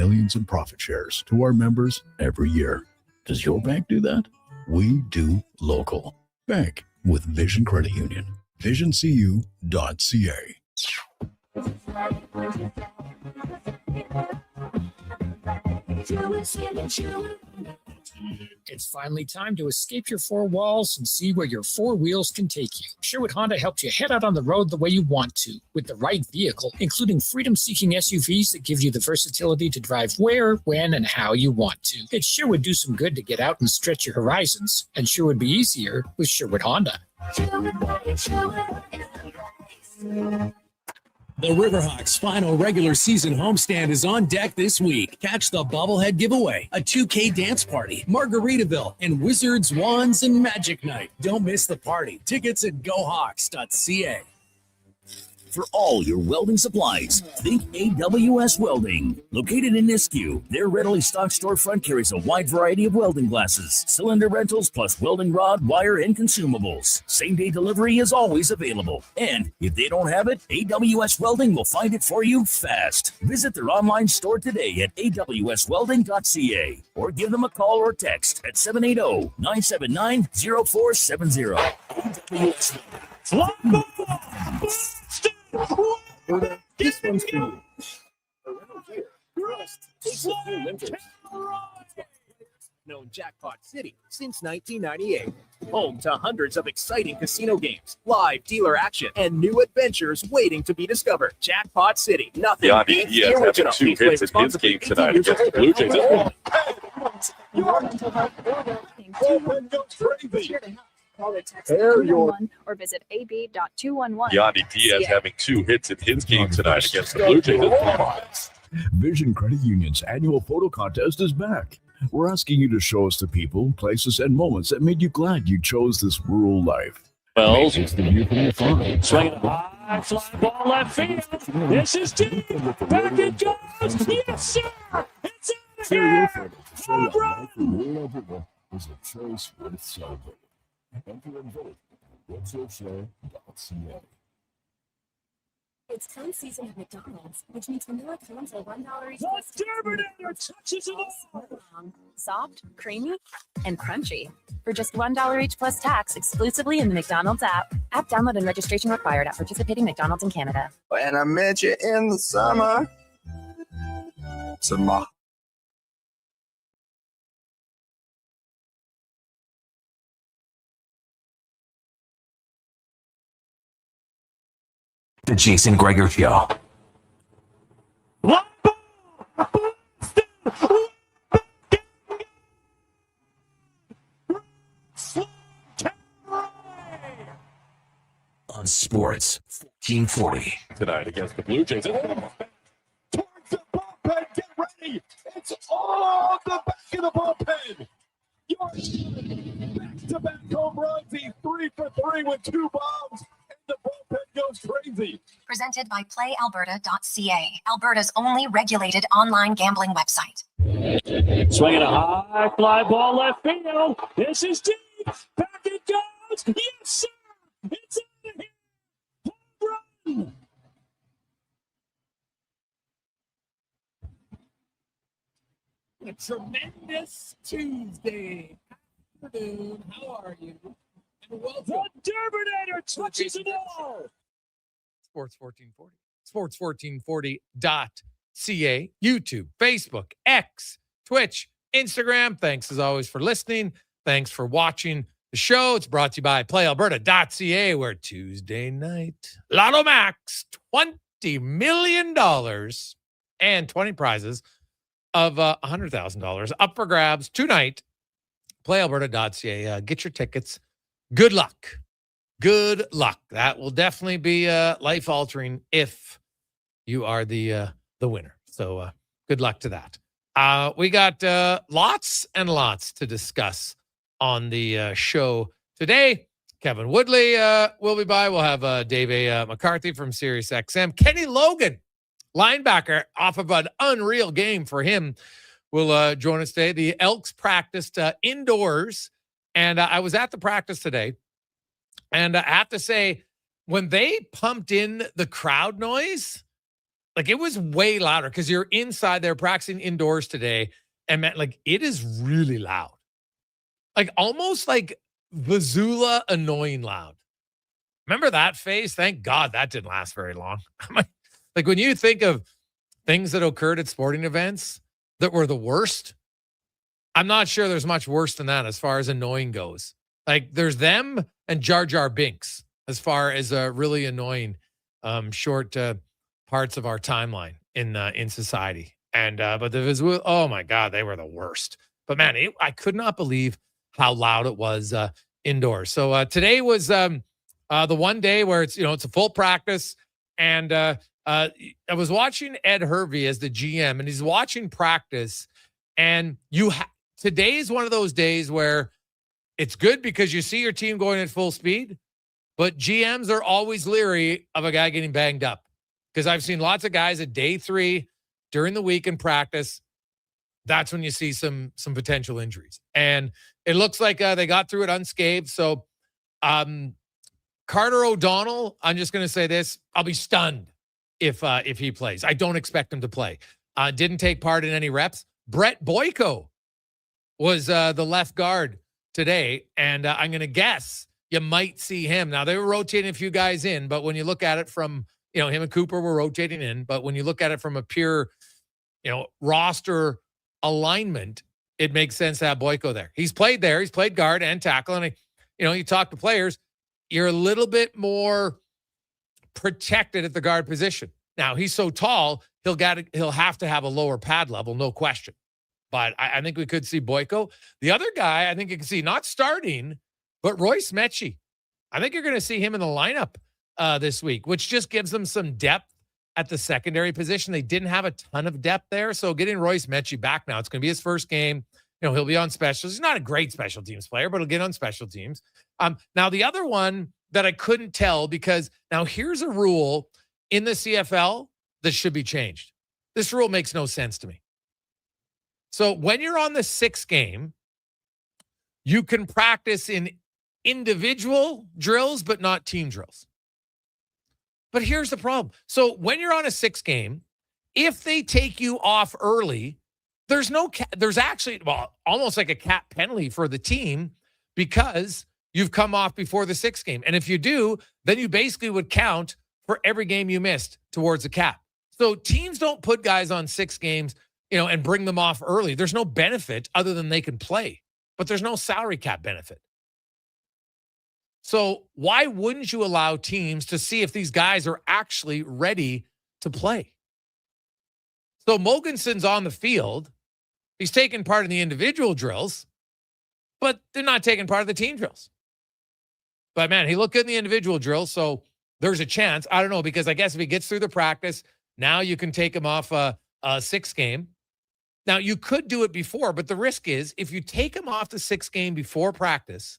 millions in profit shares to our members every year. Does your bank do that? We do local. Bank with Vision Credit Union. VisionCU.ca. It's finally time to escape your four walls and see where your four wheels can take you. Sherwood Honda helps you head out on the road the way you want to, with the right vehicle, including freedom-seeking SUVs that give you the versatility to drive where, when, and how you want to. It sure would do some good to get out and stretch your horizons, and sure would be easier with Sherwood Honda. The Riverhawks' final regular season homestand is on deck this week. Catch the bobblehead giveaway, a 2K dance party, Margaritaville, and Wizards, Wands, and Magic Night. Don't miss the party. Tickets at gohawks.ca. For all your welding supplies, think AWS Welding. Located in Nisku, their readily stocked storefront carries a wide variety of welding glasses, cylinder rentals, plus welding rod, wire, and consumables. Same-day delivery is always available. And if they don't have it, AWS Welding will find it for you fast. Visit their online store today at awswelding.ca or give them a call or text at 780-979-0470. AWS Welding. This one's for you. Takes a few winters. Known Jackpot City since 1998. Home to hundreds of exciting casino games, live dealer action, and new adventures waiting to be discovered. Jackpot City. Nothing beats the original. Having 2 hits in his game tonight against the Blue Jays. Call or text 211 or visit ab.211. Yandy Diaz having 2 hits in his game tonight against the Blue Jays. Vision Credit Union's annual photo contest is back. We're asking you to show us the people, places, and moments that made you glad you chose this rural life. Wells. It's the view from your farm. Swinging a high fly ball left field. This is deep. Back it goes. Yes, sir. It's in here. Home run. Is a choice worth celebrating. Enter and vote. NHLer.ca. It's cone season at McDonald's, which means vanilla cones are $1 each. The Terminator touches it all. Soft, creamy, and crunchy. For just $1 each plus tax, exclusively in the McDonald's app. App download and registration required at participating McDonald's in Canada. When I met you in the summer. The Jason Gregor Show. On Sports 1440. Tonight against the Blue Jays. Towards the bullpen, get ready. It's all the back of the bullpen. Back-to-back home runs. He's 3 for 3 with 2 bombs. The bullpen goes crazy. Presented by PlayAlberta.ca, Alberta's only regulated online gambling website. Swinging a high fly ball left field. This is deep. Back it goes. Yes, sir. It's out of here. Home run. A tremendous Tuesday afternoon. How are you? And welcome. The Terminator touches it all. Sports 1440. Sports1440.ca. YouTube, Facebook, X, Twitch, Instagram. Thanks as always for listening. Thanks for watching the show. It's brought to you by PlayAlberta.ca, where Tuesday night, Lotto Max, $20 million and 20 prizes of $100,000 up for grabs tonight. PlayAlberta.ca. Get your tickets. Good luck. Good luck. That will definitely be life-altering if you are the winner. So good luck to that. We got lots and lots to discuss on the show today. Kevin Woodley will be by. We'll have Dave McCarthy from SiriusXM. Kenny Logan, linebacker, off of an unreal game for him, will join us today. The Elks practiced indoors, and I was at the practice today. And I have to say, when they pumped in the crowd noise, Like, it was way louder because you're inside there practicing indoors today. And man, like, it is really loud. Like, almost like Vizula annoying loud. Remember that phase? Thank God that didn't last very long. Like, when you think of things that occurred at sporting events that were the worst, I'm not sure there's much worse than that as far as annoying goes. Like, there's them and Jar Jar Binks as far as really annoying short parts of our timeline in society. And but the Vizula, oh my God, they were the worst. But man, I could not believe how loud it was indoors. So today was the one day where it's a full practice. And I was watching Ed Hervey as the GM, and he's watching practice. And today is one of those days where it's good because you see your team going at full speed, but GMs are always leery of a guy getting banged up. Because I've seen lots of guys at day 3 during the week in practice. That's when you see some potential injuries. And it looks like they got through it unscathed. So Carter O'Donnell, I'm just going to say this. I'll be stunned if he plays. I don't expect him to play. Didn't take part in any reps. Brett Boyko was the left guard today. And I'm going to guess you might see him. Now, they were rotating a few guys in, but when you look at it from, him and Cooper were rotating in. But when you look at it from a pure, roster alignment, it makes sense to have Boyko there. He's played there. He's played guard and tackle. And, you talk to players, you're a little bit more protected at the guard position. Now, he's so tall, he'll have to have a lower pad level, no question. But I think we could see Boyko. The other guy I think you can see, not starting, but Royce Mechie. I think you're going to see him in the lineup this week, which just gives them some depth at the secondary position. They didn't have a ton of depth there. So getting Royce Mechie back now, it's going to be his first game. He'll be on specials. He's not a great special teams player, but he'll get on special teams. Now, the other one that I couldn't tell, because now here's a rule in the CFL that should be changed. This rule makes no sense to me. So when you're on the 6th game, you can practice in individual drills, but not team drills. But here's the problem. So when you're on a 6th game, if they take you off early, there's actually almost like a cap penalty for the team because you've come off before the 6th game. And if you do, then you basically would count for every game you missed towards the cap. So teams don't put guys on 6 games, and bring them off early. There's no benefit other than they can play, but there's no salary cap benefit. So why wouldn't you allow teams to see if these guys are actually ready to play? So Mogensen's on the field. He's taking part in the individual drills, but they're not taking part of the team drills. But man, he looked good in the individual drills, so there's a chance. I don't know, because I guess if he gets through the practice, now you can take him off a 6th game. Now, you could do it before, but the risk is if you take him off the 6th game before practice,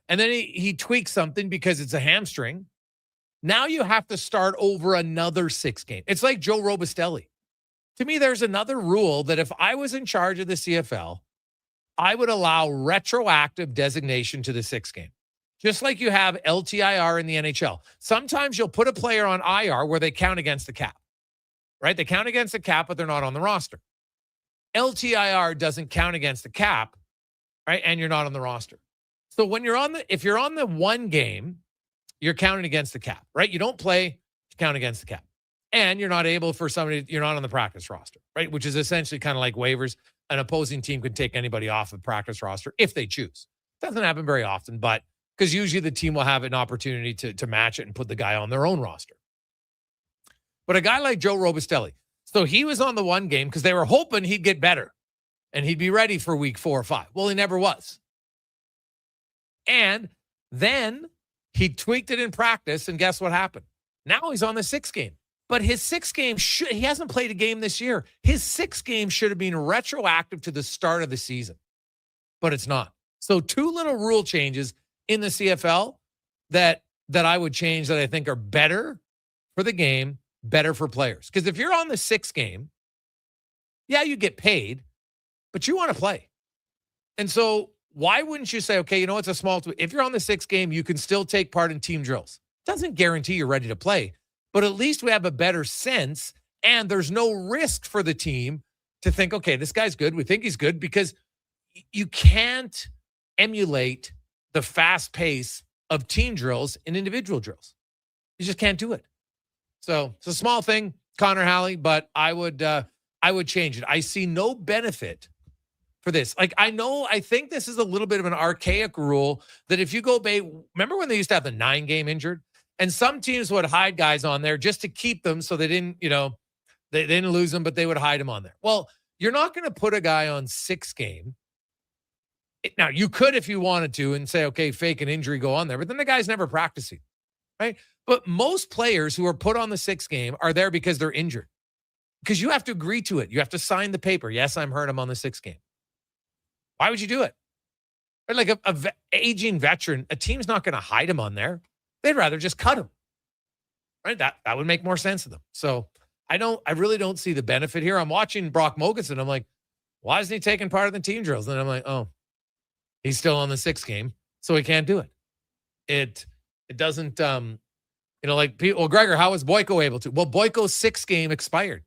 and then he tweaks something because it's a hamstring, now you have to start over another 6th game. It's like Joe Robustelli. To me, there's another rule that if I was in charge of the CFL, I would allow retroactive designation to the 6th game. Just like you have LTIR in the NHL. Sometimes you'll put a player on IR where they count against the cap, right? They count against the cap, but they're not on the roster. LTIR doesn't count against the cap, right? And you're not on the roster. So when if you're on the 1 game, you're counting against the cap, right? You don't play, you count against the cap. And you're not able for somebody, you're not on the practice roster, right? Which is essentially kind of like waivers. An opposing team can take anybody off the practice roster if they choose. Doesn't happen very often, but because usually the team will have an opportunity to match it and put the guy on their own roster. But a guy like Joe Robustelli, so he was on the 1 game because they were hoping he'd get better and he'd be ready for week 4 or 5. Well, he never was. And then he tweaked it in practice, and guess what happened? Now he's on the 6th game. But his 6th game, he hasn't played a game this year. His 6th game should have been retroactive to the start of the season, but it's not. So 2 little rule changes in the CFL that I would change that I think are better for the game, better for players. Because if you're on the 6th game, yeah, you get paid, but you want to play. And so why wouldn't you say, okay, it's a small, if you're on the 6th game, you can still take part in team drills. Doesn't guarantee you're ready to play, but at least we have a better sense And there's no risk for the team to think, okay, this guy's good. We think he's good, because you can't emulate the fast pace of team drills in individual drills. You just can't do it. So it's a small thing, Connor Halley, but I would change it. I see no benefit for this. Like, I think this is a little bit of an archaic rule that if you go remember when they used to have the 9-game injured, and some teams would hide guys on there just to keep them so they didn't, they didn't lose them, but they would hide them on there. Well, you're not going to put a guy on 6-game. Now, you could if you wanted to and say, okay, fake an injury, go on there, but then the guy's never practicing, right? But most players who are put on the 6-game are there because they're injured, because you have to agree to it. You have to sign the paper. Yes, I'm hurt. I'm on the 6-game. Why would you do it? Like a aging veteran, a team's not going to hide him on there. They'd rather just cut him, right? That would make more sense to them. So I really don't see the benefit here. I'm watching Brock Mogensen. I'm like, why isn't he taking part in the team drills? And I'm like, oh, he's still on the 6-game, so he can't do it. It doesn't, like people. Well, Gregor, how was Boyko able to? Well, Boyko's 6-game expired,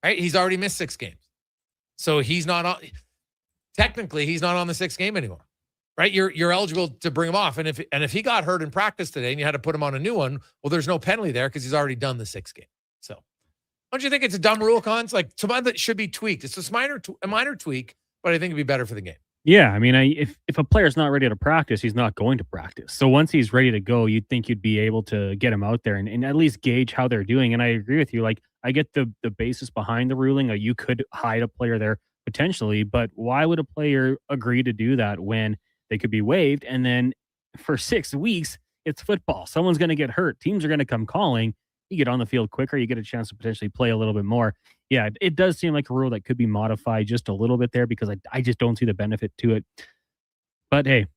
right? He's already missed 6 games, so he's not on. Technically, he's not on the 6-game anymore, right? You're eligible to bring him off, and if he got hurt in practice today and you had to put him on a new one, well, there's no penalty there because he's already done the 6-game. So, don't you think it's a dumb rule, Cons? Like, something that should be tweaked. It's a minor tweak, but I think it'd be better for the game. Yeah, I mean, if a player's not ready to practice, he's not going to practice. So once he's ready to go, you'd think you'd be able to get him out there and at least gauge how they're doing. And I agree with you. Like, I get the basis behind the ruling. You could hide a player there potentially, but why would a player agree to do that when they could be waived? And then for 6 weeks, it's football. Someone's going to get hurt. Teams are going to come calling. You get on the field quicker. You get a chance to potentially play a little bit more. Yeah, it does seem like a rule that could be modified just a little bit there, because I just don't see the benefit to it. But hey,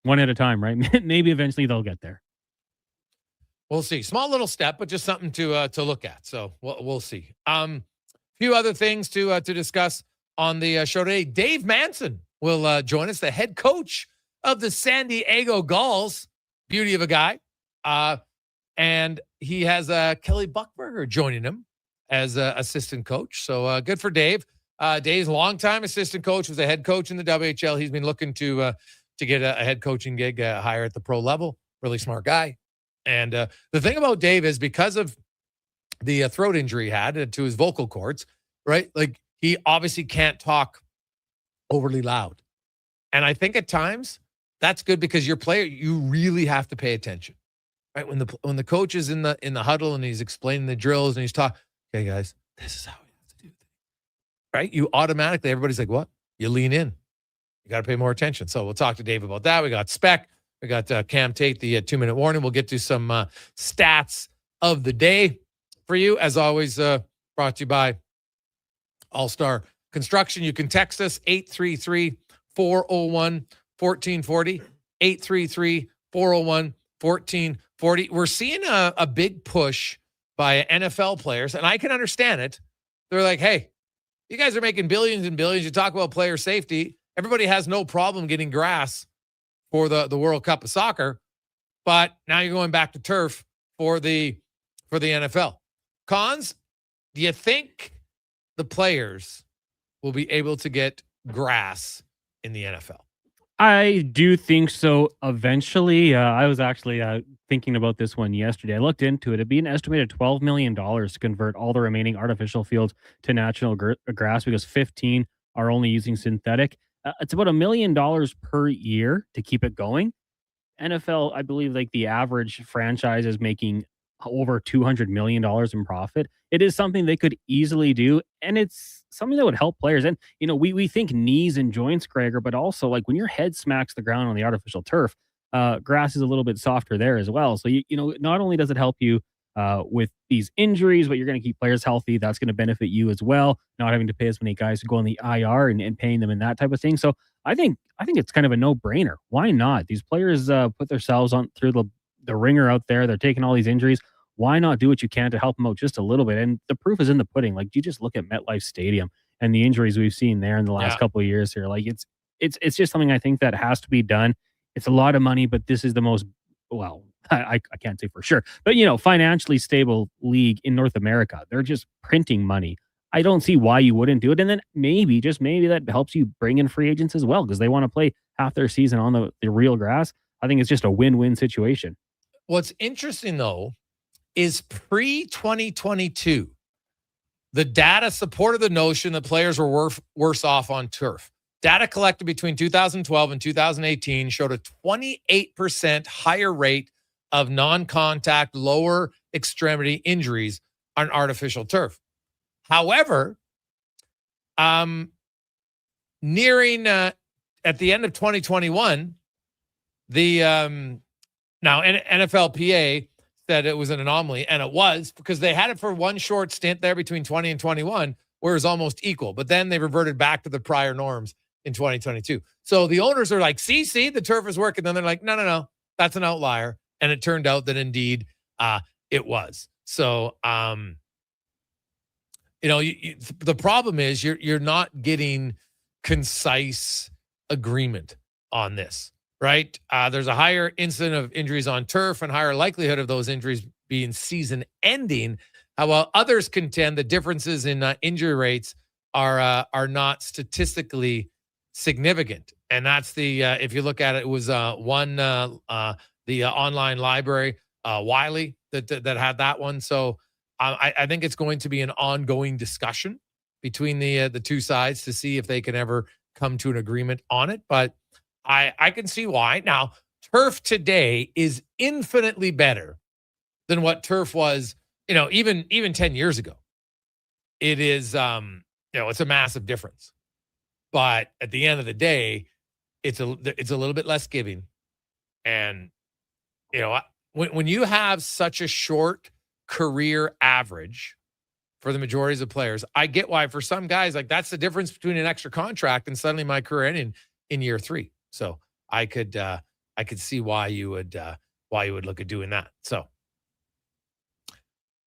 one at a time, right? Maybe eventually they'll get there. We'll see. Small little step, but just something to look at. So we'll see. Few other things to discuss on the show today. Dave Manson will join us, the head coach of the San Diego Gulls. Beauty of a guy. And he has Kelly Buchberger joining him as assistant coach. So good for Dave. Dave's longtime assistant coach, was a head coach in the WHL. He's been looking to get a head coaching gig higher at the pro level. Really smart guy. And the thing about Dave is, because of the throat injury he had to his vocal cords, right? Like, he obviously can't talk overly loud. And I think at times that's good, because your player, you really have to pay attention, right? When the coach is in the huddle and he's explaining the drills and he's talking, okay, guys, this is how we have to do things, right? You automatically, everybody's like, what? You lean in. You got to pay more attention. So we'll talk to Dave about that. We got Spec. We got Cam Tate, the 2-minute warning. We'll get to some stats of the day for you. As always, brought to you by All-Star Construction. You can text us 833-401-1440, 833-401-1440. We're seeing a big push by NFL players, and I can understand it. They're like, hey, you guys are making billions and billions. You talk about player safety. Everybody has no problem getting grass for the World Cup of Soccer, but now you're going back to turf for the NFL. Cons, do you think the players will be able to get grass in the NFL? I do think so eventually. I was actually thinking about this one yesterday. I looked into it. It'd be an estimated $12 million to convert all the remaining artificial fields to natural grass, because 15 are only using synthetic. It's about $1 million per year to keep it going. NFL, I believe, like, the average franchise is making over $200 million in profit. It is something they could easily do, and it's something that would help players. And, we think knees and joints, Gregor, but also, like, when your head smacks the ground on the artificial turf, grass is a little bit softer there as well. So, not only does it help you with these injuries, but you're going to keep players healthy. That's going to benefit you as well, not having to pay as many guys to go on the IR and paying them and that type of thing. So I think it's kind of a no-brainer. Why not? These players put themselves on through the ringer out there. They're taking all these injuries. Why not do what you can to help them out just a little bit? And the proof is in the pudding. Like, you just look at MetLife Stadium and the injuries we've seen there in the last couple of years here. Like, it's just something I think that has to be done. It's a lot of money, but this is the most, I can't say for sure, but financially stable league in North America. They're just printing money. I don't see why you wouldn't do it. And then maybe, just maybe, that helps you bring in free agents as well, because they want to play half their season on the real grass. I think it's just a win-win situation. What's interesting, though, is pre-2022, the data supported the notion that players were worse off on turf. Data collected between 2012 and 2018 showed a 28% higher rate of non-contact lower extremity injuries on artificial turf. However, nearing at the end of 2021, the now NFLPA said it was an anomaly, and it was, because they had it for one short stint there between 20 and 21, where it was almost equal. But then they reverted back to the prior norms in 2022. So the owners are like, see, the turf is working. Then they're like, no, that's an outlier. And it turned out that indeed it was. So, the problem is you're not getting concise agreement on this, right? There's a higher incidence of injuries on turf and higher likelihood of those injuries being season ending. While others contend the differences in injury rates are not statistically significant. And that's if you look at it, it was the online library, Wiley, that had that one. So I think it's going to be an ongoing discussion between the two sides to see if they can ever come to an agreement on it. But I can see why. Now, turf today is infinitely better than what turf was, even 10 years ago. It is, it's a massive difference. But at the end of the day, it's a little bit less giving. And, when you have such a short career average for the majorities of players, I get why for some guys, like, that's the difference between an extra contract and suddenly my career ending in year 3. So I could see why you would look at doing that. So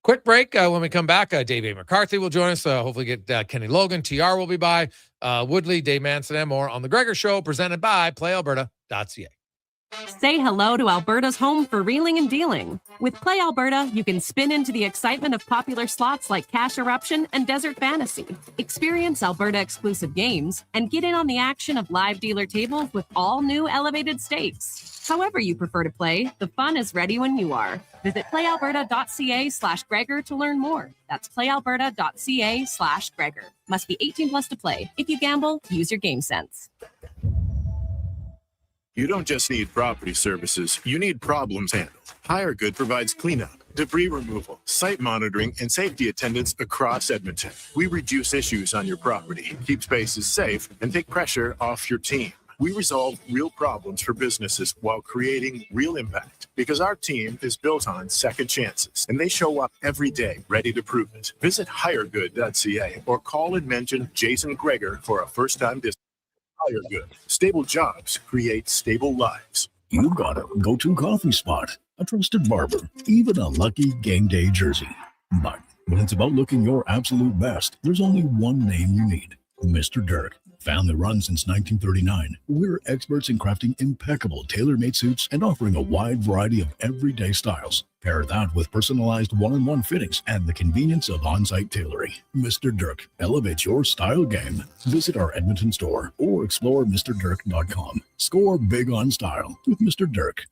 quick break. When we come back, Dave A. McCarthy will join us. Hopefully get Kenny Logan. TR will be by. Woodley, Dave Manson, and more on The Gregor Show, presented by PlayAlberta.ca. Say hello to Alberta's home for reeling and dealing. With Play Alberta, you can spin into the excitement of popular slots like Cash Eruption and Desert Fantasy. Experience Alberta-exclusive games and get in on the action of live dealer tables with all new elevated stakes. However you prefer to play, the fun is ready when you are. Visit playalberta.ca/Gregor to learn more. That's playalberta.ca/Gregor. Must be 18 plus to play. If you gamble, use your game sense. You don't just need property services, you need problems handled. HireGood provides cleanup, debris removal, site monitoring, and safety attendance across Edmonton. We reduce issues on your property, keep spaces safe, and take pressure off your team. We resolve real problems for businesses while creating real impact, because our team is built on second chances, and they show up every day ready to prove it. Visit hiregood.ca or call and mention Jason Gregor for a first-time discount. HireGood. Stable jobs create stable lives. You got a go-to coffee spot, a trusted barber, even a lucky game day jersey. But when it's about looking your absolute best, there's only one name you need: Mr. Dirk. Family run since 1939, we're experts in crafting impeccable tailor-made suits and offering a wide variety of everyday styles. Pair that with personalized one-on-one fittings and the convenience of on-site tailoring. Mr. Dirk elevates your style game. Visit our Edmonton store or explore MrDirk.com. Score big on style with Mr. Dirk.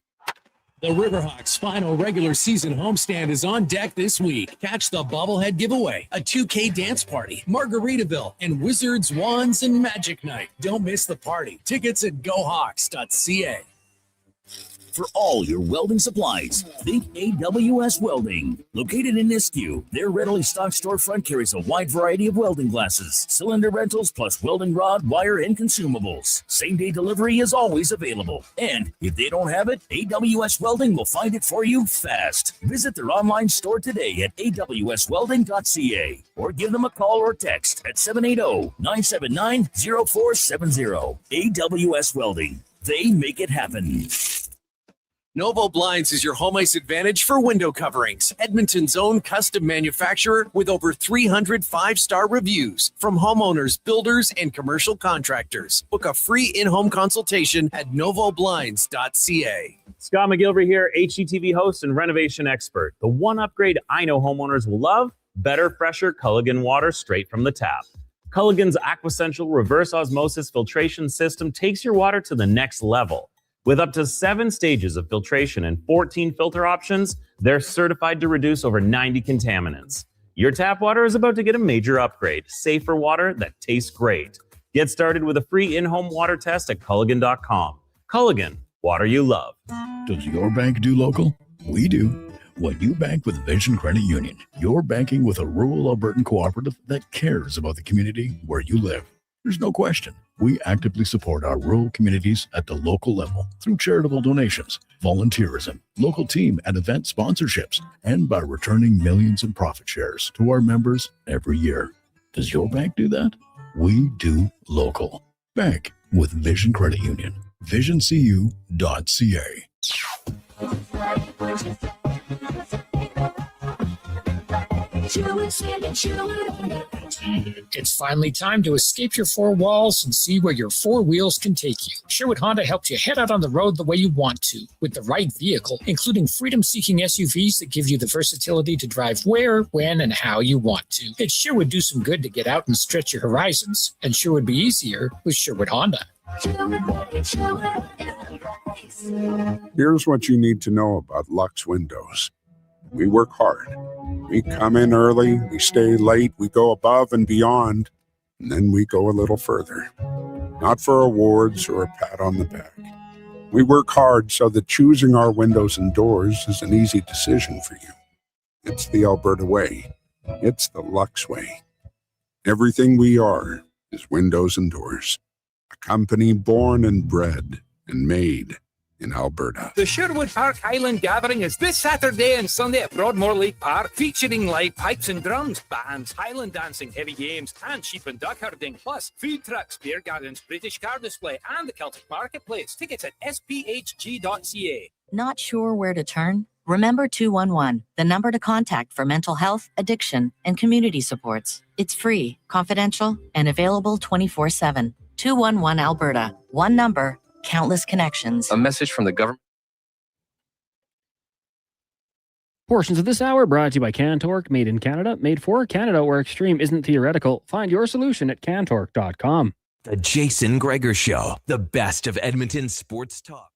The Riverhawks' final regular season homestand is on deck this week. Catch the bobblehead giveaway, a 2K dance party, Margaritaville, and Wizards, Wands, and Magic Night. Don't miss the party. Tickets at GoHawks.ca. For all your welding supplies, think AWS Welding. Located in Nisku, their readily stocked storefront carries a wide variety of welding glasses, cylinder rentals, plus welding rod, wire, and consumables. Same-day delivery is always available. And if they don't have it, AWS Welding will find it for you fast. Visit their online store today at awswelding.ca or give them a call or text at 780-979-0470. AWS Welding. They make it happen. Novo Blinds is your home ice advantage for window coverings. Edmonton's own custom manufacturer with over 300 5-star reviews from homeowners, builders, and commercial contractors. Book a free in-home consultation at novoblinds.ca. Scott McGilvery here, HGTV host and renovation expert. The one upgrade I know homeowners will love, better, fresher Culligan water straight from the tap. Culligan's Aquessential reverse osmosis filtration system takes your water to the next level. With up to 7 stages of filtration and 14 filter options, they're certified to reduce over 90 contaminants. Your tap water is about to get a major upgrade, safer water that tastes great. Get started with a free in-home water test at Culligan.com. Culligan, water you love. Does your bank do local? We do. When you bank with Vision Credit Union, you're banking with a rural Albertan cooperative that cares about the community where you live. There's no question. We actively support our rural communities at the local level through charitable donations, volunteerism, local team and event sponsorships, and by returning millions in profit shares to our members every year. Does your bank do that? We do local. Bank with Vision Credit Union. VisionCU.ca. It's finally time to escape your four walls and see where your four wheels can take you. Sherwood Honda helps you head out on the road the way you want to, with the right vehicle, including freedom-seeking SUVs that give you the versatility to drive where, when, and how you want to. It sure would do some good to get out and stretch your horizons, and sure would be easier with Sherwood Honda. Here's what you need to know about Lux Windows. We work hard. We come in early, we stay late, we go above and beyond, and then we go a little further. Not for awards or a pat on the back. We work hard so that choosing our windows and doors is an easy decision for you. It's the Alberta way. It's the Lux way. Everything we are is windows and doors. A company born and bred and made in Alberta. The Sherwood Park Highland Gathering is this Saturday and Sunday at Broadmoor Lake Park, featuring live pipes and drums, bands, Highland dancing, heavy games, and sheep and duck herding, plus food trucks, beer gardens, British car display, and the Celtic Marketplace. Tickets at sphg.ca. Not sure where to turn? Remember 211, the number to contact for mental health, addiction, and community supports. It's free, confidential, and available 24/7. 211 Alberta. One number, countless connections. A message from the government. Portions of this hour brought to you by Cantork, made in Canada, made for Canada, where extreme isn't theoretical. Find your solution at cantork.com. The Jason Gregor Show, the best of Edmonton sports talk.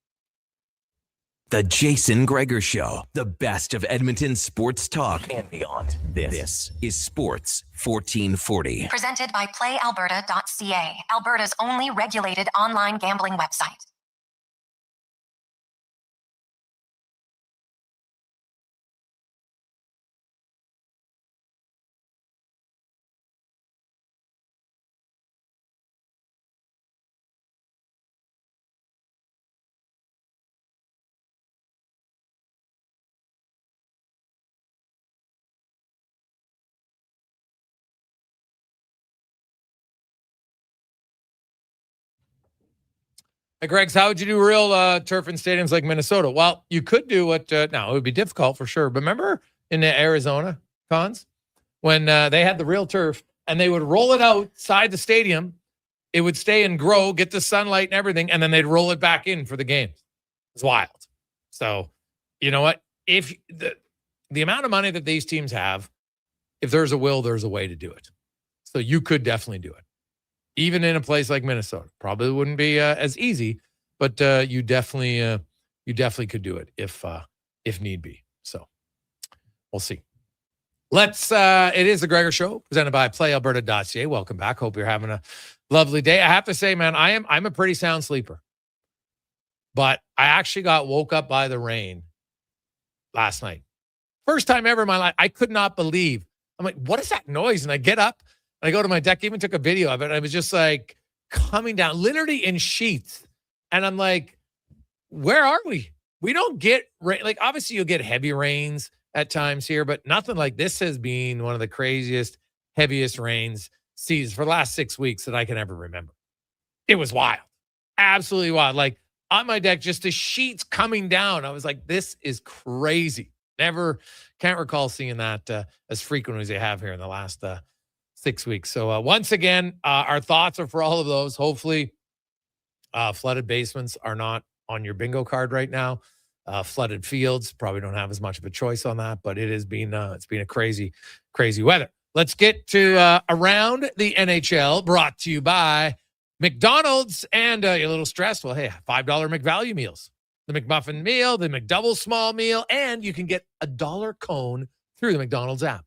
The Jason Gregor Show, the best of Edmonton sports talk and beyond. This is Sports 1440. Presented by PlayAlberta.ca, Alberta's only regulated online gambling website. Hey, Greg's, how would you do real turf in stadiums like Minnesota? Well, you could do what, now it would be difficult for sure. But remember in the Arizona cons when they had the real turf and they would roll it outside the stadium, it would stay and grow, get the sunlight and everything, and then they'd roll it back in for the games. It's wild. So, you know what? If the amount of money that these teams have, if there's a will, there's a way to do it. So you could definitely do it. Even in a place like Minnesota, probably wouldn't be as easy, but you definitely could do it if need be. So we'll see. It is the Gregor Show presented by PlayAlberta.ca. Welcome back. Hope you're having a lovely day. I have to say, man, I'm a pretty sound sleeper, but I actually got woke up by the rain last night. First time ever in my life. I could not believe. I'm like, what is that noise? And I get up. I go to my deck, even took a video of it. I was just like coming down, literally in sheets. And I'm like, where are we? We don't get rain. Like, obviously, you'll get heavy rains at times here, but nothing like this has been one of the craziest, heaviest rains seasons for the last 6 weeks that I can ever remember. It was wild. Absolutely wild. Like, on my deck, just the sheets coming down. I was like, this is crazy. Can't recall seeing that as frequently as they have here in the last 6 weeks. So once again, our thoughts are for all of those. Hopefully flooded basements are not on your bingo card right now. flooded fields. Probably don't have as much of a choice on that, but it's been a crazy weather. Let's get to Around the NHL, brought to you by McDonald's. And you're a little stressed. Well, hey, $5 McValue meals. The McMuffin meal, the McDouble small meal, and you can get a $1 cone through the McDonald's app.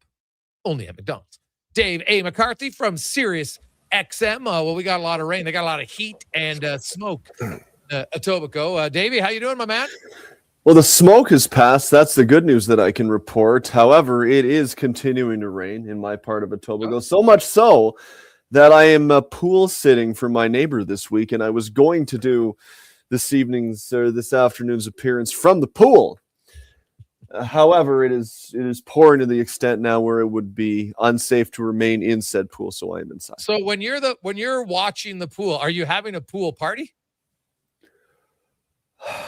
Only at McDonald's. Dave A. McCarthy from Sirius XM. Well, we got a lot of rain. They got a lot of heat and smoke. Etobicoke. Davey, how you doing, my man? Well, the smoke has passed. That's the good news that I can report. However, it is continuing to rain in my part of Etobicoke. So much so that I am pool sitting for my neighbor this week, and I was going to do this afternoon's appearance from the pool. However, it is pouring to the extent now where it would be unsafe to remain in said pool, so I am inside. So when you're watching the pool, are you having a pool party?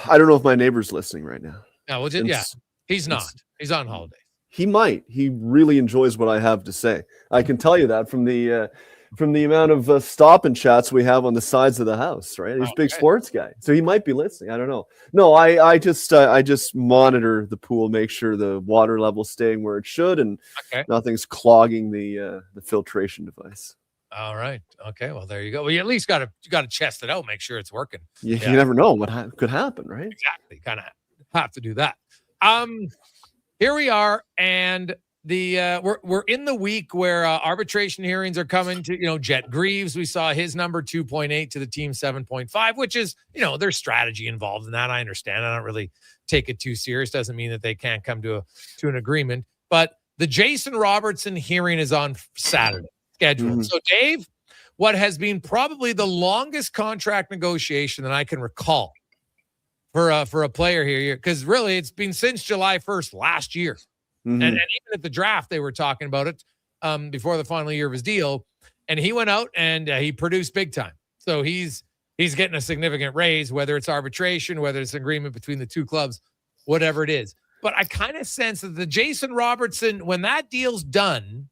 I don't know if my neighbor's listening right now. No, he's not. He's on holiday. He might. He really enjoys what I have to say. I can tell you that from the amount of stop and chats we have on the sides of the house, right? He's a big sports guy, so he might be listening. I don't know. No, I just monitor the pool, make sure the water level's staying where it should, and nothing's clogging the filtration device. All right. Okay. Well, there you go. Well, you at least got to chest it out, make sure it's working. You never know what could happen, right? Exactly. Kind of have to do that. Here we are, and we're in the week where arbitration hearings are coming to, Jet Greaves. We saw his number 2.8 to the team 7.5, which is, there's strategy involved in that. I understand. I don't really take it too serious. Doesn't mean that they can't come to an agreement. But the Jason Robertson hearing is on Saturday scheduled. Mm-hmm. So Dave, what has been probably the longest contract negotiation that I can recall for a player here, because really it's been since July 1st last year. Mm-hmm. And even at the draft, they were talking about it before the final year of his deal. And he went out and he produced big time. So he's getting a significant raise, whether it's arbitration, whether it's agreement between the two clubs, whatever it is. But I kind of sense that the Jason Robertson, when that deal's done,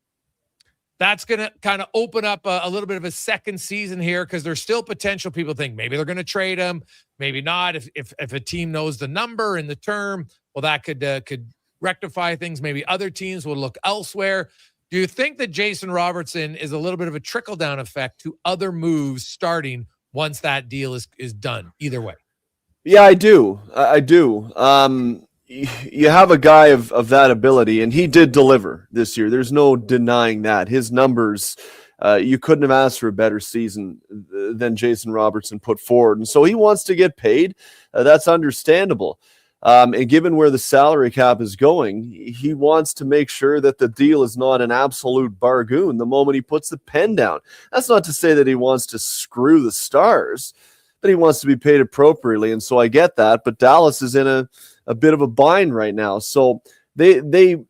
that's going to kind of open up a little bit of a second season here, because there's still potential. People think maybe they're going to trade him, maybe not. If a team knows the number and the term, well, that could rectify things. Maybe other teams will look elsewhere. Do you think that Jason Robertson is a little bit of a trickle-down effect to other moves starting once that deal is done, either way? Yeah, I do. I do. You have a guy of that ability, and he did deliver this year. There's no denying that. His numbers, you couldn't have asked for a better season than Jason Robertson put forward. And so he wants to get paid. That's understandable. And given where the salary cap is going, he wants to make sure that the deal is not an absolute bargain the moment he puts the pen down. That's not to say that he wants to screw the Stars, but he wants to be paid appropriately. And so I get that. But Dallas is in a bit of a bind right now. So the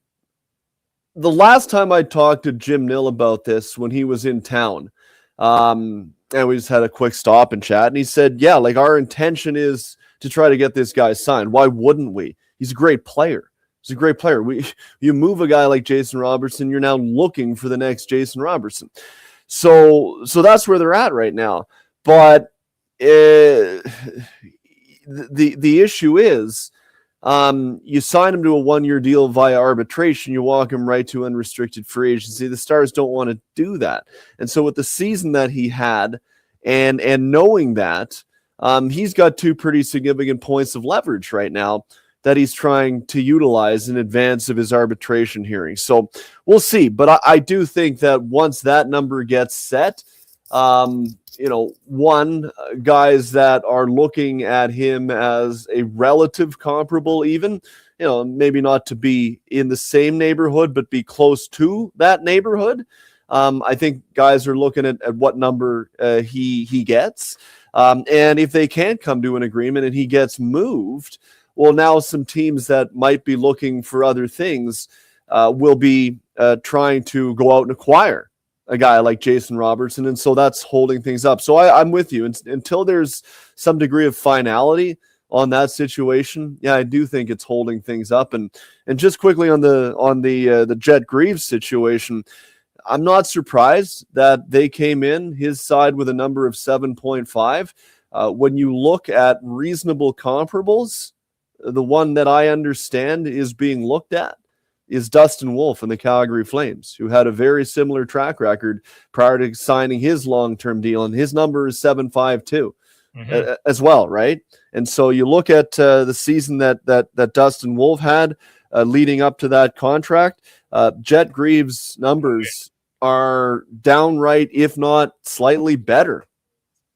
last time I talked to Jim Nill about this, when he was in town, and we just had a quick stop and chat, and he said, yeah, like, our intention is to try to get this guy signed. Why wouldn't we? He's a great player. You move a guy like Jason Robertson, you're now looking for the next Jason Robertson. So that's where they're at right now. But the issue is, you sign him to a 1-year deal via arbitration, you walk him right to unrestricted free agency. The Stars don't want to do that. And so with the season that he had, and knowing that, he's got 2 pretty significant points of leverage right now that he's trying to utilize in advance of his arbitration hearing. So we'll see. But I do think that once that number gets set, guys that are looking at him as a relative comparable, even, maybe not to be in the same neighborhood, but be close to that neighborhood. I think guys are looking at what number he gets. And if they can't come to an agreement and he gets moved, well, now some teams that might be looking for other things will be trying to go out and acquire a guy like Jason Robertson. And so that's holding things up. So I'm with you. Until there's some degree of finality on that situation, yeah, I do think it's holding things up. And just quickly on the Jet Greaves situation, I'm not surprised that they came in his side with a number of 7.5. When you look at reasonable comparables the one that I understand is being looked at is Dustin Wolf and the Calgary Flames, who had a very similar track record prior to signing his long-term deal, and his number is 7.52 as well, right? And so you look at the season that Dustin Wolf had leading up to that contract. Jet Greaves' numbers are downright, if not slightly better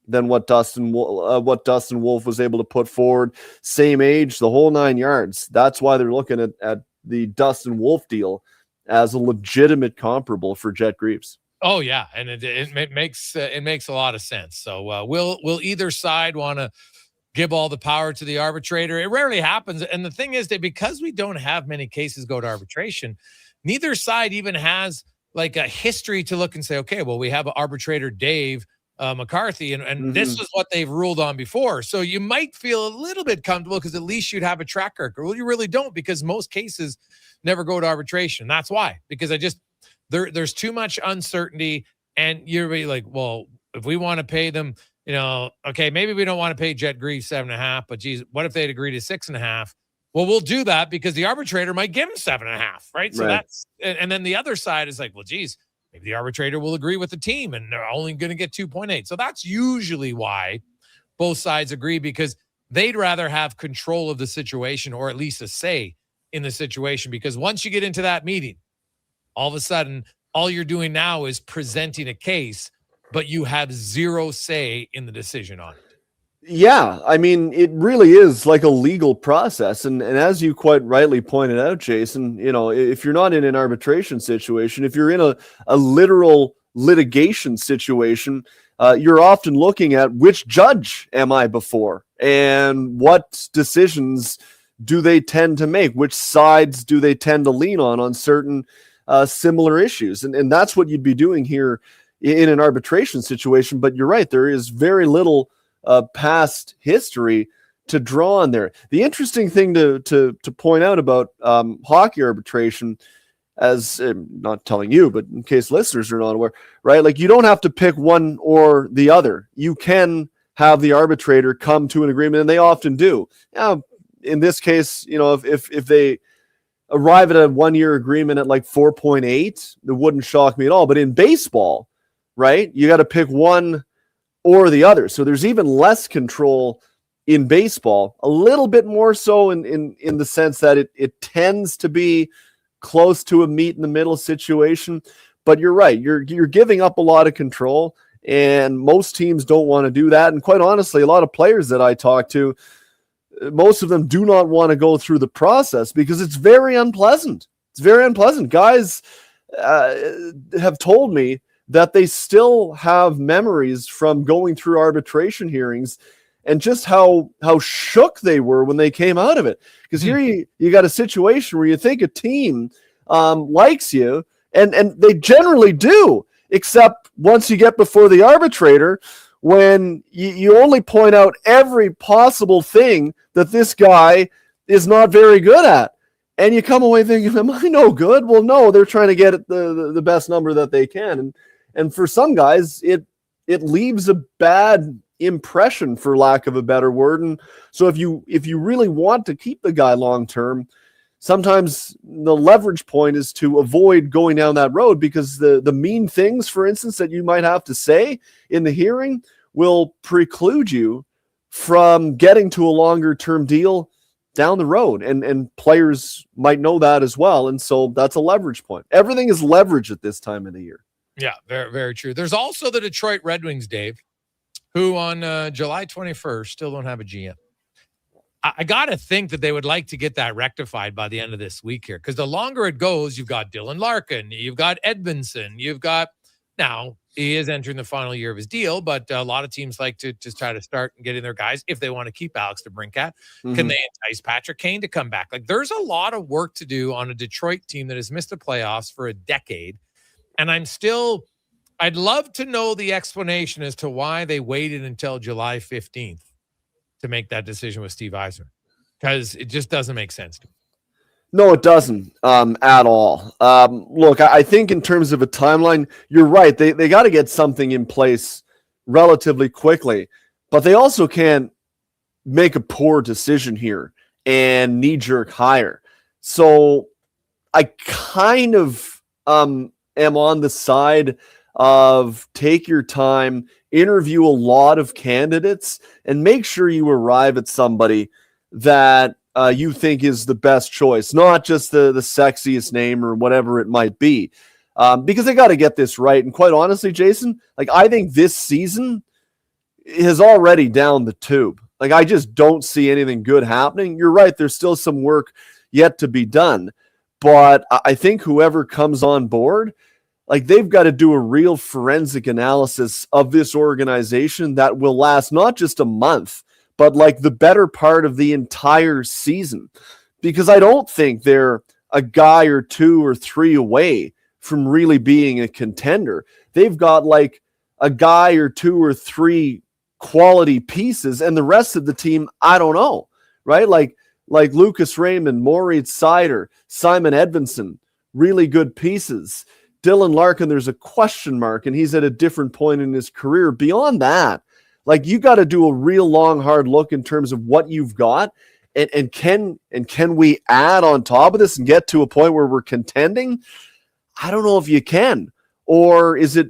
than what Dustin Wolf was able to put forward. Same age, the whole 9 yards. That's why they're looking at the Dustin Wolf deal as a legitimate comparable for Jet Greaves. Oh yeah, and it makes a lot of sense. So will either side want to give all the power to the arbitrator? It rarely happens, and the thing is that because we don't have many cases go to arbitration, neither side even has like a history to look and say, okay, well, we have arbitrator Dave McCarthy, and this is what they've ruled on before. So you might feel a little bit comfortable because at least you'd have a track record. Well, you really don't, because most cases never go to arbitration. That's why, because there's too much uncertainty, and you're really like, well, if we want to pay them, okay, maybe we don't want to pay Jet Greaves 7.5, but geez, what if they'd agree to 6.5? Well, we'll do that because the arbitrator might give him 7.5, right? So that's, and then the other side is like, well, geez, maybe the arbitrator will agree with the team and they're only going to get 2.8. So that's usually why both sides agree, because they'd rather have control of the situation, or at least a say in the situation. Because once you get into that meeting, all of a sudden, all you're doing now is presenting a case, but you have zero say in the decision on it. Yeah, I mean, it really is like a legal process. And as you quite rightly pointed out, Jason, if you're not in an arbitration situation, if you're in a literal litigation situation, you're often looking at which judge am I before and what decisions do they tend to make? Which sides do they tend to lean on certain similar issues? And that's what you'd be doing here in an arbitration situation. But you're right, there is very little past history to draw on there. The interesting thing to point out about hockey arbitration, as not telling you, but in case listeners are not aware, right? Like, you don't have to pick one or the other. You can have the arbitrator come to an agreement, and they often do. In this case, if they arrive at a 1-year agreement at like 4.8, it wouldn't shock me at all. But in baseball, right, you got to pick one or the other. So there's even less control in baseball, a little bit more so in the sense that it tends to be close to a meet in the middle situation. But you're right, you're giving up a lot of control, and most teams don't want to do that. And quite honestly, a lot of players that I talk to, most of them do not want to go through the process because it's very unpleasant. It's very unpleasant. Guys have told me that they still have memories from going through arbitration hearings and just how shook they were when they came out of it. Because here you got a situation where you think a team likes you, and they generally do, except once you get before the arbitrator, when you only point out every possible thing that this guy is not very good at. And you come away thinking, am I no good? Well, no, they're trying to get the best number that they can. And for some guys, it leaves a bad impression, for lack of a better word. And so if you really want to keep the guy long term, sometimes the leverage point is to avoid going down that road, because the mean things, for instance, that you might have to say in the hearing will preclude you from getting to a longer term deal down the road. And players might know that as well. And so that's a leverage point. Everything is leverage at this time of the year. Yeah, very, very true. There's also the Detroit Red Wings, Dave, who on July 21st still don't have a GM. I got to think that they would like to get that rectified by the end of this week here, because the longer it goes, you've got Dylan Larkin, you've got Edmondson, you've got, now he is entering the final year of his deal, but a lot of teams like to just try to start getting their guys if they want to keep Alex DeBrincat. Can they entice Patrick Kane to come back? Like, there's a lot of work to do on a Detroit team that has missed the playoffs for a decade. And I'd love to know the explanation as to why they waited until July 15th to make that decision with Steve Eisner, because it just doesn't make sense to me. No, it doesn't at all. Look, I think in terms of a timeline, you're right. They got to get something in place relatively quickly, but they also can't make a poor decision here and knee-jerk hire. So I kind of am on the side of take your time, interview a lot of candidates, and make sure you arrive at somebody that you think is the best choice, not just the sexiest name or whatever it might be, because they got to get this right. And quite honestly, Jason, like I think this season is already down the tube. Like I just don't see anything good happening. You're right. There's still some work yet to be done, but I think whoever comes on board, like they've got to do a real forensic analysis of this organization that will last not just a month, but like the better part of the entire season. Because I don't think they're a guy or two or three away from really being a contender. They've got like a guy or two or three quality pieces, and the rest of the team, I don't know, right? Like Lucas Raymond, Moritz Seider, Simon Edvinsson, really good pieces. Dylan Larkin, there's a question mark, and he's at a different point in his career. Beyond that, like you got to do a real long, hard look in terms of what you've got, and can we add on top of this and get to a point where we're contending? I don't know if you can, or is it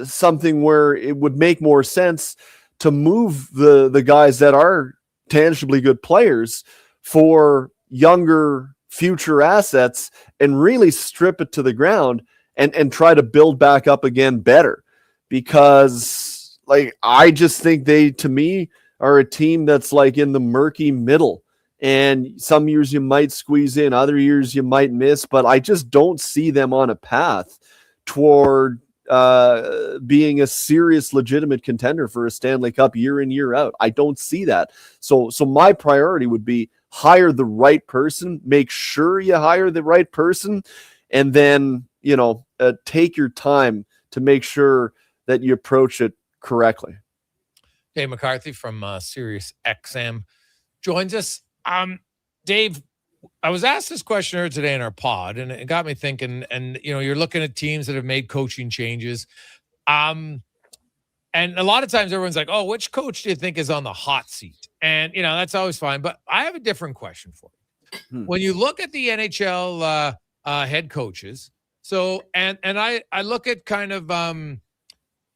something where it would make more sense to move the guys that are tangibly good players for younger future assets and really strip it to the ground and try to build back up again better? Because like I just think they, to me, are a team that's like in the murky middle, and some years you might squeeze in, other years you might miss, but I just don't see them on a path toward being a serious, legitimate contender for a Stanley Cup year in, year out. I don't see that. So my priority would be hire the right person, make sure you hire the right person, and then, take your time to make sure that you approach it correctly. Dave McCarthy from Sirius XM joins us. Dave, I was asked this question earlier today in our pod, and it got me thinking, and, you're looking at teams that have made coaching changes. And a lot of times everyone's like, oh, which coach do you think is on the hot seat? And, that's always fine. But I have a different question for you. When you look at the NHL head coaches, so, and I look at kind of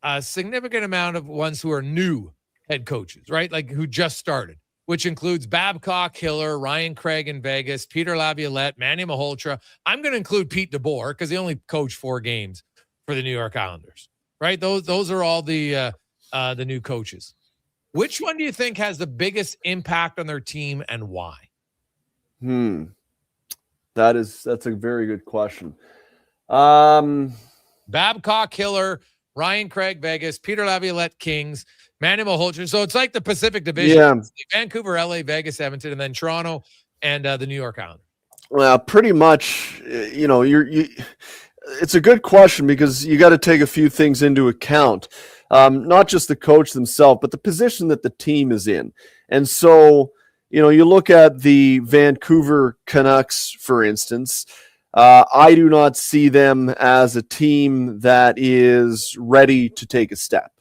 a significant amount of ones who are new head coaches, right? Like who just started, which includes Babcock, Hiller, Ryan Craig in Vegas, Peter Laviolette, Manny Malhotra. I'm going to include Pete DeBoer because he only coached 4 games for the New York Islanders, right? Those are all the new coaches. Which one do you think has the biggest impact on their team and why? That's a very good question. Babcock, Hiller, Ryan Craig, Vegas, Peter Laviolette, Kings, Manny Malhotra. So it's like the Pacific Division. Yeah. Vancouver, LA, Vegas, Edmonton, and then Toronto and the New York Islanders. Well, pretty much, it's a good question because you got to take a few things into account. Not just the coach themselves, but the position that the team is in. And so, you look at the Vancouver Canucks, for instance. I do not see them as a team that is ready to take a step.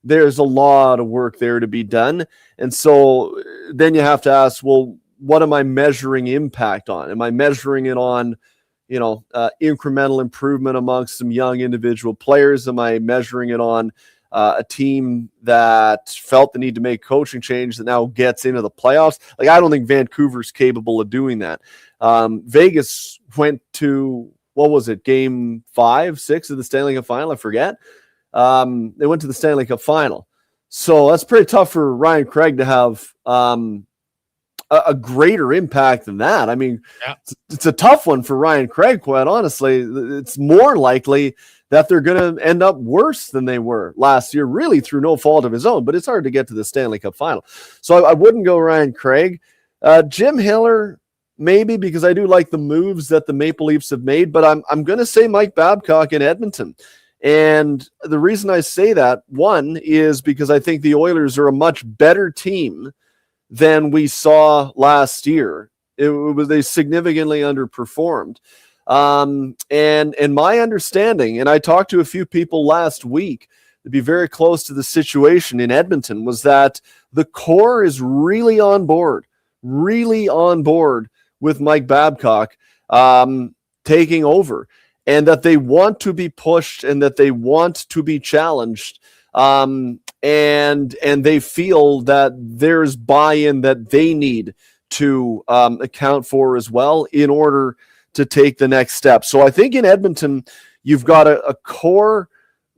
There's a lot of work there to be done. And so then you have to ask, well, what am I measuring impact on? Am I measuring it on, incremental improvement amongst some young individual players? Am I measuring it on a team that felt the need to make coaching change that now gets into the playoffs? Like, I don't think Vancouver's capable of doing that. Vegas went to, what was it, game 5, 6 of the Stanley Cup final? I forget. They went to the Stanley Cup final. So that's pretty tough for Ryan Craig to have a greater impact than that. I mean, it's a tough one for Ryan Craig, quite honestly. It's more likely that they're going to end up worse than they were last year, really through no fault of his own, but it's hard to get to the Stanley Cup final. So I wouldn't go Ryan Craig. Jim Hiller, maybe, because I do like the moves that the Maple Leafs have made, but I'm going to say Mike Babcock in Edmonton. And the reason I say that, one, is because I think the Oilers are a much better team than we saw last year. They significantly underperformed. And my understanding, and I talked to a few people last week to be very close to the situation in Edmonton, was that the core is really on board really on board with Mike Babcock taking over, and that they want to be pushed and that they want to be challenged. And they feel that there's buy-in that they need to account for as well in order to take the next step. So I think in Edmonton, you've got a core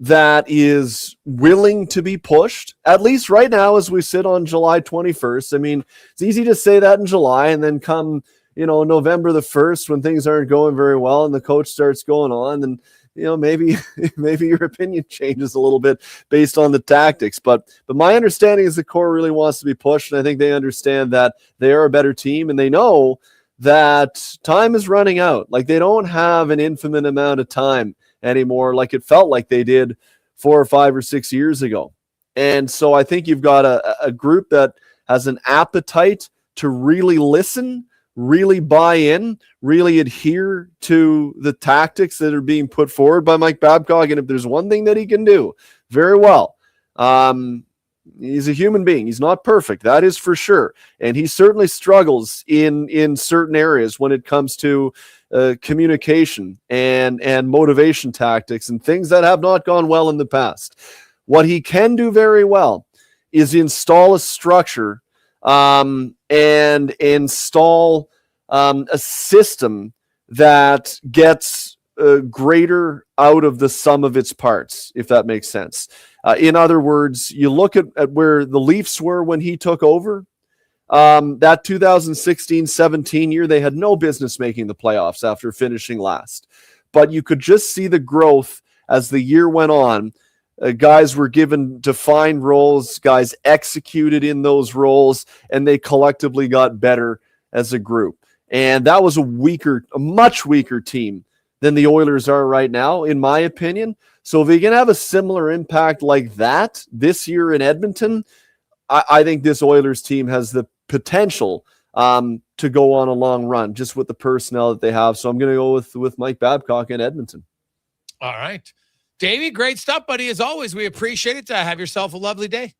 that is willing to be pushed, at least right now as we sit on July 21st. I mean, it's easy to say that in July, and then come, November the 1st when things aren't going very well and the coach starts going on, and maybe your opinion changes a little bit based on the tactics. But my understanding is the core really wants to be pushed, and I think they understand that they are a better team, and they know that time is running out. Like, they don't have an infinite amount of time anymore like it felt like they did 4 or 5 or 6 years ago. And so I think you've got a group that has an appetite to really listen, really buy in, really adhere to the tactics that are being put forward by Mike Babcock. And if there's one thing that he can do very well, he's a human being. He's not perfect, that is for sure. And he certainly struggles in certain areas when it comes to communication and motivation tactics and things that have not gone well in the past. What he can do very well is install a structure and install a system that gets greater out of the sum of its parts, if that makes sense. In other words, you look at where the Leafs were when he took over. That 2016-17 year, they had no business making the playoffs after finishing last. But you could just see the growth as the year went on. Guys were given defined roles, guys executed in those roles, and they collectively got better as a group. And that was a much weaker team than the Oilers are right now, in my opinion. So if he can have a similar impact like that this year in Edmonton, I think this Oilers team has the potential to go on a long run just with the personnel that they have. So I'm going to go with Mike Babcock in Edmonton. All right. Davey, great stuff, buddy. As always, we appreciate it. Have yourself a lovely day.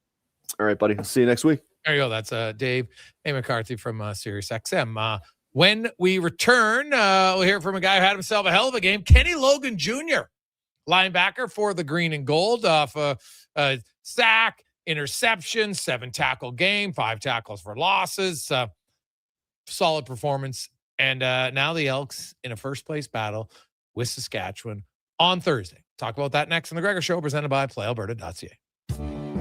All right, buddy. I'll see you next week. There you go. That's Dave A. McCarthy from Sirius XM. When we return, we'll hear from a guy who had himself a hell of a game, Kenny Logan Jr., linebacker for the Green and Gold, off a sack, interception, 7-tackle game, 5 tackles for losses, solid performance. And now the Elks in a first-place battle with Saskatchewan on Thursday. Talk about that next on The Gregor Show, presented by PlayAlberta.ca.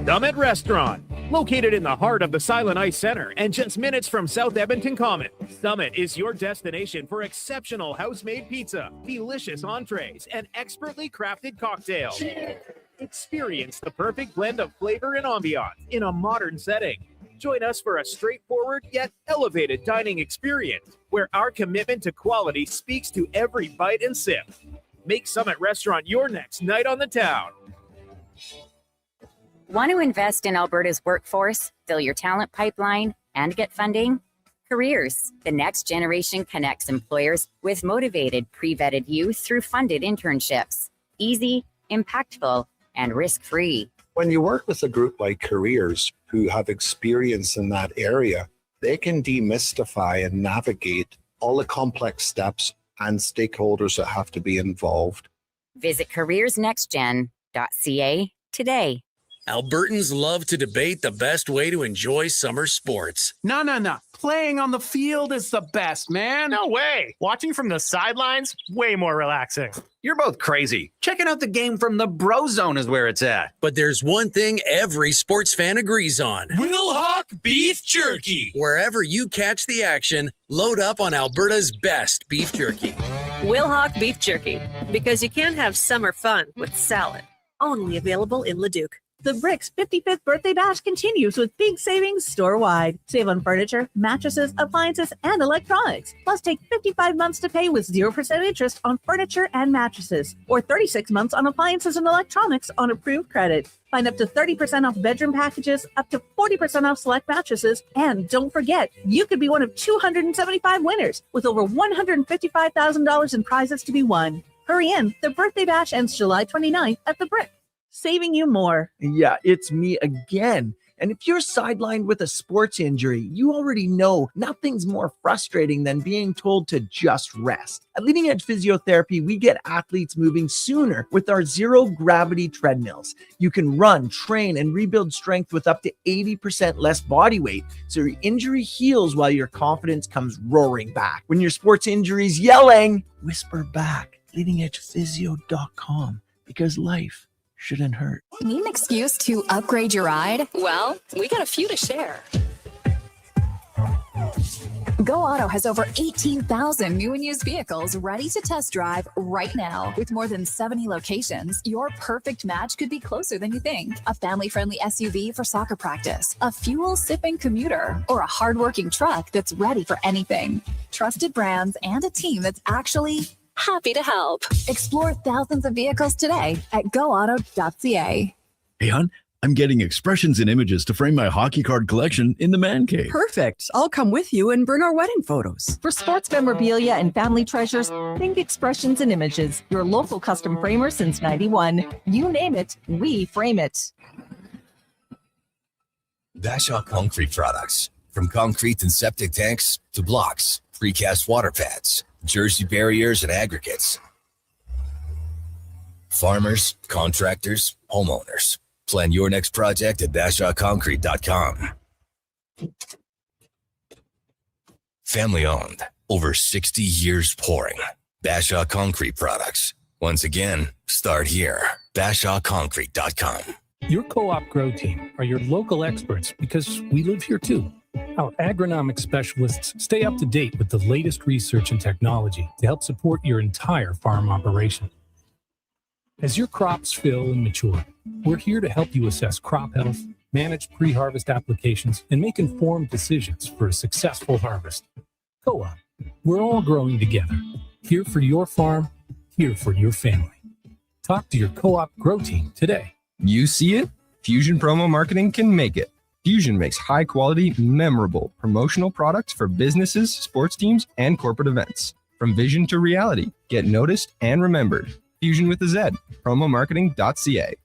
Summit Restaurant, located in the heart of the Silent Ice Center and just minutes from South Edmonton Common. Summit is your destination for exceptional house-made pizza, delicious entrees, and expertly crafted cocktails. Cheers. Experience the perfect blend of flavor and ambiance in a modern setting. Join us for a straightforward yet elevated dining experience where our commitment to quality speaks to every bite and sip. Make Summit Restaurant your next night on the town. Want to invest in Alberta's workforce, fill your talent pipeline, and get funding? Careers, the next generation connects employers with motivated, pre-vetted youth through funded internships. Easy, impactful, and risk-free. When you work with a group like Careers who have experience in that area, they can demystify and navigate all the complex steps and stakeholders that have to be involved. Visit careersnextgen.ca today. Albertans love to debate the best way to enjoy summer sports. No. Playing on the field is the best, man. No way. Watching from the sidelines, way more relaxing. You're both crazy. Checking out the game from the Bro Zone is where it's at. But there's one thing every sports fan agrees on. Wilhauk Beef Jerky. Wherever you catch the action, load up on Alberta's best beef jerky. Wilhauk Beef Jerky, because you can't have summer fun with salad. Only available in Leduc. The Bricks 55th birthday bash continues with big savings store-wide. Save on furniture, mattresses, appliances, and electronics. Plus, take 55 months to pay with 0% interest on furniture and mattresses, or 36 months on appliances and electronics on approved credit. Find up to 30% off bedroom packages, up to 40% off select mattresses, and don't forget, you could be one of 275 winners with over $155,000 in prizes to be won. Hurry in. The birthday bash ends July 29th at the Brick. Saving you more. Yeah, it's me again. And if you're sidelined with a sports injury, you already know nothing's more frustrating than being told to just rest. At Leading Edge Physiotherapy, we get athletes moving sooner with our zero gravity treadmills. You can run, train, and rebuild strength with up to 80% less body weight, so your injury heals while your confidence comes roaring back. When your sports injury's yelling, whisper back, leadingedgephysio.com, because life shouldn't hurt. Need an excuse to upgrade your ride? Well, we got a few to share. Go Auto has over 18,000 new and used vehicles ready to test drive right now. With more than 70 locations, your perfect match could be closer than you think. A family-friendly SUV for soccer practice, a fuel-sipping commuter, or a hardworking truck that's ready for anything. Trusted brands and a team that's actually happy to help. Explore thousands of vehicles today at goauto.ca. Hey, hon, I'm getting expressions and images to frame my hockey card collection in the man cave. Perfect. I'll come with you and bring our wedding photos. For sports memorabilia and family treasures, think Expressions and Images, your local custom framer since 91. You name it, we frame it. Bashaw Concrete Products. From concrete and septic tanks to blocks, precast water pads, Jersey barriers and aggregates. Farmers, contractors, homeowners. Plan your next project at BashawConcrete.com. Family owned, over 60 years pouring. Bashaw Concrete Products. Once again, start here. BashawConcrete.com. Your co-op grow team are your local experts because we live here too. Our agronomic specialists stay up to date with the latest research and technology to help support your entire farm operation. As your crops fill and mature, we're here to help you assess crop health, manage pre-harvest applications, and make informed decisions for a successful harvest. Co-op, we're all growing together. Here for your farm, here for your family. Talk to your co-op grow team today. You see it? Fusion Promo Marketing can make it. Fusion makes high-quality, memorable promotional products for businesses, sports teams, and corporate events. From vision to reality, get noticed and remembered. Fusion with a Z. Promomarketing.ca.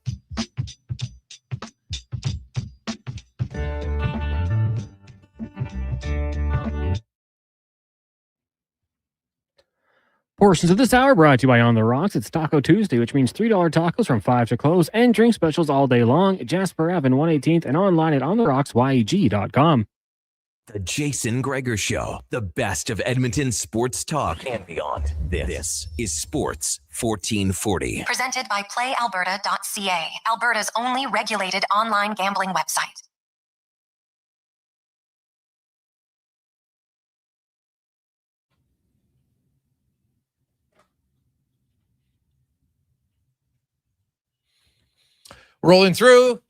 Portions of this hour brought to you by On the Rocks. It's Taco Tuesday, which means $3 tacos from 5 to close and drink specials all day long. Jasper Ave and 118th and online at ontherocksyeg.com. The Jason Gregor Show, the best of Edmonton sports talk and beyond. This is Sports 1440. Presented by PlayAlberta.ca, Alberta's only regulated online gambling website. Rolling through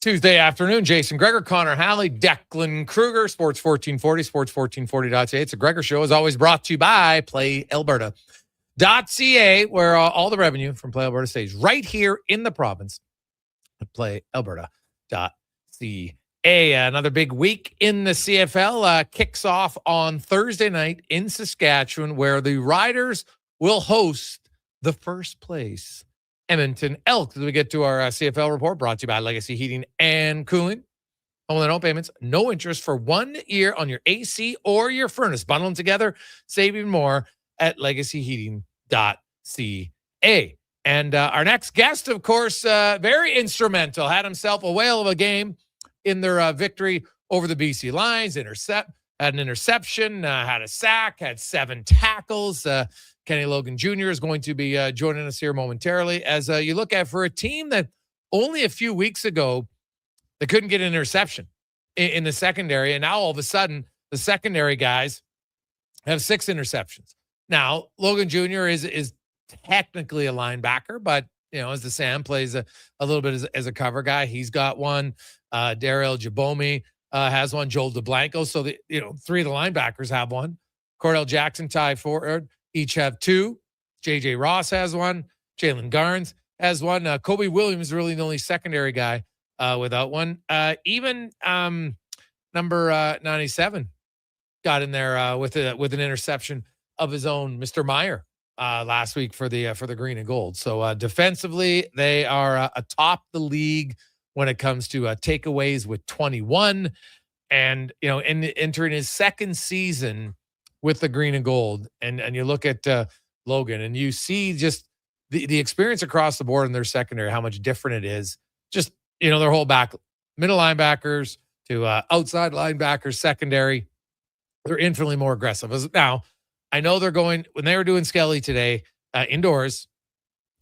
Tuesday afternoon, Jason Gregor, Connor Halley, Declan Kruger, Sports 1440, sports1440.ca. It's a Gregor Show, as always, brought to you by PlayAlberta.ca, where all the revenue from Play Alberta stays right here in the province at PlayAlberta.ca. Another big week in the CFL kicks off on Thursday night in Saskatchewan, where the Riders will host the first place Edmonton Elks. As we get to our CFL report, brought to you by Legacy Heating and Cooling. Home loan payments, no interest for 1 year on your AC or your furnace. Bundle them together, save even more at legacyheating.ca. And our next guest, of course, very instrumental, had himself a whale of a game in their victory over the BC Lions. Had an interception, had a sack, had 7 tackles. Kenny Logan Jr. is going to be joining us here momentarily as you look at for a team that only a few weeks ago, they couldn't get an interception in the secondary. And now all of a sudden, the secondary guys have 6 interceptions. Now, Logan Jr. is technically a linebacker, but, you know, as the Sam plays a little bit as a cover guy, he's got one. Daryl Jabomi has one. Joel DeBlanco. So, 3 of the linebackers have one. Cordell Jackson, Ty Ford, each have 2. J.J. Ross has one. Jalen Garnes has one. Kobe Williams is really the only secondary guy without one. Even number 97 got in there with an interception of his own, Mr. Meyer, last week for the green and gold. So defensively, they are atop the league when it comes to takeaways with 21, and entering his second season with the green and gold. And you look at Logan, and you see just the experience across the board in their secondary, how much different it is. Just their whole middle linebackers to outside linebackers, secondary. They're infinitely more aggressive. Now, I know they're going, when they were doing Skelly today indoors,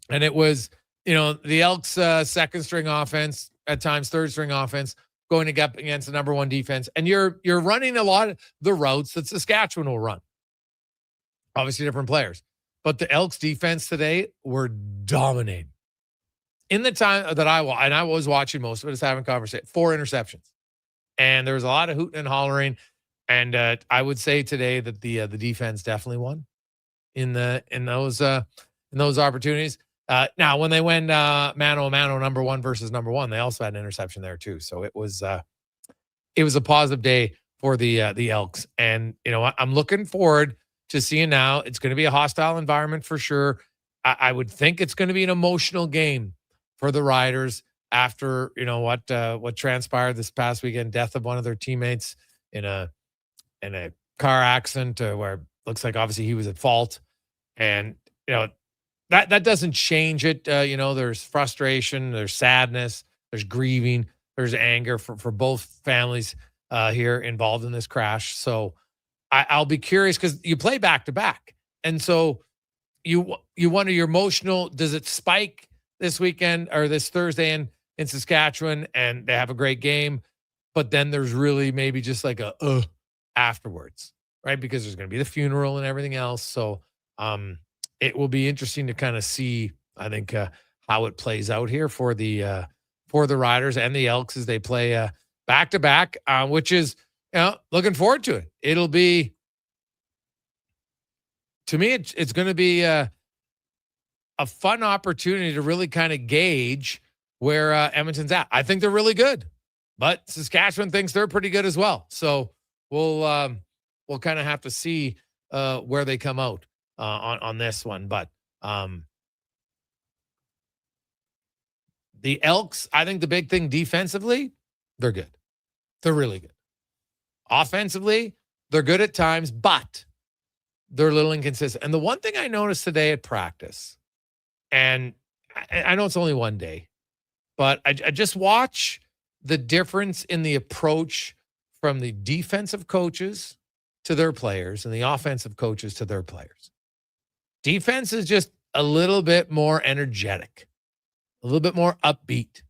and it was, the Elks second string offense, at times third string offense, going to get against the number one defense. And you're running a lot of the routes that Saskatchewan will run. Obviously different players. But the Elks defense today were dominating. In the time that I was watching most of it, just having conversation, 4 interceptions. And there was a lot of hooting and hollering. And I would say today that the defense definitely won in those opportunities. Now, when they went mano a mano, number one versus number one, they also had an interception there too. So it was a positive day for the Elks. And I'm looking forward to seeing now. It's going to be a hostile environment for sure. I would think it's going to be an emotional game for the Riders after what transpired this past weekend, death of one of their teammates in a car accident where it looks like obviously he was at fault. And that doesn't change it. There's frustration, there's sadness, there's grieving, there's anger for both families here involved in this crash. So I'll be curious, because you play back to back, and so you wonder, your emotional, does it spike this weekend or this Thursday in Saskatchewan, and they have a great game, but then there's really maybe just like a afterwards, right? Because there's going to be the funeral and everything else. So it will be interesting to kind of see, I think, how it plays out here for the Riders and the Elks as they play back to back, which is, looking forward to it. It'll be, to me, it's going to be a fun opportunity to really kind of gauge where Edmonton's at. I think they're really good, but Saskatchewan thinks they're pretty good as well. So we'll kind of have to see where they come out on this one. But the Elks, I think the big thing defensively, they're good. They're really good. Offensively, they're good at times, but they're a little inconsistent. And the one thing I noticed today at practice, and I know it's only one day, but I just watch the difference in the approach from the defensive coaches to their players and the offensive coaches to their players. Defense is just a little bit more energetic, a little bit more upbeat.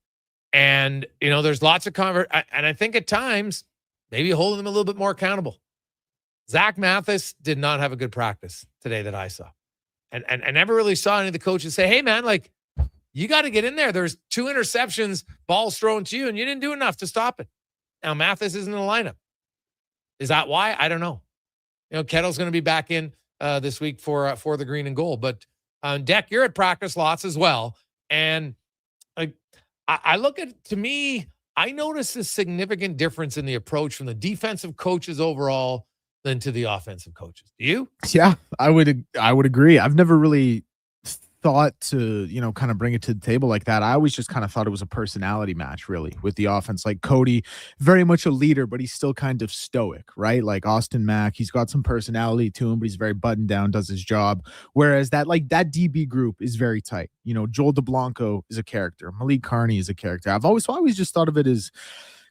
And, there's lots of and I think at times, maybe holding them a little bit more accountable. Zach Mathis did not have a good practice today that I saw. And I never really saw any of the coaches say, hey, man, like, you got to get in there. There's 2 interceptions, balls thrown to you, and you didn't do enough to stop it. Now, Mathis isn't in the lineup. Is that why? I don't know. Kettle's going to be back in this week for the green and gold. But, Deck, you're at practice lots as well. And I look at, to me, I notice a significant difference in the approach from the defensive coaches overall than to the offensive coaches. Do you? Yeah, I would agree. I've never really thought to, kind of bring it to the table like that. I always just kind of thought it was a personality match, really, with the offense. Like Cody, very much a leader, but he's still kind of stoic, right? Like Austin Mack, he's got some personality to him, but he's very buttoned down, does his job. Whereas that DB group is very tight. Joel DeBlanco is a character. Malik Carney is a character. I've always just thought of it as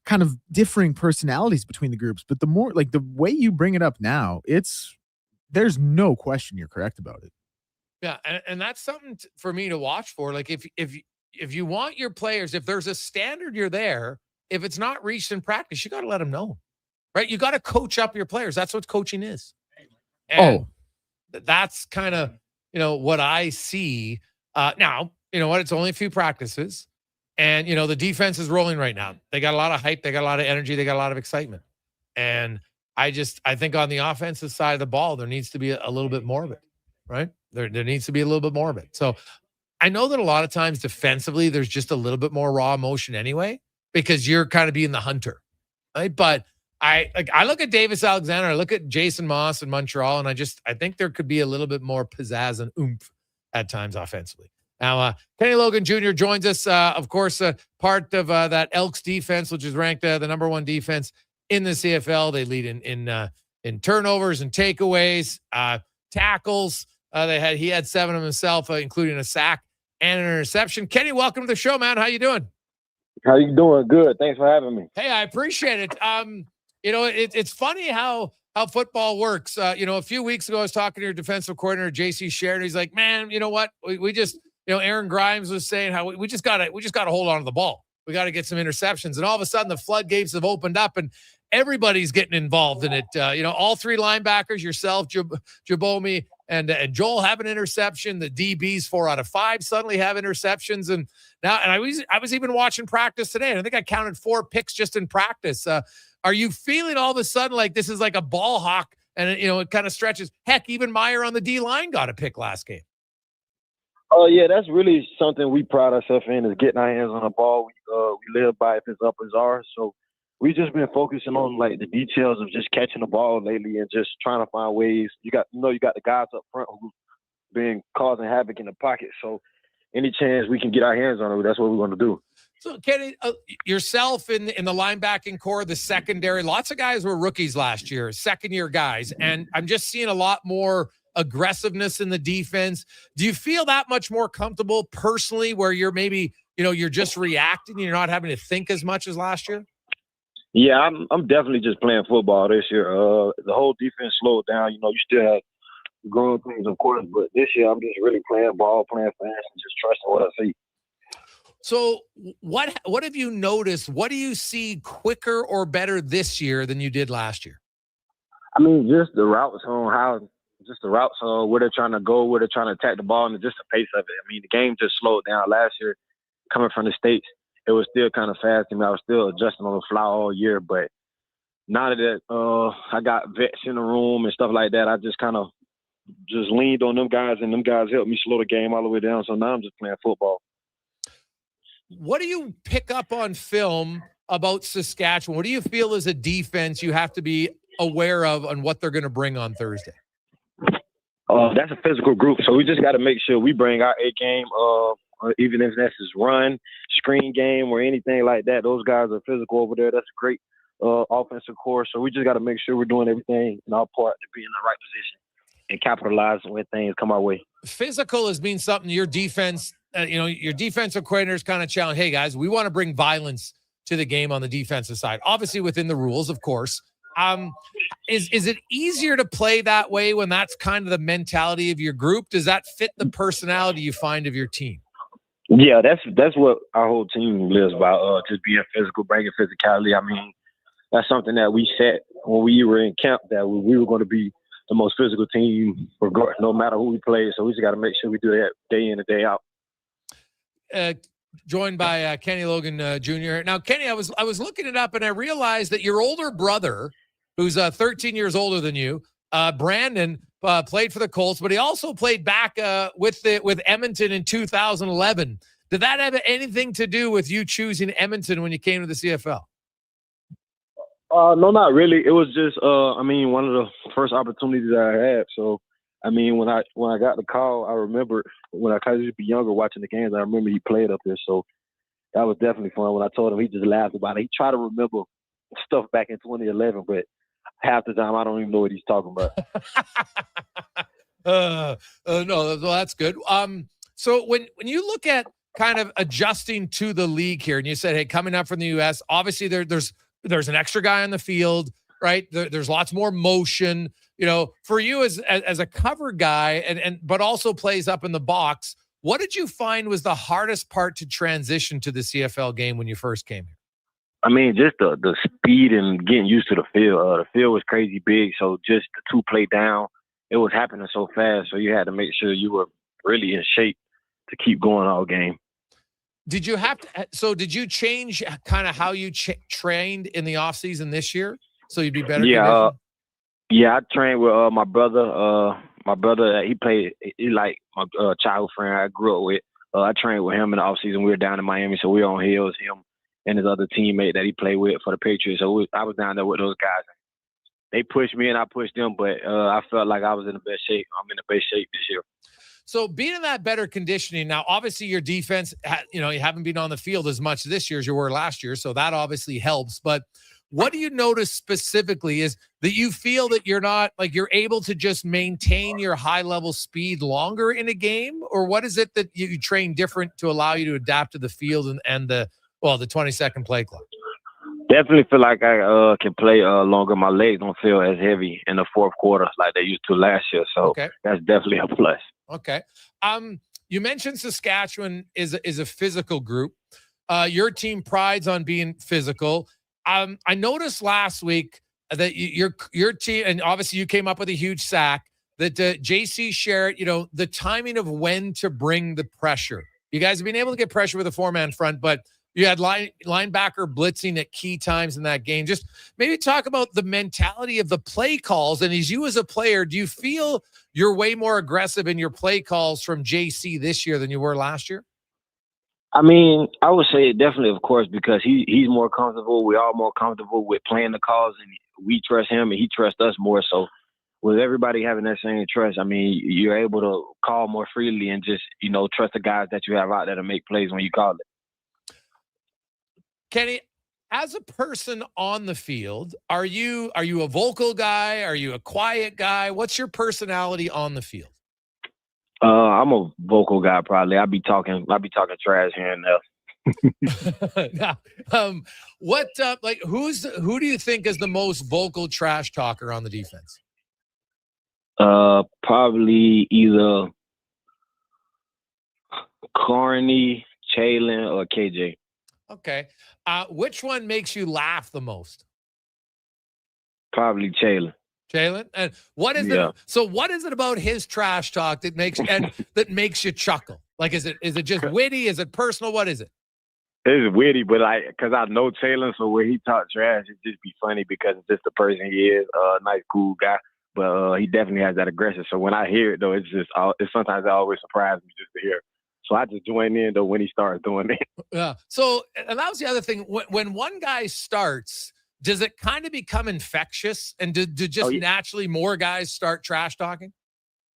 kind of differing personalities between the groups. But the more, like, the way you bring it up now, there's no question you're correct about it. Yeah, and that's something for me to watch for. Like, if you want your players, if there's a standard you're there, if it's not reached in practice, you got to let them know, right? You got to coach up your players. That's what coaching is. And that's kind of, what I see. Now, you know what? It's only a few practices. And, the defense is rolling right now. They got a lot of hype. They got a lot of energy. They got a lot of excitement. And I think on the offensive side of the ball, there needs to be a little bit more of it, right? There needs to be a little bit more of it. So I know that a lot of times defensively, there's just a little bit more raw emotion anyway, because you're kind of being the hunter, right? But I look at Davis Alexander, I look at Jason Moss in Montreal, and I think there could be a little bit more pizzazz and oomph at times offensively. Now, Kenny Logan Jr. joins us, of course, part of that Elks defense, which is ranked the number one defense in the CFL. They lead in turnovers and takeaways, tackles. He had 7 of them himself, including a sack and an interception. Kenny, welcome to the show, man. How you doing? How you doing? Good. Thanks for having me. Hey, I appreciate it. It's funny how football works. A few weeks ago, I was talking to your defensive coordinator, JC Sheridan. He's like, man, you know what? We just, Aaron Grimes was saying how we just gotta hold on to the ball. We got to get some interceptions. And all of a sudden the floodgates have opened up and everybody's getting involved in it. All 3 linebackers, yourself, Jabomi, and Joel have an interception. The DBs 4 out of 5 suddenly have interceptions. And I was even watching practice today, and I think I counted 4 picks just in practice. Are you feeling all of a sudden like this is like a ball hawk and it kind of stretches? Heck, even Meyer on the D line got a pick last game. Oh yeah, that's really something we pride ourselves in, is getting our hands on the ball. We live by if it's up as ours. So we just been focusing on like the details of just catching the ball lately and just trying to find ways. You got the guys up front who've been causing havoc in the pocket. So any chance we can get our hands on it, that's what we're going to do. So Kenny, yourself in the linebacking core, the secondary, lots of guys were rookies last year, second-year guys, and I'm just seeing a lot more aggressiveness in the defense. Do you feel that much more comfortable personally where you're maybe, you're just reacting, you're not having to think as much as last year? Yeah, I'm definitely just playing football this year. The whole defense slowed down. You still have growing things, of course, but this year I'm just really playing ball, playing fast, and just trusting what I see. So what have you noticed? What do you see quicker or better this year than you did last year? I mean, just the routes on where they're trying to go, where they're trying to attack the ball, and just the pace of it. I mean, the game just slowed down last year. Coming from the States, it was still kind of fast. I was still adjusting on the fly all year, but now that I got vets in the room and stuff like that, I just kind of just leaned on them guys, and them guys helped me slow the game all the way down. So now I'm just playing football. What do you pick up on film about Saskatchewan? What do you feel as a defense you have to be aware of on what they're going to bring on Thursday? That's a physical group, so we just got to make sure we bring our A game, even if that's his run, screen game, or anything like that. Those guys are physical over there. That's a great offensive core, so we just got to make sure we're doing everything in our part to be in the right position and capitalize when things come our way. Physical has been something your defense, your defensive coordinators kind of challenge. Hey, guys, we want to bring violence to the game on the defensive side, obviously within the rules, of course. Is it easier to play that way when that's kind of the mentality of your group? Does that fit the personality you find of your team? Yeah, that's what our whole team lives by, just being physical, bringing physicality. I mean, that's something that we set when we were in camp, that we were going to be the most physical team, no matter who we play. So we just got to make sure we do that day in and day out. Joined by Kenny Logan Jr. Now, Kenny, I was looking it up and I realized that your older brother, who's 13 years older than you, Brandon, played for the Colts, but he also played back with Edmonton in 2011. Did that have anything to do with you choosing Edmonton when you came to the CFL? No, not really. It was just, one of the first opportunities I had. So, when I got the call, I remember when I used to be younger watching the games, I remember he played up there. So that was definitely fun. When I told him, he just laughed about it. He tried to remember stuff back in 2011, but half the time I don't even know what he's talking about. No, that's good. So when you look at kind of adjusting to the league here, and you said, hey, coming up from the U.S., obviously there's an extra guy on the field, right? There's lots more motion. For you as a cover guy, but also plays up in the box, what did you find was the hardest part to transition to the CFL game when you first came here? Just the speed and getting used to the field. The field was crazy big, so just the 2 play down, it was happening so fast. So you had to make sure you were really in shape to keep going all game. Did you did you change kind of how you trained in the off season this year so you'd be better? I trained with my brother. My brother, he like my childhood friend I grew up with. I trained with him in the off season. We were down in Miami, so we were on hills, him and his other teammate that he played with for the Patriots. So I was down there with those guys. They pushed me and I pushed them, but I felt like I was in the best shape. I'm in the best shape this year. So being in that better conditioning now, obviously your defense, you haven't been on the field as much this year as you were last year. So that obviously helps. But what do you notice specifically is that you feel that you're not like you're able to just maintain your high level speed longer in a game? Or what is it that you train different to allow you to adapt to the field and the 20-second play clock? Definitely feel like I can play longer. My legs don't feel as heavy in the fourth quarter like they used to last year. So that's definitely a plus. Okay. You mentioned Saskatchewan is a physical group. Your team prides on being physical. I noticed last week that your team, and obviously you came up with a huge sack, that JC shared, the timing of when to bring the pressure. You guys have been able to get pressure with a 4-man front, but you had linebacker blitzing at key times in that game. Just maybe talk about the mentality of the play calls. And as you as a player, do you feel you're way more aggressive in your play calls from JC this year than you were last year? I mean, I would say definitely, of course, because he's more comfortable. We're all more comfortable with playing the calls, and we trust him, and he trusts us more. So with everybody having that same trust, I mean, you're able to call more freely and just, trust the guys that you have out there to make plays when you call it. Kenny, as a person on the field, are you a vocal guy? Are you a quiet guy? What's your personality on the field? I'm a vocal guy, probably. I'll be talking trash here and there. Now, who do you think is the most vocal trash talker on the defense? Probably either Carney, Chalen, or KJ. Okay. Which one makes you laugh the most? Probably Chalen. Jalen, and what is it? So, what is it about his trash talk that makes you chuckle? Like, is it just witty? Is it personal? What is it? It's witty, but because I know Jalen, so when he talk trash, it just be funny because it's just the person he is. Nice, cool guy, but he definitely has that aggression. So when I hear it, though, it's sometimes it always surprises me just to hear. So I just join in though when he starts doing it. Yeah. So, and that was the other thing. When one guy starts, does it kind of become infectious, and do naturally more guys start trash talking?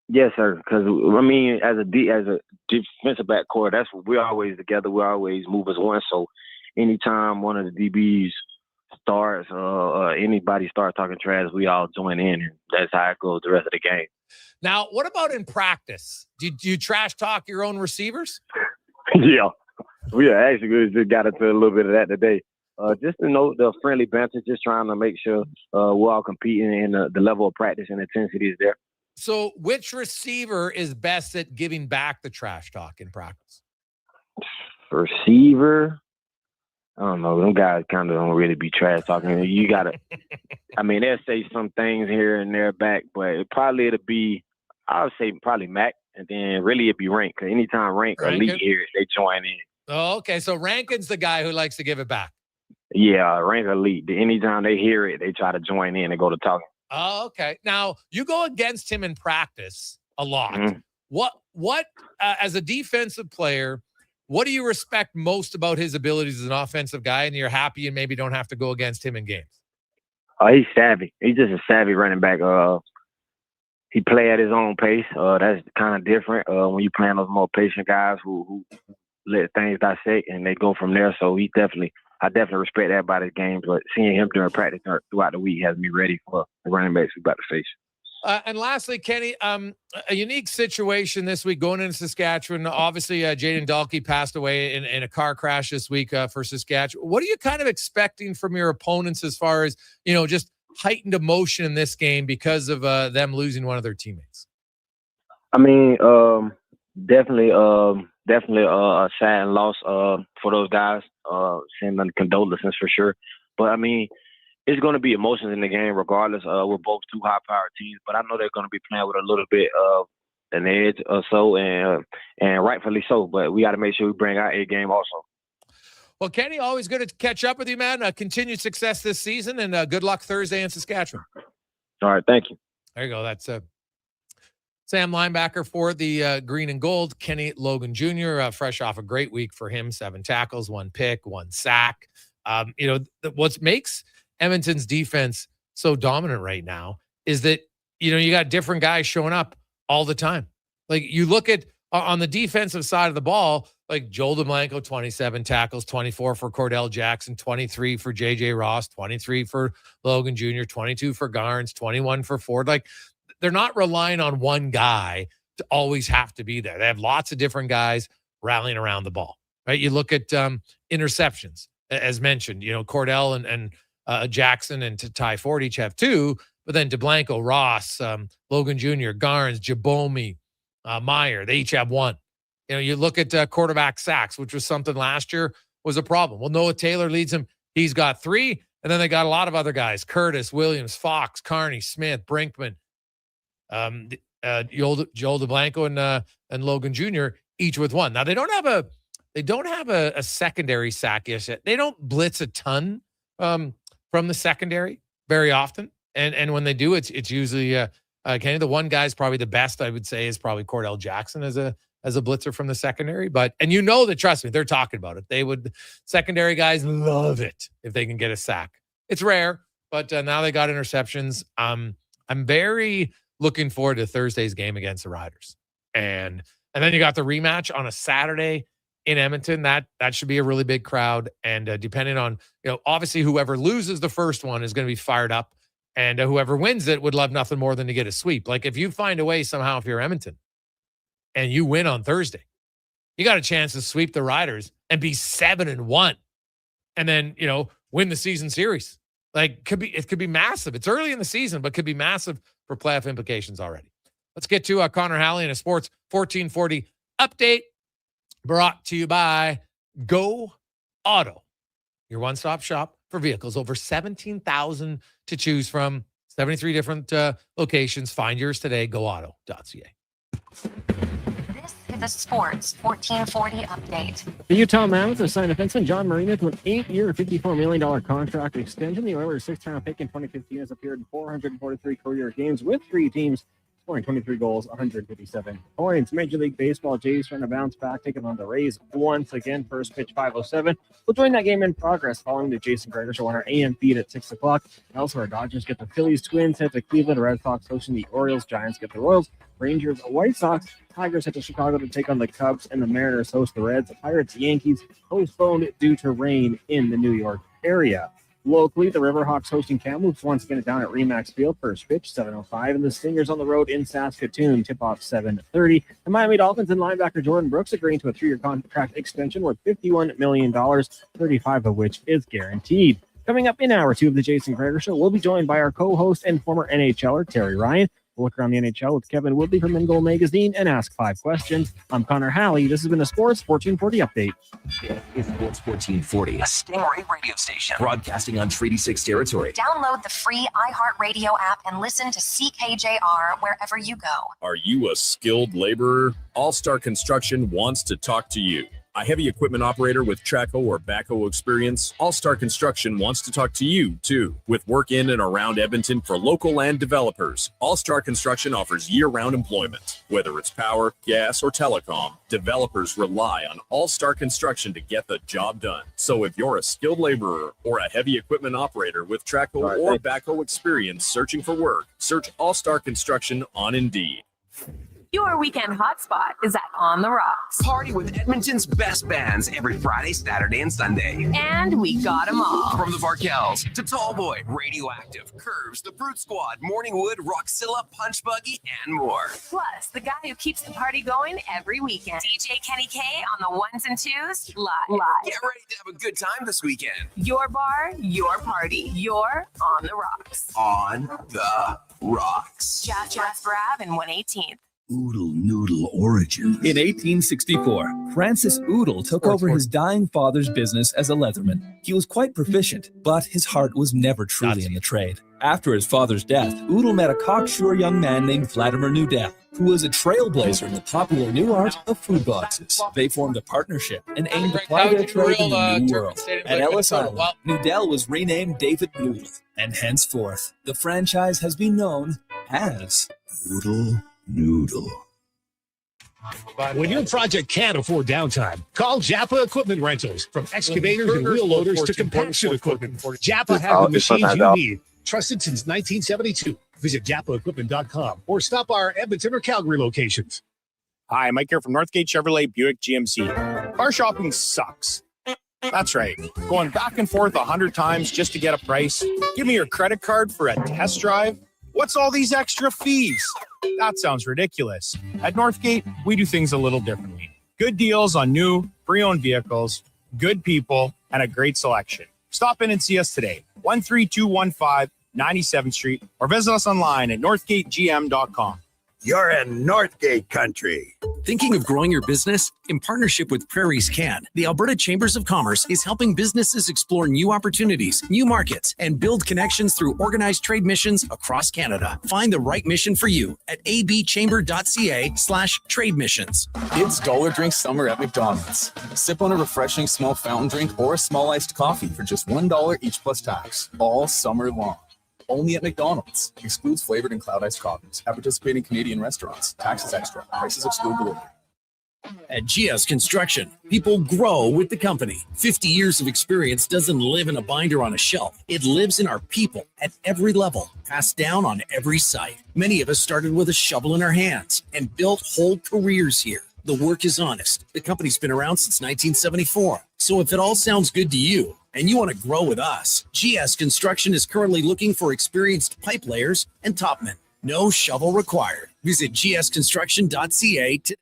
Yes, sir. Because I mean, as a defensive back core, that's what we're always together. We always move as one. So anytime one of the DBs starts or anybody starts talking trash, we all join in, and that's how it goes the rest of the game. Now, what about in practice? Do you trash talk your own receivers? Yeah, we actually just got into a little bit of that today. Just to know the friendly banter, just trying to make sure we're all competing and the level of practice and intensity is there. So which receiver is best at giving back the trash talk in practice? Receiver? I don't know. Them guys kind of don't really be trash talking. You got to, I mean, they'll say some things here and there back, but it'll be, I would say probably Mac, and then really it'd be Rank. Because anytime Rank or Lee here, they join in. Oh, okay. So Rankin's the guy who likes to give it back. Yeah, Rank or Lee. Anytime they hear it, they try to join in and go to talking. Oh, okay. Now, you go against him in practice a lot. Mm-hmm. What as a defensive player, what do you respect most about his abilities as an offensive guy, and you're happy and maybe don't have to go against him in games? He's savvy. He's just a savvy running back. He play at his own pace. That's kind of different when you playing those more patient guys who let things dissect and they go from there. So I definitely respect that about his game, but seeing him during practice throughout the week has me ready for the running backs we're about to face. And lastly, Kenny, a unique situation this week going into Saskatchewan. Obviously, Jaden Dahlke passed away in a car crash this week for Saskatchewan. What are you kind of expecting from your opponents as far as, just heightened emotion in this game because of them losing one of their teammates? I mean, definitely a sad loss for those guys. Send them condolences for sure. But I mean, it's going to be emotions in the game regardless. We're both two high-powered teams, but I know they're going to be playing with a little bit of an edge or so, and rightfully so. But we got to make sure we bring our A game also. Well, Kenny, always good to catch up with you, man. Continued success this season, and good luck Thursday in Saskatchewan. All right, thank you. There you go. That's Sam linebacker for the Green and Gold, Kenny Logan Jr., fresh off a great week for him, 7 tackles, 1 pick, 1 sack. What makes Edmonton's defense so dominant right now is that, you got different guys showing up all the time. Like you look at on the defensive side of the ball, like Joel DeBlanco, 27 tackles, 24 for Cordell Jackson, 23 for JJ Ross, 23 for Logan Jr., 22 for Garnes, 21 for Ford. Like they're not relying on one guy to always have to be there. They have lots of different guys rallying around the ball, right? You look at interceptions, as mentioned, Cordell and Jackson and Ty Ford each have 2, but then DeBlanco, Ross, Logan Jr., Garnes, Jabomi, Meyer, they each have 1. You look at quarterback sacks, which was something last year was a problem. Well, Noah Taylor leads them. He's got 3, and then they got a lot of other guys: Curtis, Williams, Fox, Carney, Smith, Brinkman, Joel DeBlanco and Logan Jr. each with 1. Now they don't have a secondary sack yet. They don't blitz a ton from the secondary very often, and when they do, it's usually Kenny. The one guy's probably the best, I would say, is probably Cordell Jackson as a blitzer from the secondary. But trust me, they're talking about it. Secondary guys love it if they can get a sack. It's rare, but now they got interceptions. I'm very looking forward to Thursday's game against the Riders, and then you got the rematch on a Saturday in Edmonton. That should be a really big crowd, and depending on obviously whoever loses the first one is going to be fired up, and whoever wins it would love nothing more than to get a sweep. Like if you find a way somehow, if you're Edmonton and you win on Thursday, you got a chance to sweep the Riders and be 7-1, and then win the season series. Like it could be massive. It's early in the season, but could be massive for playoff implications already. Let's get to Connor Halley and a Sports 1440 update, brought to you by Go Auto, your one-stop shop for vehicles. Over 17,000 to choose from, 73 different locations. Find yours today, goauto.ca. This is the Sports 1440 update. The Utah Mammoths have signed defenseman John Marino to an 8-year, $54 million contract extension. The Oilers' 6th-round pick in 2015 has appeared in 443 career games with 3 teams, scoring 23 goals, 157 points. Major League Baseball, Jays trying to bounce back, taking on the Rays once again. First pitch, 5:07. We'll join that game in progress following the Jason Gregor Show on our AM feed at 6 o'clock. Elsewhere, Dodgers get the Phillies, Twins head to Cleveland, Red Sox hosting the Orioles, Giants get the Royals, Rangers, White Sox, Tigers head to Chicago to take on the Cubs, and the Mariners host the Reds. The Pirates, Yankees postponed due to rain in the New York area. Locally, the Riverhawks hosting Kamloops once again down at Remax Field. First pitch, 7:05. And the Stingers on the road in Saskatoon. Tip-off 7:30. The Miami Dolphins and linebacker Jordan Brooks agreeing to a 3-year contract extension worth $51 million, 35 of which is guaranteed. Coming up in hour 2 of the Jason Gregor Show, we'll be joined by our co-host and former NHLer Terry Ryan. We'll look around the NHL with Kevin Woodley from In Goal Magazine and ask 5 questions. I'm Connor Halley. This has been the Sports 1440 Update. It's Sports 1440, a Stingray radio station broadcasting on Treaty 6 territory. Download the free iHeartRadio app and listen to CKJR wherever you go. Are you a skilled laborer? All Star Construction wants to talk to you. A heavy equipment operator with Traco or backhoe experience, All Star Construction wants to talk to you, too. With work in and around Edmonton for local land developers, All Star Construction offers year-round employment. Whether it's power, gas, or telecom, developers rely on All Star Construction to get the job done. So if you're a skilled laborer or a heavy equipment operator with Traco or backhoe experience searching for work, search All Star Construction on Indeed. Your weekend hotspot is at On the Rocks. Party with Edmonton's best bands every Friday, Saturday, and Sunday. And we got them all. From the Varkels to Tallboy, Radioactive, Curves, the Brute Squad, Morningwood, Rockzilla, Punch Buggy, and more. Plus, the guy who keeps the party going every weekend. DJ Kenny K on the 1s and 2s, live. Get ready to have a good time this weekend. Your bar, your party. You're On the Rocks. On the Rocks. Jasper Ave and 118th. Oodle noodle origin. In 1864, Francis Oodle took over his dying father's business as a leatherman. He was quite proficient, but his heart was never truly in the trade. After his father's death, Oodle met a cocksure young man named Vladimir Nudell, who was a trailblazer in the popular new art of food boxes. They formed a partnership and aimed to apply their trade in the new world. At Ellis Island, Nudell was renamed David Noodle, and henceforth, the franchise has been known as Oodle Noodle. When your project can't afford downtime, call Japa Equipment Rentals. From excavators and wheel loaders to compaction equipment, Japa has the machines you need. Trusted since 1972. Visit JapaEquipment.com or stop our Edmonton or Calgary locations. Hi, Mike here from Northgate Chevrolet Buick GMC. Car shopping sucks. That's right. Going back and forth 100 times just to get a price. Give me your credit card for a test drive. What's all these extra fees? That sounds ridiculous. At Northgate, we do things a little differently. Good deals on new, pre-owned vehicles, good people, and a great selection. Stop in and see us today. 13215 97th Street, or visit us online at northgategm.com. You're in Northgate country. Thinking of growing your business? In partnership with Prairies Can, the Alberta Chambers of Commerce is helping businesses explore new opportunities, new markets, and build connections through organized trade missions across Canada. Find the right mission for you at abchamber.ca/trade missions. It's dollar drink summer at McDonald's. Sip on a refreshing small fountain drink or a small iced coffee for just $1 each plus tax, all summer long. Only at McDonald's. Excludes flavored and cloud iced coffees. At participating Canadian restaurants. Taxes extra. Prices exclude delivery. At GS Construction, people grow with the company. 50 years of experience doesn't live in a binder on a shelf. It lives in our people at every level, passed down on every site. Many of us started with a shovel in our hands and built whole careers here. The work is honest. The company's been around since 1974. So if it all sounds good to you, and you want to grow with us, GS Construction is currently looking for experienced pipe layers and topmen. No shovel required. Visit gsconstruction.ca today.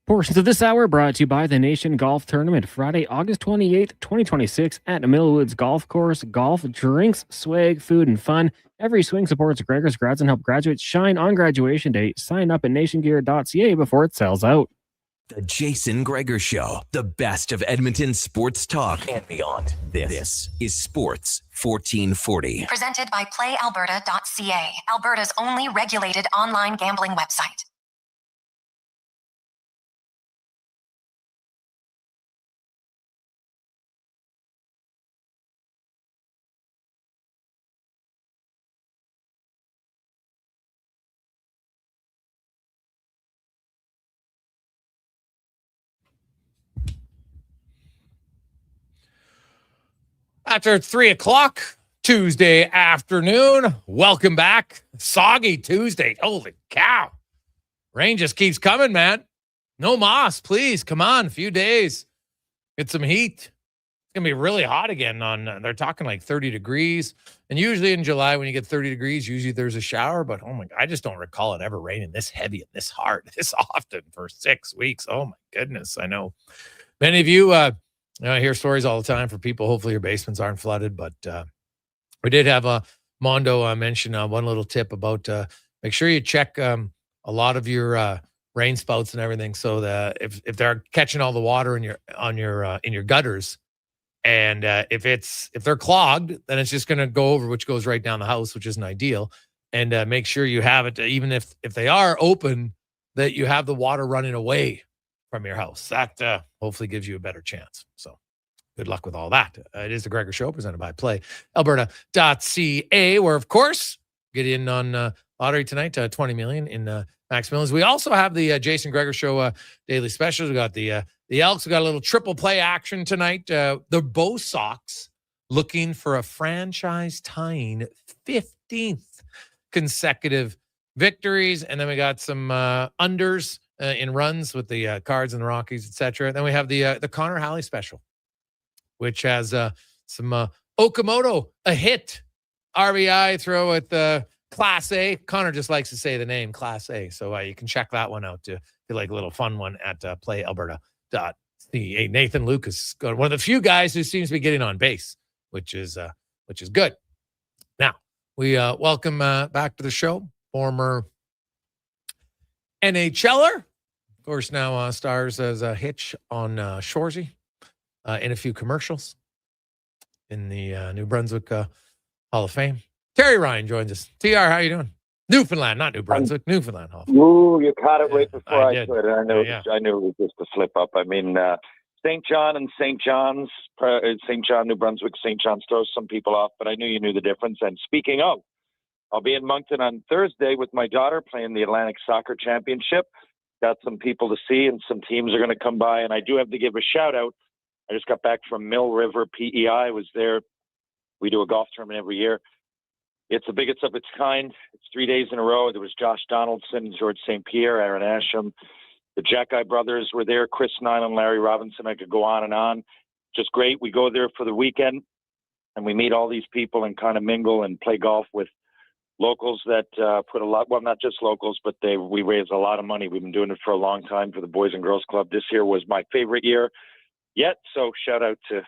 Portions of this hour brought to you by the Nation Golf Tournament, Friday, August 28th, 2026 at Millwoods Golf Course. Golf, drinks, swag, food, and fun. Every swing supports Gregor's grads and help graduates shine on graduation day. Sign up at nationgear.ca before it sells out. The Jason Gregor Show, the best of Edmonton sports talk and beyond. This is Sports 1440. Presented by PlayAlberta.ca, Alberta's only regulated online gambling website. After 3 o'clock Tuesday afternoon, welcome back. Soggy Tuesday. Holy cow. Rain just keeps coming, man. No moss, please. Come on, a few days. Get some heat. It's going to be really hot again. They're talking like 30 degrees. And usually in July, when you get 30 degrees, usually there's a shower. But, oh, my God, I just don't recall it ever raining this heavy and this hard, this often for 6 weeks. Oh, my goodness. I know many of you I hear stories all the time for people. Hopefully your basements aren't flooded, but we did have Mondo mention one little tip about make sure you check a lot of your rain spouts and everything, so that if they're catching all the water in your gutters, and if they're clogged, then it's just going to go over, which goes right down the house, which isn't ideal. And make sure you have it, even if they are open, that you have the water running away from your house. That hopefully gives you a better chance. So good luck with all that. It is the Gregor Show, presented by PlayAlberta.ca, where, of course, get in on lottery tonight, 20 million in Max Millions. We also have the Jason Gregor Show daily specials. We got the Elks. We got a little triple play action tonight. The Bo Sox looking for a franchise-tying 15th consecutive victories. And then we got some unders in runs with the Cards and the Rockies, etc. Then we have the Connor Halley special, which has some Okamoto, a hit, RBI throw at the Class A. Connor just likes to say the name Class A, so you can check that one out if you like a little fun one at PlayAlberta.ca. Nathan Lucas, one of the few guys who seems to be getting on base, which is good. Now we welcome back to the show former NHLer, of course, now stars as a Hitch on Shoresy in a few commercials in the New Brunswick Hall of Fame. Terry Ryan joins us. TR, how you doing? Newfoundland, not New Brunswick, Newfoundland Hall of Fame. Ooh, you caught it right before I did. could. I knew it was just a slip up. I mean, St. John and St. John's, St. John, New Brunswick, St. John's throws some people off, but I knew you knew the difference. And speaking of, I'll be in Moncton on Thursday with my daughter playing the Atlantic Soccer Championship. Got some people to see, and some teams are going to come by. And I do have to give a shout out. I just got back from Mill River PEI. I was there We do a golf tournament every year. It's the biggest of its kind. It's 3 days in a row. There was Josh Donaldson, George St. Pierre, Aaron Asham. The Jackeye brothers were there, Chris Nyland, Larry Robinson. I could go on and on. Just great. We go there for the weekend, and we meet all these people and kind of mingle and play golf with locals that put a lot, well, not just locals, but we raise a lot of money. We've been doing it for a long time for the Boys and Girls Club. This year was my favorite year yet. So shout out to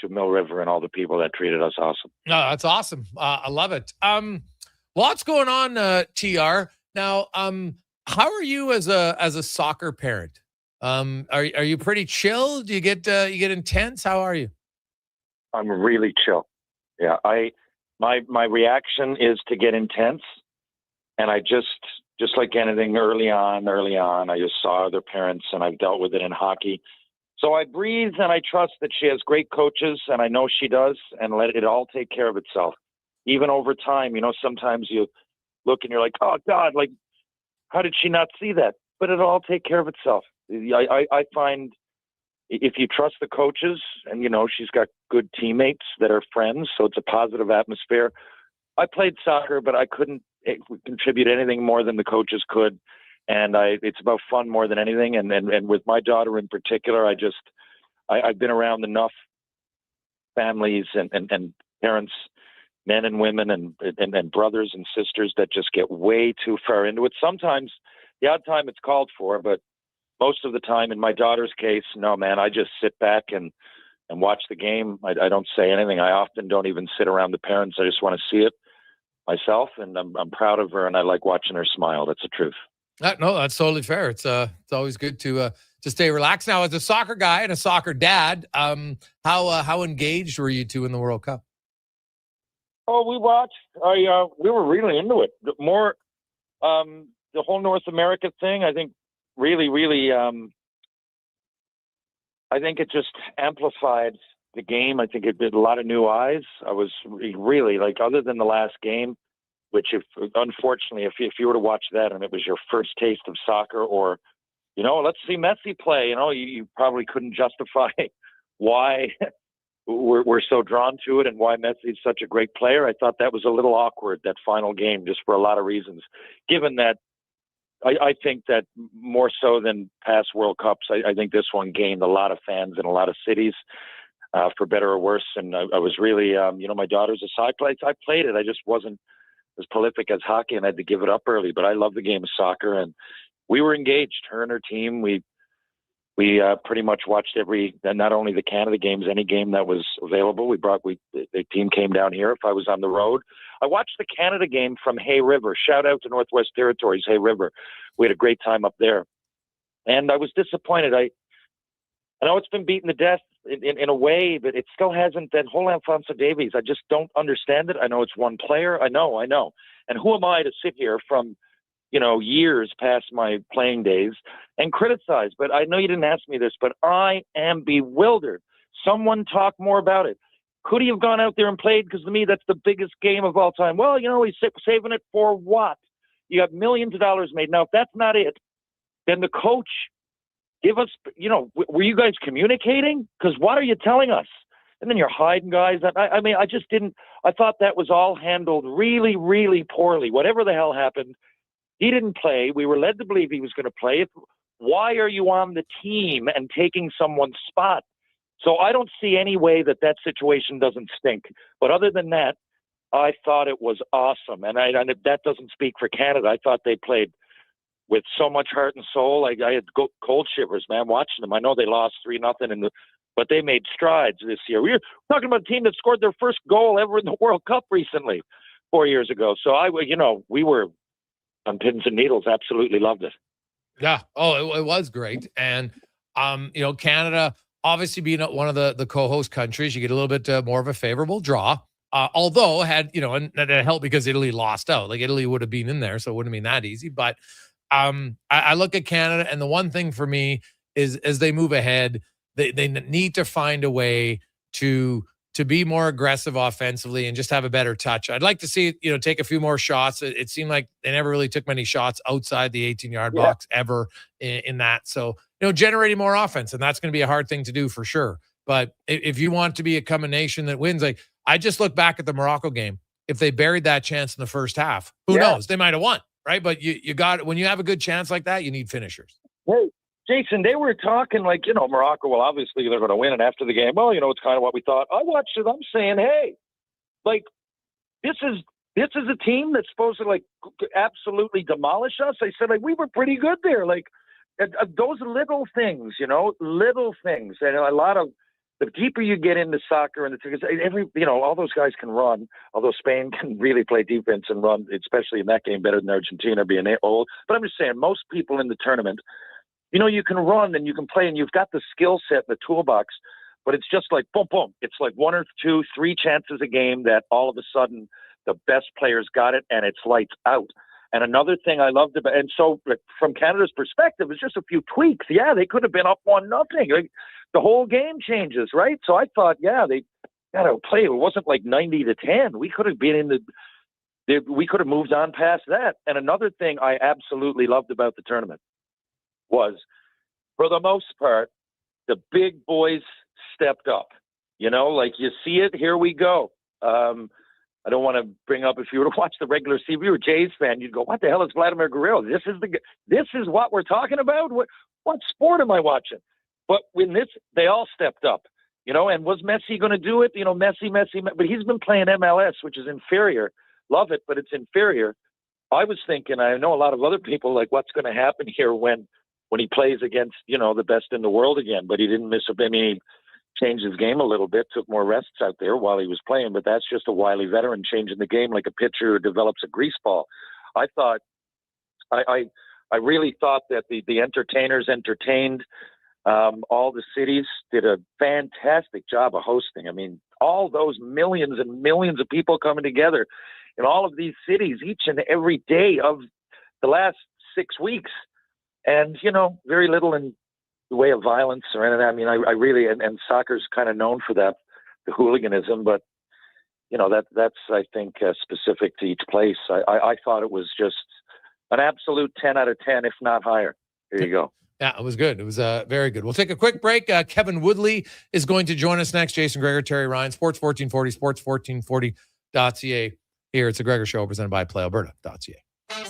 Mill River and all the people that treated us awesome. No, that's awesome. I love it. Lots going on, TR. Now, how are you as a soccer parent? Are you pretty chill? Do you get intense? How are you? I'm really chill. Yeah, my reaction is to get intense, and I just like anything early on, I just saw other parents, and I've dealt with it in hockey. So I breathe, and I trust that she has great coaches, and I know she does, and let it all take care of itself. Even over time, sometimes you look and you're like, oh God, like, how did she not see that? But it'll all take care of itself. I find if you trust the coaches, and she's got good teammates that are friends, so it's a positive atmosphere. I played soccer, but I couldn't contribute anything more than the coaches could, and it's about fun more than anything. And with my daughter in particular, I've been around enough families and parents, men and women, and brothers and sisters that just get way too far into it. Sometimes the odd time it's called for, but most of the time, in my daughter's case, no, man, I just sit back and watch the game. I don't say anything. I often don't even sit around the parents. I just want to see it myself, and I'm proud of her, and I like watching her smile. That's the truth. No, that's totally fair. It's always good to stay relaxed. Now, as a soccer guy and a soccer dad, how engaged were you two in the World Cup? Oh, we watched. We were really into it. More the whole North America thing. I think really. I think it just amplified the game. I think it did a lot of new eyes. I was really like, other than the last game, which unfortunately, if you were to watch that and it was your first taste of soccer, or, let's see Messi play, you probably couldn't justify why we're so drawn to it and why Messi is such a great player. I thought that was a little awkward, that final game, just for a lot of reasons, given that I think that more so than past World Cups, I think this one gained a lot of fans in a lot of cities, for better or worse. And I was really, my daughter's a side player. I played it. I just wasn't as prolific as hockey, and I had to give it up early. But I love the game of soccer, and we were engaged. Her and her team. We pretty much watched not only the Canada games, any game that was available. The team came down here if I was on the road. I watched the Canada game from Hay River. Shout out to Northwest Territories, Hay River. We had a great time up there. And I was disappointed. I know it's been beaten to death in a way, but it still hasn't. That whole Alphonso Davies, I just don't understand it. I know it's one player. I know. And who am I to sit here from, years past my playing days and criticize? But I know you didn't ask me this, but I am bewildered. Someone talk more about it. Could he have gone out there and played? Because to me, that's the biggest game of all time. Well, he's saving it for what? You have millions of dollars made. Now, if that's not it, then the coach, give us, were you guys communicating? Because what are you telling us? And then you're hiding guys. I thought that was all handled really, really poorly. Whatever the hell happened, he didn't play. We were led to believe he was going to play. Why are you on the team and taking someone's spot? So I don't see any way that situation doesn't stink. But other than that, I thought it was awesome. And that doesn't speak for Canada. I thought they played with so much heart and soul. I had cold shivers, man, watching them. I know they lost 3-0, but they made strides this year. We were talking about a team that scored their first goal ever in the World Cup recently, 4 years ago. So we were on pins and needles. Absolutely loved it. Yeah. Oh, it was great. And, Canada, obviously being one of the co-host countries, you get a little bit more of a favorable draw. Although and that helped because Italy lost out. Like, Italy would have been in there, so it wouldn't have been that easy. But I look at Canada, and the one thing for me is, as they move ahead, they need to find a way to be more aggressive offensively and just have a better touch. I'd like to see take a few more shots. It seemed like they never really took many shots outside the 18-yard box ever in that. So generating more offense, and that's going to be a hard thing to do for sure. But if you want to become a nation that wins, like I just look back at the Morocco game. If they buried that chance in the first half, who knows? They might have won, right? But you got, when you have a good chance like that, you need finishers. Hey, Jason, they were talking like, Morocco, well, obviously they're going to win. And after the game, well, it's kind of what we thought. I watched it. I'm saying, hey, like, this is a team that's supposed to, like, absolutely demolish us. I said, like, we were pretty good there. Like, those little things, little things. And a lot of, the deeper you get into soccer and all those guys can run, although Spain can really play defense and run, especially in that game, better than Argentina being old. But I'm just saying, most people in the tournament, you can run and you can play and you've got the skill set in the toolbox, but it's just like boom, boom. It's like 1 or 2, 3 chances a game that all of a sudden the best players got it and it's lights out. And another thing I loved about, and so from Canada's perspective, it's just a few tweaks. Yeah, they could have been up 1-0. Like, the whole game changes, right? So I thought, they got to play. It wasn't like 90-10. We could have been we could have moved on past that. And another thing I absolutely loved about the tournament was, for the most part, the big boys stepped up. Like you see it, here we go. I don't want to bring up, if you were to watch the regular season, if you were a Jays fan, you'd go, what the hell is Vladimir Guerrero? This is what we're talking about? What sport am I watching? But when they all stepped up, and was Messi going to do it? Messi, but he's been playing MLS, which is inferior. Love it, but it's inferior. I was thinking, I know a lot of other people, like, what's going to happen here when he plays against, the best in the world again, but he didn't miss a, he changed his game a little bit, took more rests out there while he was playing, but that's just a wily veteran changing the game like a pitcher who develops a grease ball. I thought, I really thought that the entertainers entertained. All the cities did a fantastic job of hosting. I mean, all those millions and millions of people coming together in all of these cities each and every day of the last 6 weeks. And, very little in the way of violence or anything. I mean, I really, and soccer's kind of known for that, the hooliganism, but, that's, I think, specific to each place. I thought it was just an absolute 10 out of 10, if not higher. There you go. Yeah, it was good. It was very good. We'll take a quick break. Kevin Woodley is going to join us next. Jason Gregor, Terry Ryan, Sports 1440, sports1440.ca. Here, it's the Gregor Show presented by PlayAlberta.ca.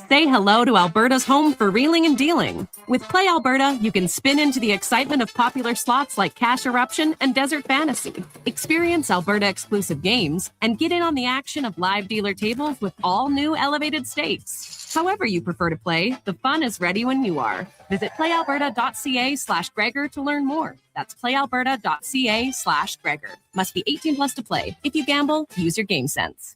Say hello to Alberta's home for reeling and dealing. With Play Alberta, you can spin into the excitement of popular slots like Cash Eruption and Desert Fantasy. Experience Alberta-exclusive games and get in on the action of live dealer tables with all new elevated stakes. However you prefer to play, the fun is ready when you are. Visit playalberta.ca/Gregor to learn more. That's playalberta.ca/Gregor. Must be 18 plus to play. If you gamble, use your game sense.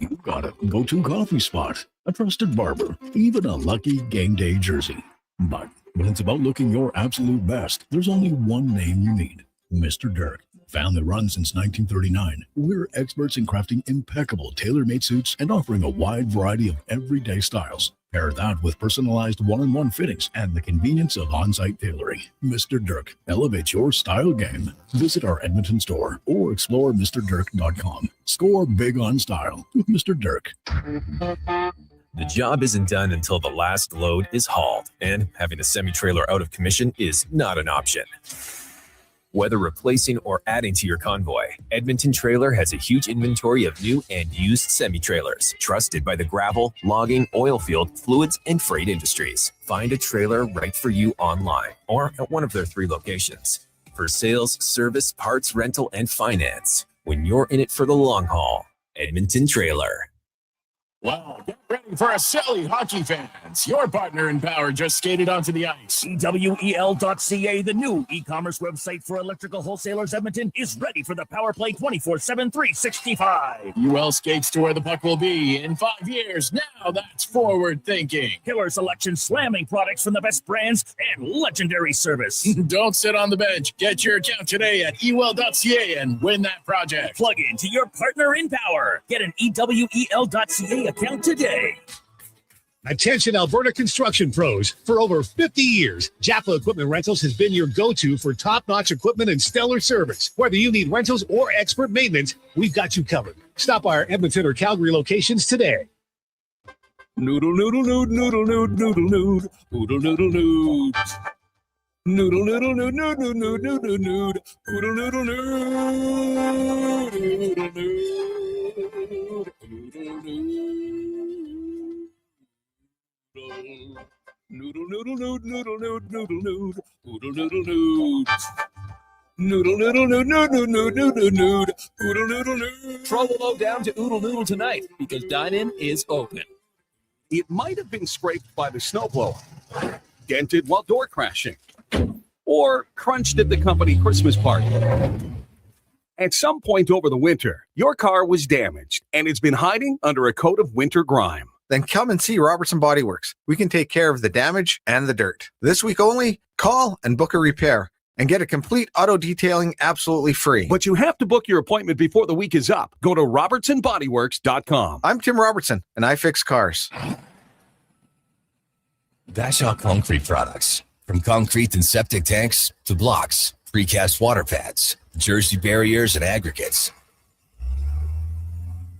You've got a go-to coffee spot, a trusted barber, even a lucky game day jersey. But when it's about looking your absolute best, there's only one name you need: Mr. Dirk. Family run since 1939, we're experts in crafting impeccable tailor-made suits and offering a wide variety of everyday styles. Pair that with personalized one-on-one fittings and the convenience of on-site tailoring. Mr. Dirk elevates your style game. Visit our Edmonton store or explore MrDirk.com. Score big on style with Mr. Dirk. The job isn't done until the last load is hauled, and having a semi-trailer out of commission is not an option. Whether replacing or adding to your convoy, Edmonton Trailer has a huge inventory of new and used semi-trailers, trusted by the gravel, logging, oil field, fluids, and freight industries. Find a trailer right for you online or at one of their 3 locations. For sales, service, parts, rental, and finance, when you're in it for the long haul, Edmonton Trailer. Wow, get ready for a silly hockey fans. Your partner in power just skated onto the ice. EWEL.ca, the new e-commerce website for electrical wholesalers Edmonton, is ready for the power play 24/7, 365. UL skates to where the puck will be in 5 years. Now that's forward thinking. Killer selection, slamming products from the best brands, and legendary service. Don't sit on the bench. Get your account today at EWEL.ca and win that project. Plug into your partner in power. Get an EWEL.ca account today. Attention Alberta construction pros. For over 50 years, Jaffa Equipment Rentals has been your go-to for top-notch equipment and stellar service. Whether you need rentals or expert maintenance, we've got you covered. Stop by our Edmonton or Calgary locations today. Noodle, noodle, noodle, noodle, noodle, noodle, noodle, noodle, noodle, noodle. Noodle, noodle, noodle, noodle, noodle, noodle, noodle, noodle, noodle, noodle, noodle, noodle, noodle, noodle, noodle, noodle, noodle, noodle, noodle, noodle. Noodle, noodle, noodle, noodle, noodle, noodle, noodle, noodle, noodle, noodle. Troll low down to Oodle Noodle tonight because dine-in is open. It might have been scraped by the snowblower, dented while door crashing, or crunched at the company Christmas party. At some point over the winter, your car was damaged and it's been hiding under a coat of winter grime. Then come and see Robertson Body Works. We can take care of the damage and the dirt. This week only, call and book a repair and get a complete auto detailing absolutely free. But you have to book your appointment before the week is up. Go to robertsonbodyworks.com. I'm Tim Robertson, and I fix cars. Bashaw Concrete Products. From concrete and septic tanks to blocks, precast water pads, Jersey barriers and aggregates.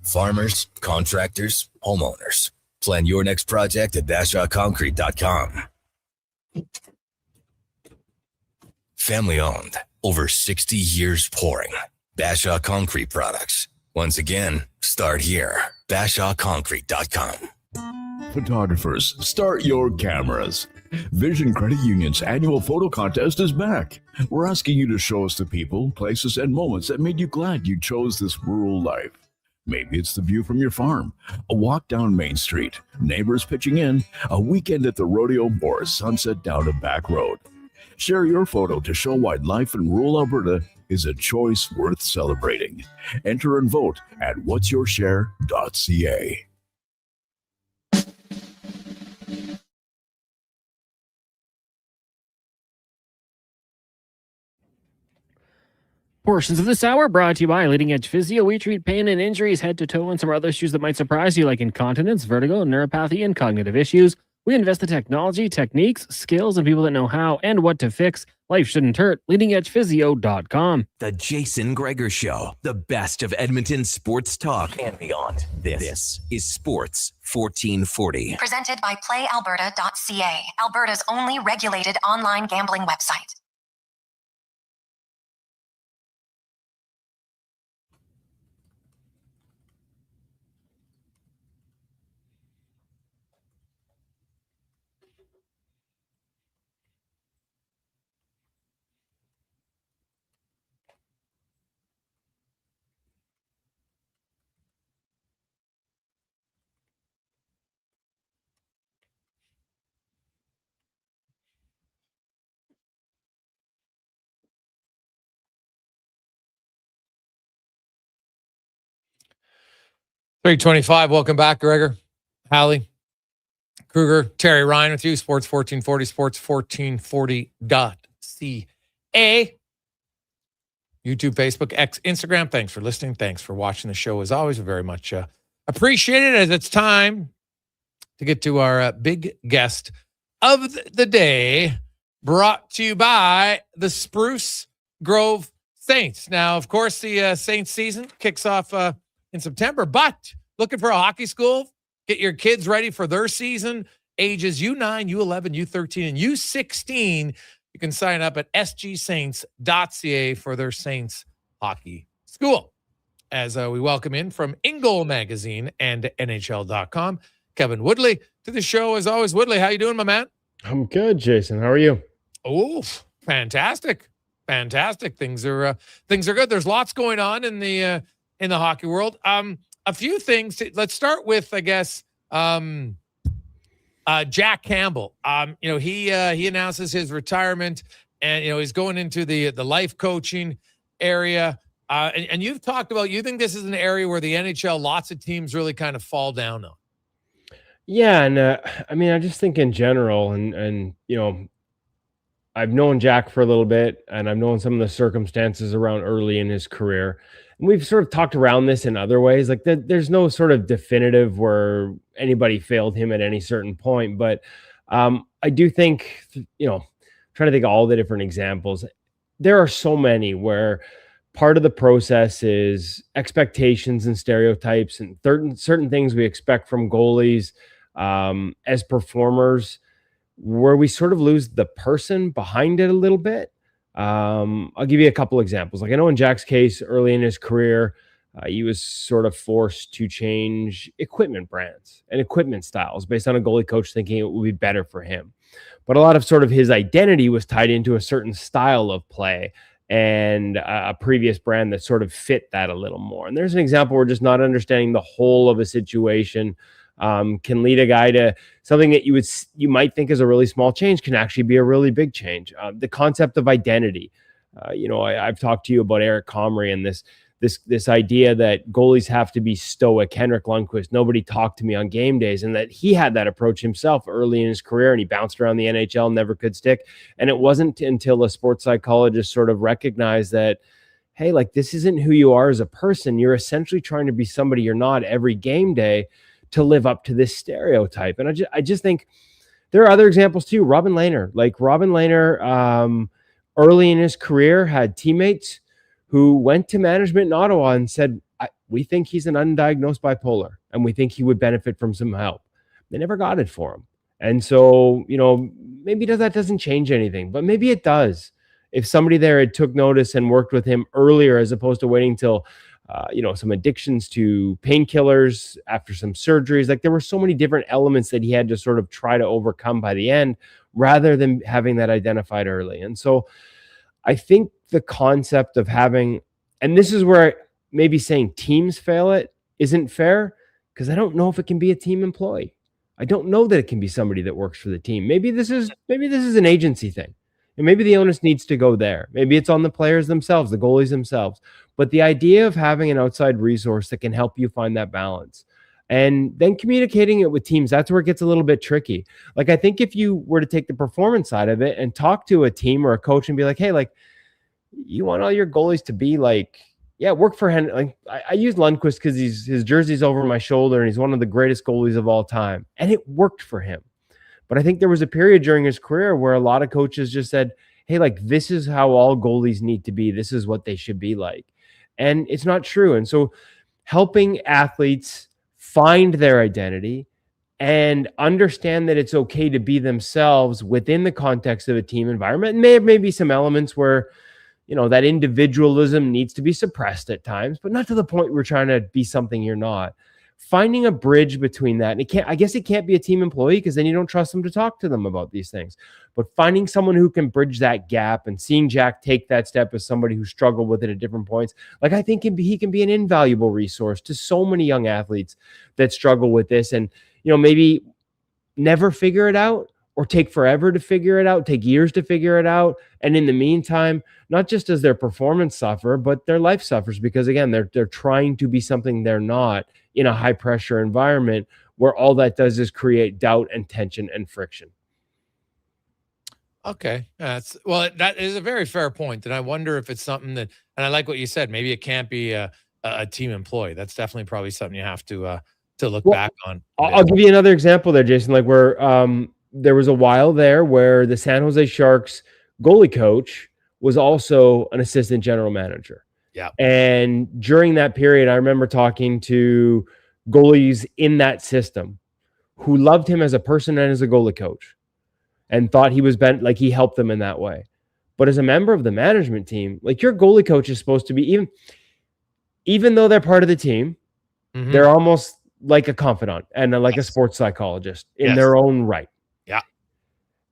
Farmers, contractors, homeowners. Plan your next project at bashawconcrete.com. Family owned, over 60 years pouring. Bashaw Concrete Products. Once again, start here. bashawconcrete.com. Photographers, start your cameras. Vision Credit Union's annual photo contest is back. We're asking you to show us the people, places, and moments that made you glad you chose this rural life. Maybe it's the view from your farm, a walk down Main Street, neighbors pitching in, a weekend at the rodeo, or a sunset down a back road. Share your photo to show why life in rural Alberta is a choice worth celebrating. Enter and vote at whatsyourshare.ca. Portions of this hour brought to you by Leading Edge Physio. We treat pain and injuries head to toe and some other issues that might surprise you, like incontinence, vertigo, neuropathy, and cognitive issues. We invest in technology, techniques, skills, and people that know how and what to fix. Life shouldn't hurt. LeadingEdgePhysio.com. The Jason Gregor Show, the best of Edmonton sports talk and beyond. This is Sports 1440. Presented by PlayAlberta.ca, Alberta's only regulated online gambling website. .325. Welcome back, Gregor, Halley, Kruger, Terry Ryan with you. Sports 1440, sports1440.ca. YouTube, Facebook, X, Instagram. Thanks for listening. Thanks for watching the show. As always, very much appreciated. As it's time to get to our big guest of the day, brought to you by the Spruce Grove Saints. Now, of course, the Saints season kicks off in September, but looking for a hockey school, get your kids ready for their season, ages U9, U11, U13, and U16. You can sign up at sgsaints.ca for their Saints hockey school. As we welcome in from Ingoal Magazine and NHL.com, Kevin Woodley to the show. As always, Woodley, how you doing, my man? I'm good, Jason. How are you? Oh, fantastic. Fantastic. Things are good. There's lots going on in the hockey world. A few things. Let's start with, I guess, Jack Campbell. He announces his retirement, and he's going into the life coaching area. And you've talked about, you think this is an area where the NHL, lots of teams really kind of fall down on. Yeah, and I just think in general, and I've known Jack for a little bit, and I've known some of the circumstances around early in his career. And we've sort of talked around this in other ways. Like there's no sort of definitive where anybody failed him at any certain point. But I do think, trying to think of all the different examples, there are so many where part of the process is expectations and stereotypes and certain things we expect from goalies as performers, where we sort of lose the person behind it a little bit. I'll give you a couple examples. Like I know in Jack's case, early in his career, he was sort of forced to change equipment brands and equipment styles based on a goalie coach thinking it would be better for him. But a lot of sort of his identity was tied into a certain style of play and a previous brand that sort of fit that a little more. And there's an example where just not understanding the whole of a situation can lead a guy to something that you might think is a really small change can actually be a really big change. The concept of identity. I've talked to you about Eric Comrie and this idea that goalies have to be stoic. Henrik Lundqvist, nobody talked to me on game days, and that he had that approach himself early in his career, and he bounced around the NHL, never could stick. And it wasn't until a sports psychologist sort of recognized that, hey, like this isn't who you are as a person. You're essentially trying to be somebody you're not every game day to live up to this stereotype. And I just think there are other examples too. Robin Lehner, early in his career had teammates who went to management in Ottawa and said, we think he's an undiagnosed bipolar and we think he would benefit from some help. They never got it for him. And so, maybe that doesn't change anything, but maybe it does. If somebody there had took notice and worked with him earlier, as opposed to waiting till, some addictions to painkillers after some surgeries, like there were so many different elements that he had to sort of try to overcome by the end rather than having that identified early. And so I think the concept of having, and this is where maybe saying teams fail it isn't fair, because I don't know if it can be a team employee. I don't know that it can be somebody that works for the team. Maybe this is an agency thing. And maybe the onus needs to go there. Maybe it's on the players themselves, the goalies themselves. But the idea of having an outside resource that can help you find that balance and then communicating it with teams, that's where it gets a little bit tricky. Like, I think if you were to take the performance side of it and talk to a team or a coach and be like, hey, like, you want all your goalies to be like, yeah, work for Henry. Like, I use Lundqvist because his jersey's over my shoulder and he's one of the greatest goalies of all time. And it worked for him. But I think there was a period during his career where a lot of coaches just said, hey, like, this is how all goalies need to be. This is what they should be like. And it's not true. And so helping athletes find their identity and understand that it's okay to be themselves within the context of a team environment. And may be some elements where, that individualism needs to be suppressed at times, but not to the point where we're trying to be something you're not. Finding a bridge between that. And I guess it can't be a team employee because then you don't trust them to talk to them about these things. But finding someone who can bridge that gap and seeing Jack take that step as somebody who struggled with it at different points, like I think he can be an invaluable resource to so many young athletes that struggle with this and, maybe never figure it out or take forever to figure it out, take years to figure it out. And in the meantime, not just does their performance suffer, but their life suffers because, again, they're trying to be something they're not in a high pressure environment where all that does is create doubt and tension and friction. Okay. That is a very fair point. And I wonder if it's something that, and I like what you said, maybe it can't be a team employee. That's definitely probably something you have to look back on. I'll give you another example there, Jason, like where there was a while there where the San Jose Sharks goalie coach was also an assistant general manager. Yeah. And during that period, I remember talking to goalies in that system who loved him as a person and as a goalie coach and thought he was like he helped them in that way. But as a member of the management team, like your goalie coach is supposed to be, even though they're part of the team, they're almost like a confidant and like a sports psychologist in their own right. Yeah.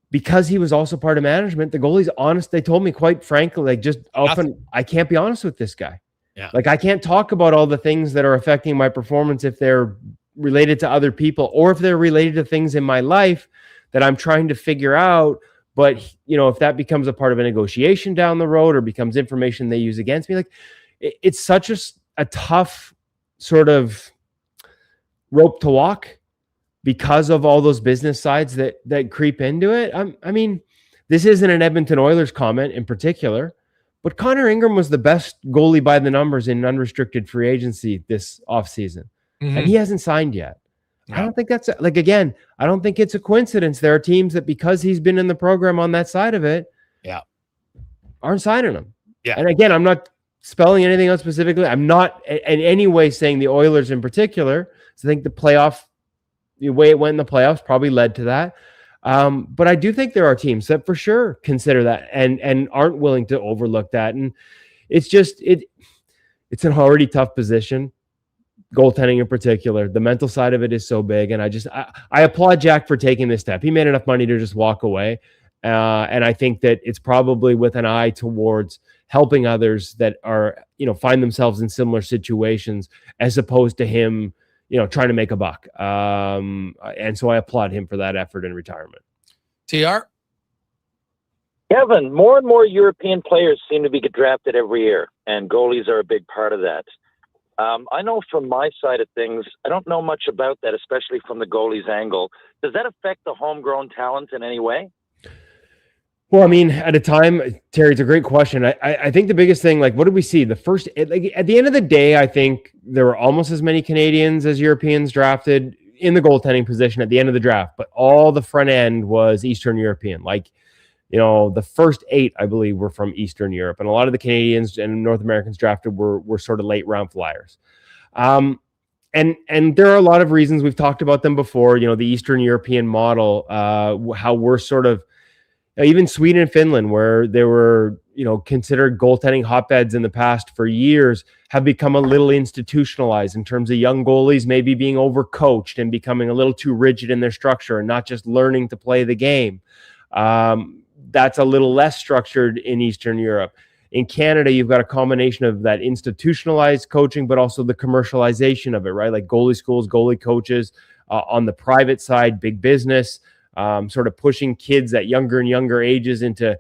Because he was also part of management, the goalie's honest. They told me quite frankly, like just often, I can't be honest with this guy. Yeah. Like I can't talk about all the things that are affecting my performance if they're related to other people or if they're related to things in my life that I'm trying to figure out. But, if that becomes a part of a negotiation down the road or becomes information they use against me, like it's such a tough sort of rope to walk because of all those business sides that creep into it. I mean, this isn't an Edmonton Oilers comment in particular, but Connor Ingram was the best goalie by the numbers in unrestricted free agency this offseason. And he hasn't signed yet. I don't think that's again, I don't think it's a coincidence. There are teams that because he's been in the program on that side of it, aren't signing him. Yeah. And again, I'm not spelling anything out specifically. I'm not in any way saying the Oilers in particular. So I think the way it went in the playoffs probably led to that. But I do think there are teams that for sure consider that and aren't willing to overlook that. And it's just it's an already tough position, goaltending in particular. The mental side of it is so big, and I applaud Jack for taking this step. He made enough money to just walk away, and I think that it's probably with an eye towards helping others that are find themselves in similar situations, as opposed to him trying to make a buck. And so I applaud him for that effort in retirement. TR? Kevin, more and more European players seem to be drafted every year, and goalies are a big part of that. I know from my side of things, I don't know much about that, especially from the goalie's angle. Does that affect the homegrown talent in any way? Well, I mean, at a time, Terry, it's a great question. I think the biggest thing, like, what did we see? At the end of the day, I think there were almost as many Canadians as Europeans drafted in the goaltending position at the end of the draft, but all the front end was Eastern European. Like, the first 8, I believe, were from Eastern Europe, and a lot of the Canadians and North Americans drafted were sort of late round flyers. And there are a lot of reasons. We've talked about them before. The Eastern European model, how we're sort of, even Sweden and Finland, where they were, considered goaltending hotbeds in the past for years, have become a little institutionalized in terms of young goalies maybe being overcoached and becoming a little too rigid in their structure and not just learning to play the game. That's a little less structured in Eastern Europe. In Canada, you've got a combination of that institutionalized coaching, but also the commercialization of it, right? Like goalie schools, goalie coaches, on the private side, big business, sort of pushing kids at younger and younger ages into,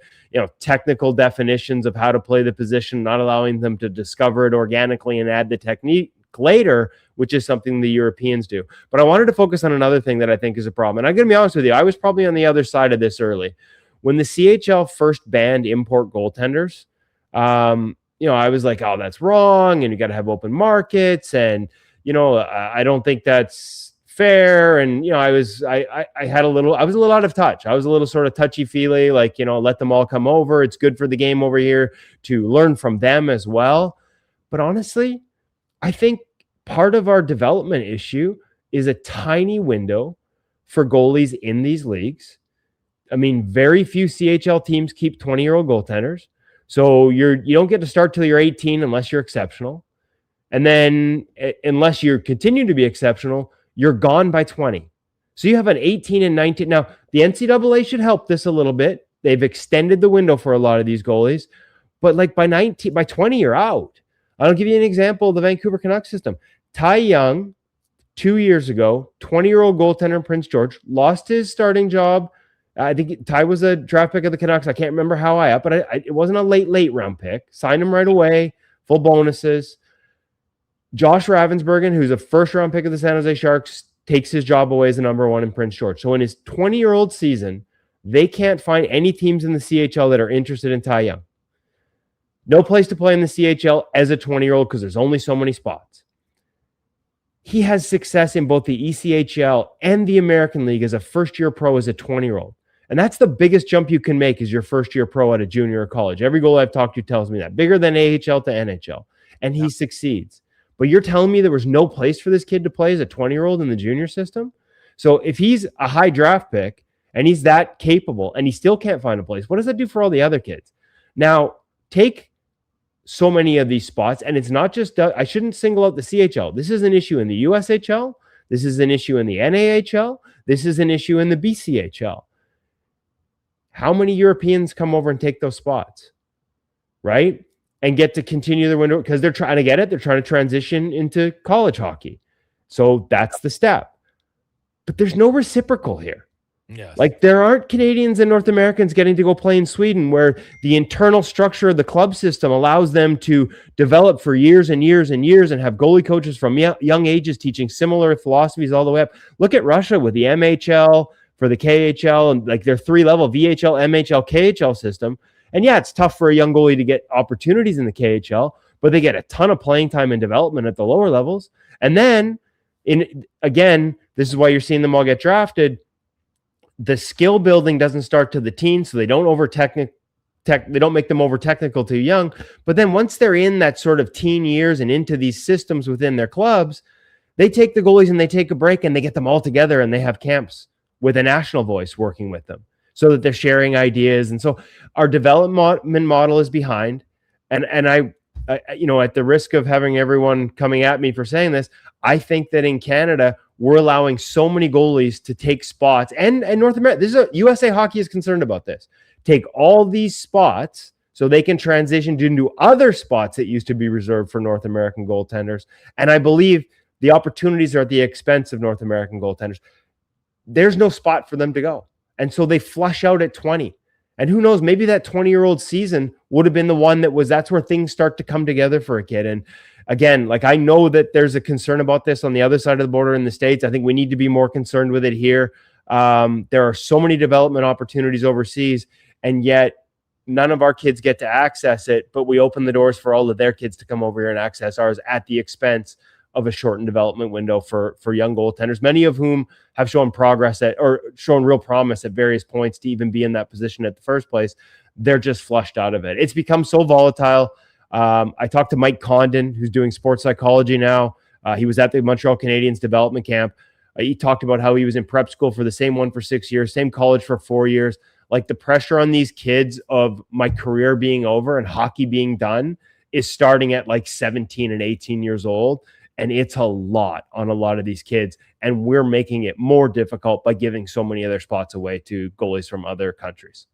technical definitions of how to play the position, not allowing them to discover it organically and add the technique later, which is something the Europeans do. But I wanted to focus on another thing that I think is a problem. And I'm going to be honest with you, I was probably on the other side of this early. When the CHL first banned import goaltenders, I was like, oh, that's wrong. And you got to have open markets. And, I don't think that's fair. And, I was a little out of touch. I was a little sort of touchy feely, like, let them all come over. It's good for the game over here to learn from them as well. But honestly, I think part of our development issue is a tiny window for goalies in these leagues. I mean, very few CHL teams keep 20-year-old goaltenders. So you don't get to start till you're 18 unless you're exceptional. And then unless you continue to be exceptional, you're gone by 20. So you have an 18 and 19. Now, the NCAA should help this a little bit. They've extended the window for a lot of these goalies. But like by 20, you're out. I'll give you an example of the Vancouver Canucks system. Ty Young, 2 years ago, 20-year-old goaltender in Prince George, lost his starting job. I think Ty was a draft pick of the Canucks. I can't remember how high up, but it wasn't a late round pick. Signed him right away, full bonuses. Josh Ravensbergen, who's a first-round pick of the San Jose Sharks, takes his job away as the number 1 in Prince George. So in his 20-year-old season, they can't find any teams in the CHL that are interested in Ty Young. No place to play in the CHL as a 20-year-old because there's only so many spots. He has success in both the ECHL and the American League as a first-year pro as a 20-year-old. And that's the biggest jump you can make as your first-year pro at a junior or college. Every goal I've talked to tells me that. Bigger than AHL to NHL. And he succeeds. But you're telling me there was no place for this kid to play as a 20-year-old in the junior system? So if he's a high draft pick and he's that capable and he still can't find a place, what does that do for all the other kids? Now, take so many of these spots, and it's not just, I shouldn't single out the CHL. This is an issue in the USHL. This is an issue in the NAHL. This is an issue in the BCHL. How many Europeans come over and take those spots, right? And get to continue their window because they're trying to get it. They're trying to transition into college hockey. So that's the step. But there's no reciprocal here. Yes. Like there aren't Canadians and North Americans getting to go play in Sweden where the internal structure of the club system allows them to develop for years and years and years and have goalie coaches from young ages teaching similar philosophies all the way up. Look at Russia with the MHL for the KHL and like their 3-level VHL, MHL, KHL system. And yeah, it's tough for a young goalie to get opportunities in the KHL, but they get a ton of playing time and development at the lower levels. And then, again, this is why you're seeing them all get drafted. The skill building doesn't start to the teens, so they don't they don't make them over technical too young. But then once they're in that sort of teen years and into these systems within their clubs, they take the goalies and they take a break and they get them all together and they have camps with a national voice working with them so that they're sharing ideas. And so our development model is behind. And I at the risk of having everyone coming at me for saying this, I think that in Canada, we're allowing so many goalies to take spots, and North America, USA Hockey is concerned about this. Take all these spots so they can transition into other spots that used to be reserved for North American goaltenders. And I believe the opportunities are at the expense of North American goaltenders. There's no spot for them to go. And so they flush out at 20. And who knows, maybe that 20-year-old season would have been the one that's where things start to come together for a kid. And again, like, I know that there's a concern about this on the other side of the border in the States. I think we need to be more concerned with it here. There are so many development opportunities overseas, and yet none of our kids get to access it, but we open the doors for all of their kids to come over here and access ours at the expense of a shortened development window for young goaltenders, many of whom have shown progress or shown real promise at various points to even be in that position at the first place. They're just flushed out of it. It's become so volatile. I talked to Mike Condon, who's doing sports psychology now. He was at the Montreal Canadiens development camp. He talked about how he was in prep school for the same one for 6 years, same college for 4 years. Like, the pressure on these kids of my career being over and hockey being done is starting at like 17 and 18 years old. And it's a lot on a lot of these kids. And we're making it more difficult by giving so many of their spots away to goalies from other countries.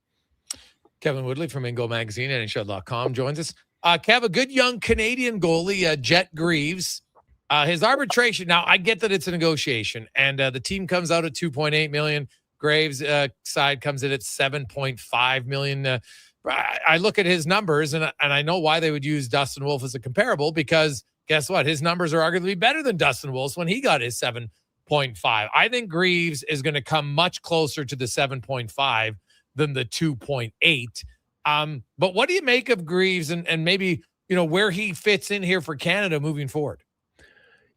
Kevin Woodley from Ingo Magazine, NHL.com joins us. Kev, a good young Canadian goalie, Jet Greaves. His arbitration, now I get that it's a negotiation, and the team comes out at $2.8 million. Greaves' side comes in at $7.5 million. I look at his numbers, and I know why they would use Dustin Wolf as a comparable, because guess what? His numbers are arguably better than Dustin Wolf's when he got his 7.5. I think Greaves is going to come much closer to the 7.5 than the 2.8. But what do you make of Greaves and maybe, where he fits in here for Canada moving forward?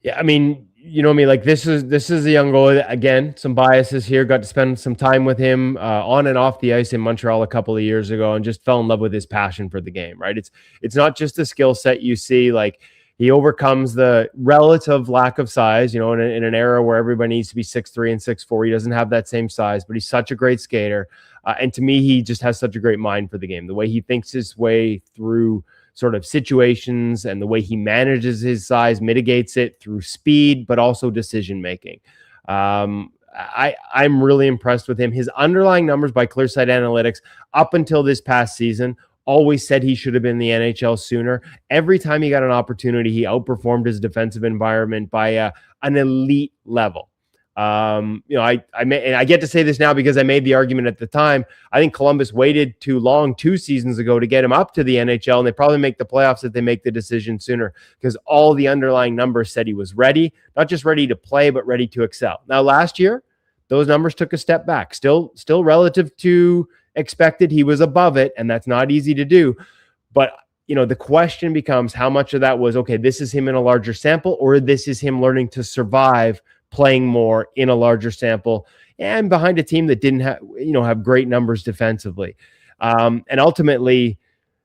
Yeah, I mean, you know me, like, this is a young goalie. Again, some biases here. Got to spend some time with him on and off the ice in Montreal a couple of years ago, and just fell in love with his passion for the game, right? It's not just the skill set you see. Like, he overcomes the relative lack of size, in an era where everybody needs to be 6'3" and 6'4". He doesn't have that same size, but he's such a great skater. And to me, he just has such a great mind for the game. The way he thinks his way through sort of situations and the way he manages his size, mitigates it through speed, but also decision-making. I'm really impressed with him. His underlying numbers by Clearsight Analytics up until this past season always said he should have been in the NHL sooner. Every time he got an opportunity, he outperformed his defensive environment by an elite level. I get to say this now because I made the argument at the time. I think Columbus waited too long 2 seasons ago to get him up to the NHL, and they probably make the playoffs if they make the decision sooner, because all the underlying numbers said he was ready, not just ready to play, but ready to excel. Now, last year, those numbers took a step back. Still relative to expected, he was above it, and that's not easy to do. But the question becomes, how much of that was, okay, this is him in a larger sample, or this is him learning to survive playing more in a larger sample and behind a team that didn't have great numbers defensively. And ultimately,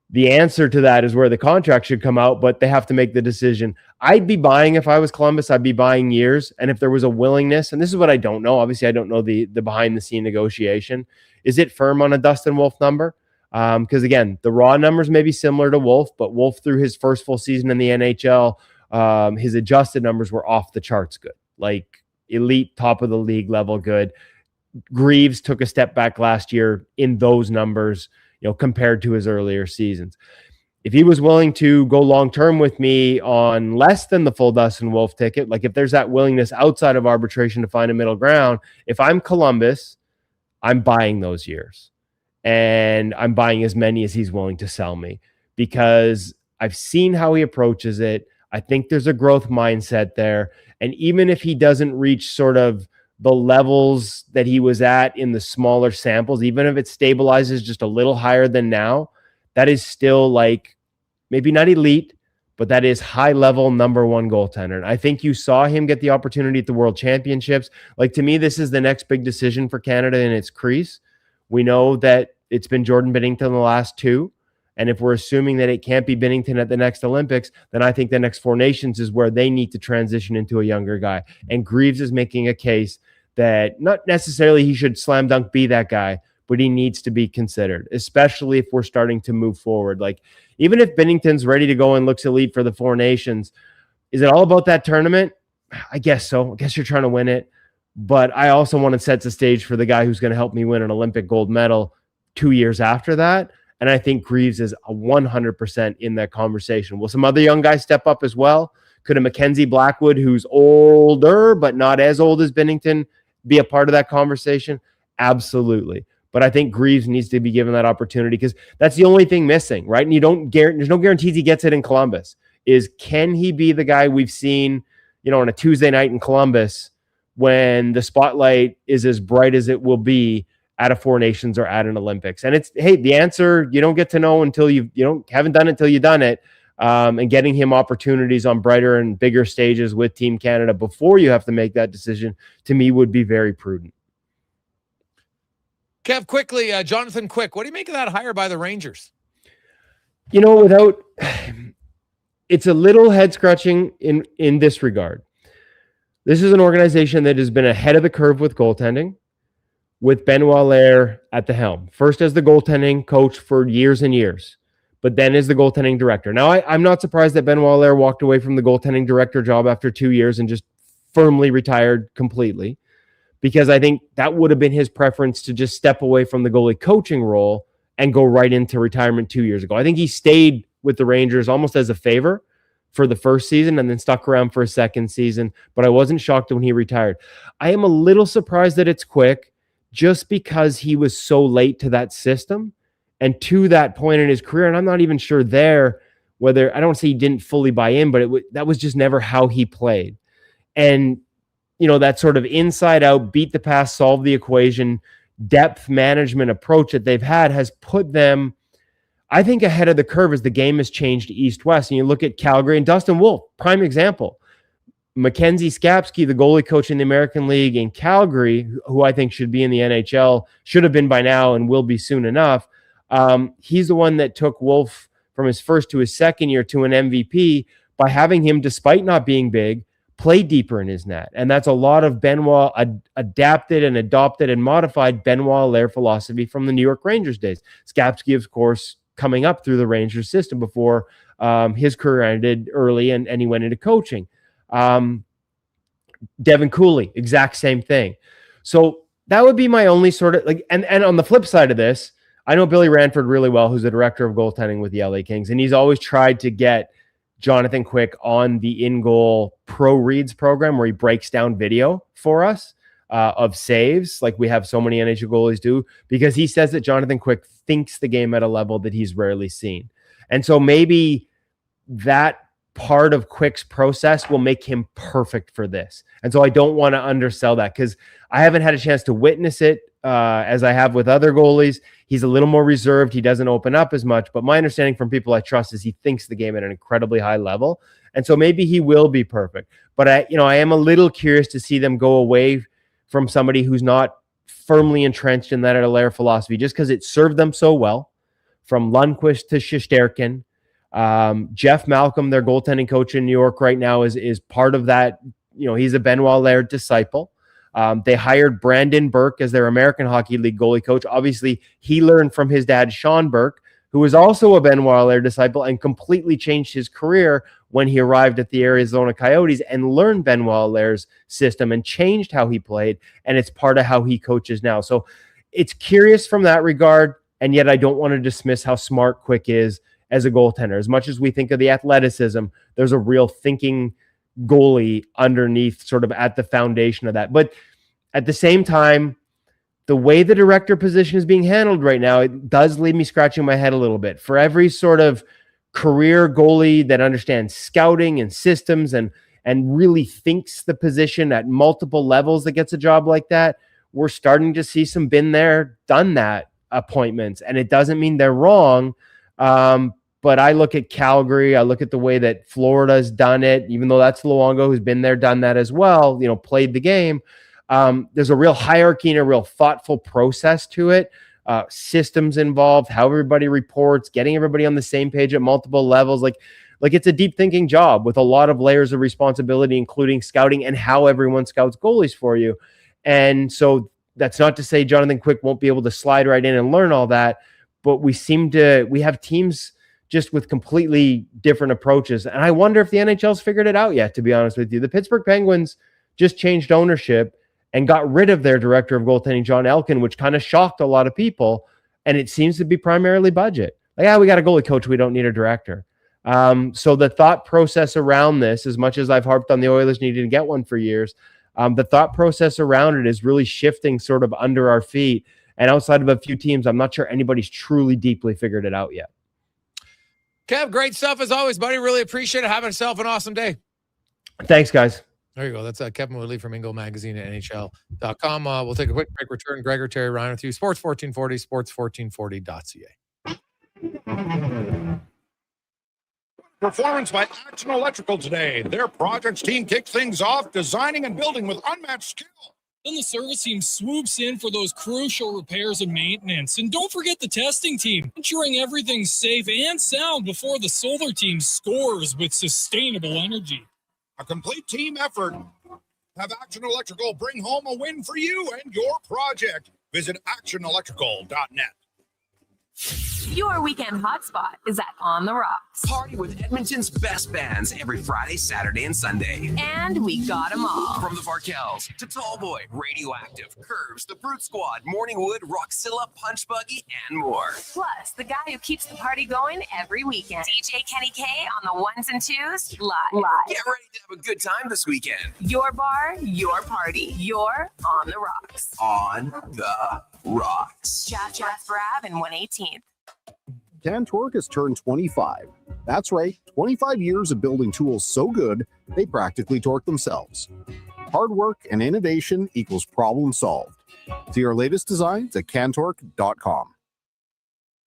the answer to that is where the contract should come out, but they have to make the decision. I'd be buying, if I was Columbus, I'd be buying years. And if there was a willingness, and this is what I don't know, obviously I don't know the behind the scene negotiation. Is it firm on a Dustin Wolf number? Because again, the raw numbers may be similar to Wolf, but Wolf, through his first full season in the NHL, his adjusted numbers were off the charts good, like elite, top of the league level good. Greaves took a step back last year in those numbers, compared to his earlier seasons. If he was willing to go long-term with me on less than the full Dustin Wolf ticket, like if there's that willingness outside of arbitration to find a middle ground, if I'm Columbus, I'm buying those years. And I'm buying as many as he's willing to sell me, because I've seen how he approaches it. I think there's a growth mindset there. And even if he doesn't reach sort of the levels that he was at in the smaller samples, even if it stabilizes just a little higher than now, that is still like maybe not elite, but that is high level number one goaltender. And I think you saw him get the opportunity at the World Championships. Like, to me, this is the next big decision for Canada in its crease. We know that it's been Jordan Binnington the last 2. And if we're assuming that it can't be Binnington at the next Olympics, then I think the next 4 nations is where they need to transition into a younger guy. And Greaves is making a case that not necessarily he should slam dunk be that guy, but he needs to be considered, especially if we're starting to move forward. Like, even if Binnington's ready to go and looks elite for the Four Nations, is it all about that tournament? I guess so. I guess you're trying to win it. But I also want to set the stage for the guy who's going to help me win an Olympic gold medal 2 years after that. And I think Greaves is 100% in that conversation. Will some other young guys step up as well? Could a Mackenzie Blackwood, who's older but not as old as Binnington, be a part of that conversation? Absolutely. But I think Greaves needs to be given that opportunity because that's the only thing missing, right? And there's no guarantees he gets it in Columbus. Can he be the guy we've seen, on a Tuesday night in Columbus when the spotlight is as bright as it will be at a Four Nations or at an Olympics? And the answer you don't get to know until haven't done it until you've done it. And getting him opportunities on brighter and bigger stages with Team Canada before you have to make that decision, to me, would be very prudent. Kev, quickly, Jonathan Quick, what do you make of that hire by the Rangers? It's a little head-scratching in this regard. This is an organization that has been ahead of the curve with goaltending, with Benoit Lair at the helm. First as the goaltending coach for years and years, but then as the goaltending director. Now, I'm not surprised that Benoit Lair walked away from the goaltending director job after 2 years and just firmly retired completely, because I think that would have been his preference to just step away from the goalie coaching role and go right into retirement 2 years ago. I think he stayed with the Rangers almost as a favor for the first season and then stuck around for a second season, but I wasn't shocked when he retired. I am a little surprised that it's Quick just because he was so late to that system and to that point in his career, and I'm not even sure whether, I don't say he didn't fully buy in, but that was just never how he played. And that sort of inside out, beat the pass, solve the equation, depth management approach that they've had has put them, I think, ahead of the curve as the game has changed east-west. And you look at Calgary and Dustin Wolf, prime example. Mackenzie Skapski, the goalie coach in the American League in Calgary, who I think should be in the NHL, should have been by now and will be soon enough. He's the one that took Wolf from his first to his second year to an MVP by having him, despite not being big, play deeper in his net. And that's a lot of Benoit adapted and adopted and modified Benoit Lair philosophy from the New York Rangers days. Skapski, of course, coming up through the Rangers system before his career ended early and he went into coaching. Devin Cooley, exact same thing. So that would be my only sort of and on the flip side of this, I know Billy Ranford really well, who's the director of goaltending with the LA Kings, and he's always tried to get Jonathan Quick on the in-goal pro reads program where he breaks down video for us of saves like we have so many NHL goalies do, because he says that Jonathan Quick thinks the game at a level that he's rarely seen. And so maybe that part of Quick's process will make him perfect for this. And so I don't want to undersell that because I haven't had a chance to witness it as I have with other goalies. He's a little more reserved. He doesn't open up as much. But my understanding from people I trust is he thinks the game at an incredibly high level. And so maybe he will be perfect. But I am a little curious to see them go away from somebody who's not firmly entrenched in that Lair philosophy, just because it served them so well, from Lundqvist to Shesterkin. Jeff Malcolm, their goaltending coach in New York right now, is part of that. He's a Benoit Lair disciple. They hired Brandon Burke as their American Hockey League goalie coach. Obviously, he learned from his dad, Sean Burke, who was also a Benoit Lair disciple and completely changed his career when he arrived at the Arizona Coyotes and learned Benoit Lair's system and changed how he played. And it's part of how he coaches now. So it's curious from that regard. And yet I don't want to dismiss how smart Quick is as a goaltender. As much as we think of the athleticism, there's a real thinking goalie underneath, sort of at the foundation of that. But at the same time, the way the director position is being handled right now, it does leave me scratching my head a little bit. For every sort of career goalie that understands scouting and systems and really thinks the position at multiple levels that gets a job like that, we're starting to see some been there, done that appointments. And it doesn't mean they're wrong. But I look at Calgary, I look at the way that Florida's done it, even though that's Luongo who's been there, done that as well, played the game. There's a real hierarchy and a real thoughtful process to it. Systems involved, how everybody reports, getting everybody on the same page at multiple levels. Like it's a deep thinking job with a lot of layers of responsibility, including scouting and how everyone scouts goalies for you. And so that's not to say Jonathan Quick won't be able to slide right in and learn all that, but we have teams just with completely different approaches. And I wonder if the NHL's figured it out yet, to be honest with you. The Pittsburgh Penguins just changed ownership and got rid of their director of goaltending, John Elkin, which kind of shocked a lot of people. And it seems to be primarily budget. Like, yeah, we got a goalie coach. We don't need a director. So the thought process around this, as much as I've harped on the Oilers needing to get one for years, the thought process around it is really shifting sort of under our feet. And outside of a few teams, I'm not sure anybody's truly deeply figured it out yet. Kev, great stuff as always, buddy. Really appreciate it. Have yourself an awesome day. Thanks, guys. There you go. That's Kevin Woodley from Ingo Magazine at NHL.com. We'll take a quick break. Return. Gregor Terry Ryan with you. Sports 1440, sports1440.ca. Performance by Action Electrical today. Their projects team kicks things off, designing and building with unmatched skill. Then the service team swoops in for those crucial repairs and maintenance. And don't forget the testing team, ensuring everything's safe and sound before the solar team scores with sustainable energy. A complete team effort. Have Action Electrical bring home a win for you and your project. Visit actionelectrical.net. Your weekend hotspot is at On the Rocks. Party with Edmonton's best bands every Friday, Saturday, and Sunday. And we got them all. From the Varkels to Tallboy, Radioactive, Curves, the Brute Squad, Morningwood, Rockzilla, Punch Buggy, and more. Plus, the guy who keeps the party going every weekend. DJ Kenny K on the ones and twos, live. Get ready to have a good time this weekend. Your bar, your party. You're On the Rocks. On the Rocks. Chatsworth Ave and 118th. Cantork has turned 25. That's right, 25 years of building tools so good, they practically torque themselves. Hard work and innovation equals problem solved. See our latest designs at cantork.com.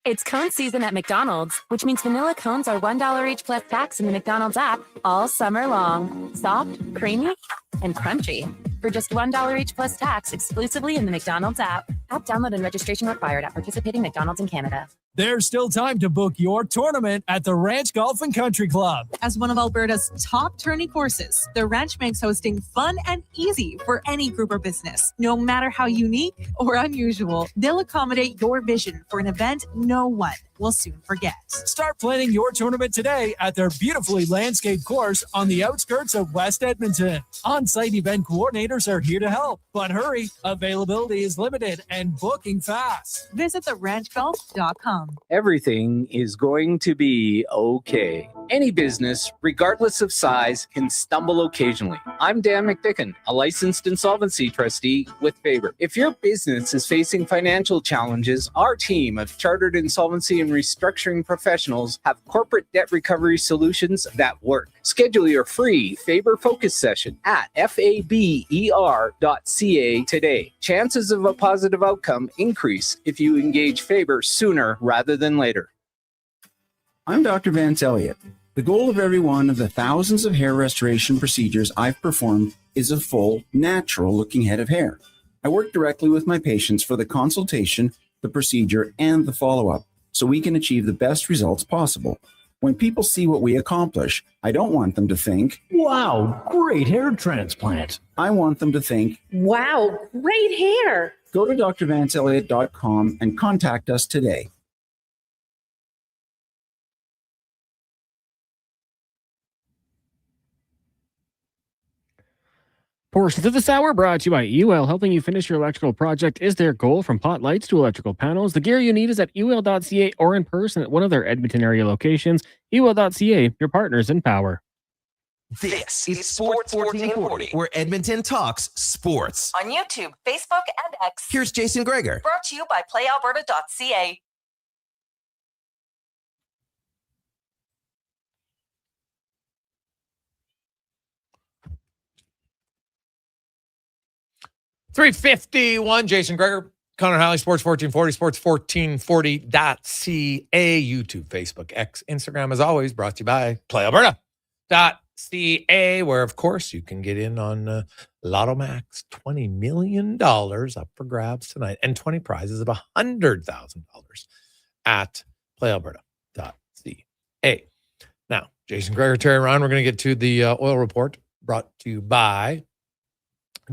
It's cone season at McDonald's, which means vanilla cones are $1 each plus tax in the McDonald's app all summer long. Soft, creamy, and crunchy. For just $1 each plus tax exclusively in the McDonald's app. App download and registration required at participating McDonald's in Canada. There's still time to book your tournament at the Ranch Golf and Country Club. As one of Alberta's top tourney courses, the Ranch makes hosting fun and easy for any group or business. No matter how unique or unusual, they'll accommodate your vision for an event no one will soon forget. Start planning your tournament today at their beautifully landscaped course on the outskirts of West Edmonton. On-site event coordinators are here to help, but hurry, availability is limited and booking fast. Visit theranchgolf.com. Everything is going to be okay. Any business, regardless of size, can stumble occasionally. I'm Dan McDicken, a licensed insolvency trustee with Faber. If your business is facing financial challenges, our team of chartered insolvency and restructuring professionals have corporate debt recovery solutions that work. Schedule your free Faber Focus session at faber.ca today. Chances of a positive outcome increase if you engage Faber sooner rather than later. I'm Dr. Vance Elliott. The goal of every one of the thousands of hair restoration procedures I've performed is a full, natural-looking head of hair. I work directly with my patients for the consultation, the procedure, and the follow-up, so we can achieve the best results possible. When people see what we accomplish, I don't want them to think, "Wow, great hair transplant." I want them to think, "Wow, great hair." Go to drvanceelliott.com and contact us today. Portions of this hour brought to you by UL. Helping you finish your electrical project is their goal. From pot lights to electrical panels, the gear you need is at ul.ca or in person at one of their Edmonton area locations. ul.ca, your partners in power. This is Sports 1440, where Edmonton talks sports. On YouTube, Facebook, and X. Here's Jason Gregor. Brought to you by playalberta.ca. $351, Jason Gregor, Connor Halley, Sports 1440, sports1440.ca, YouTube, Facebook, X, Instagram, as always, brought to you by playalberta.ca, where, of course, you can get in on Lotto Max, $20 million up for grabs tonight, and 20 prizes of $100,000 at playalberta.ca. Now, Jason Gregor, Terry Ryan, we're going to get to the oil report brought to you by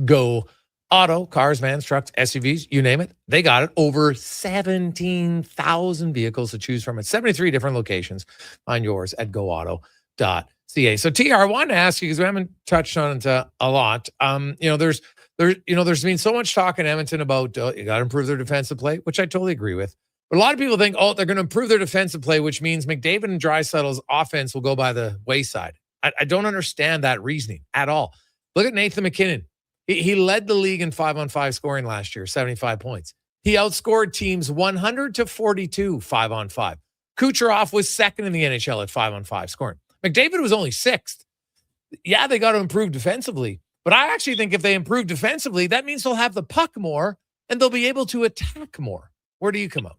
Go Auto, cars, vans, trucks, SUVs, you name it, they got it. Over 17,000 vehicles to choose from at 73 different locations. Find yours at goauto.ca. So TR, I wanted to ask you, because we haven't touched on it a lot. There's been so much talk in Edmonton about you got to improve their defensive play, which I totally agree with. But a lot of people think, they're going to improve their defensive play, which means McDavid and Draisaitl's offense will go by the wayside. I don't understand that reasoning at all. Look at Nathan McKinnon. He led the league in 5-on-5 scoring last year, 75 points. He outscored teams 100-42 5-on-5. Kucherov was second in the NHL at 5-on-5 scoring. McDavid was only sixth. Yeah, they got to improve defensively. But I actually think if they improve defensively, that means they'll have the puck more and they'll be able to attack more. Where do you come out?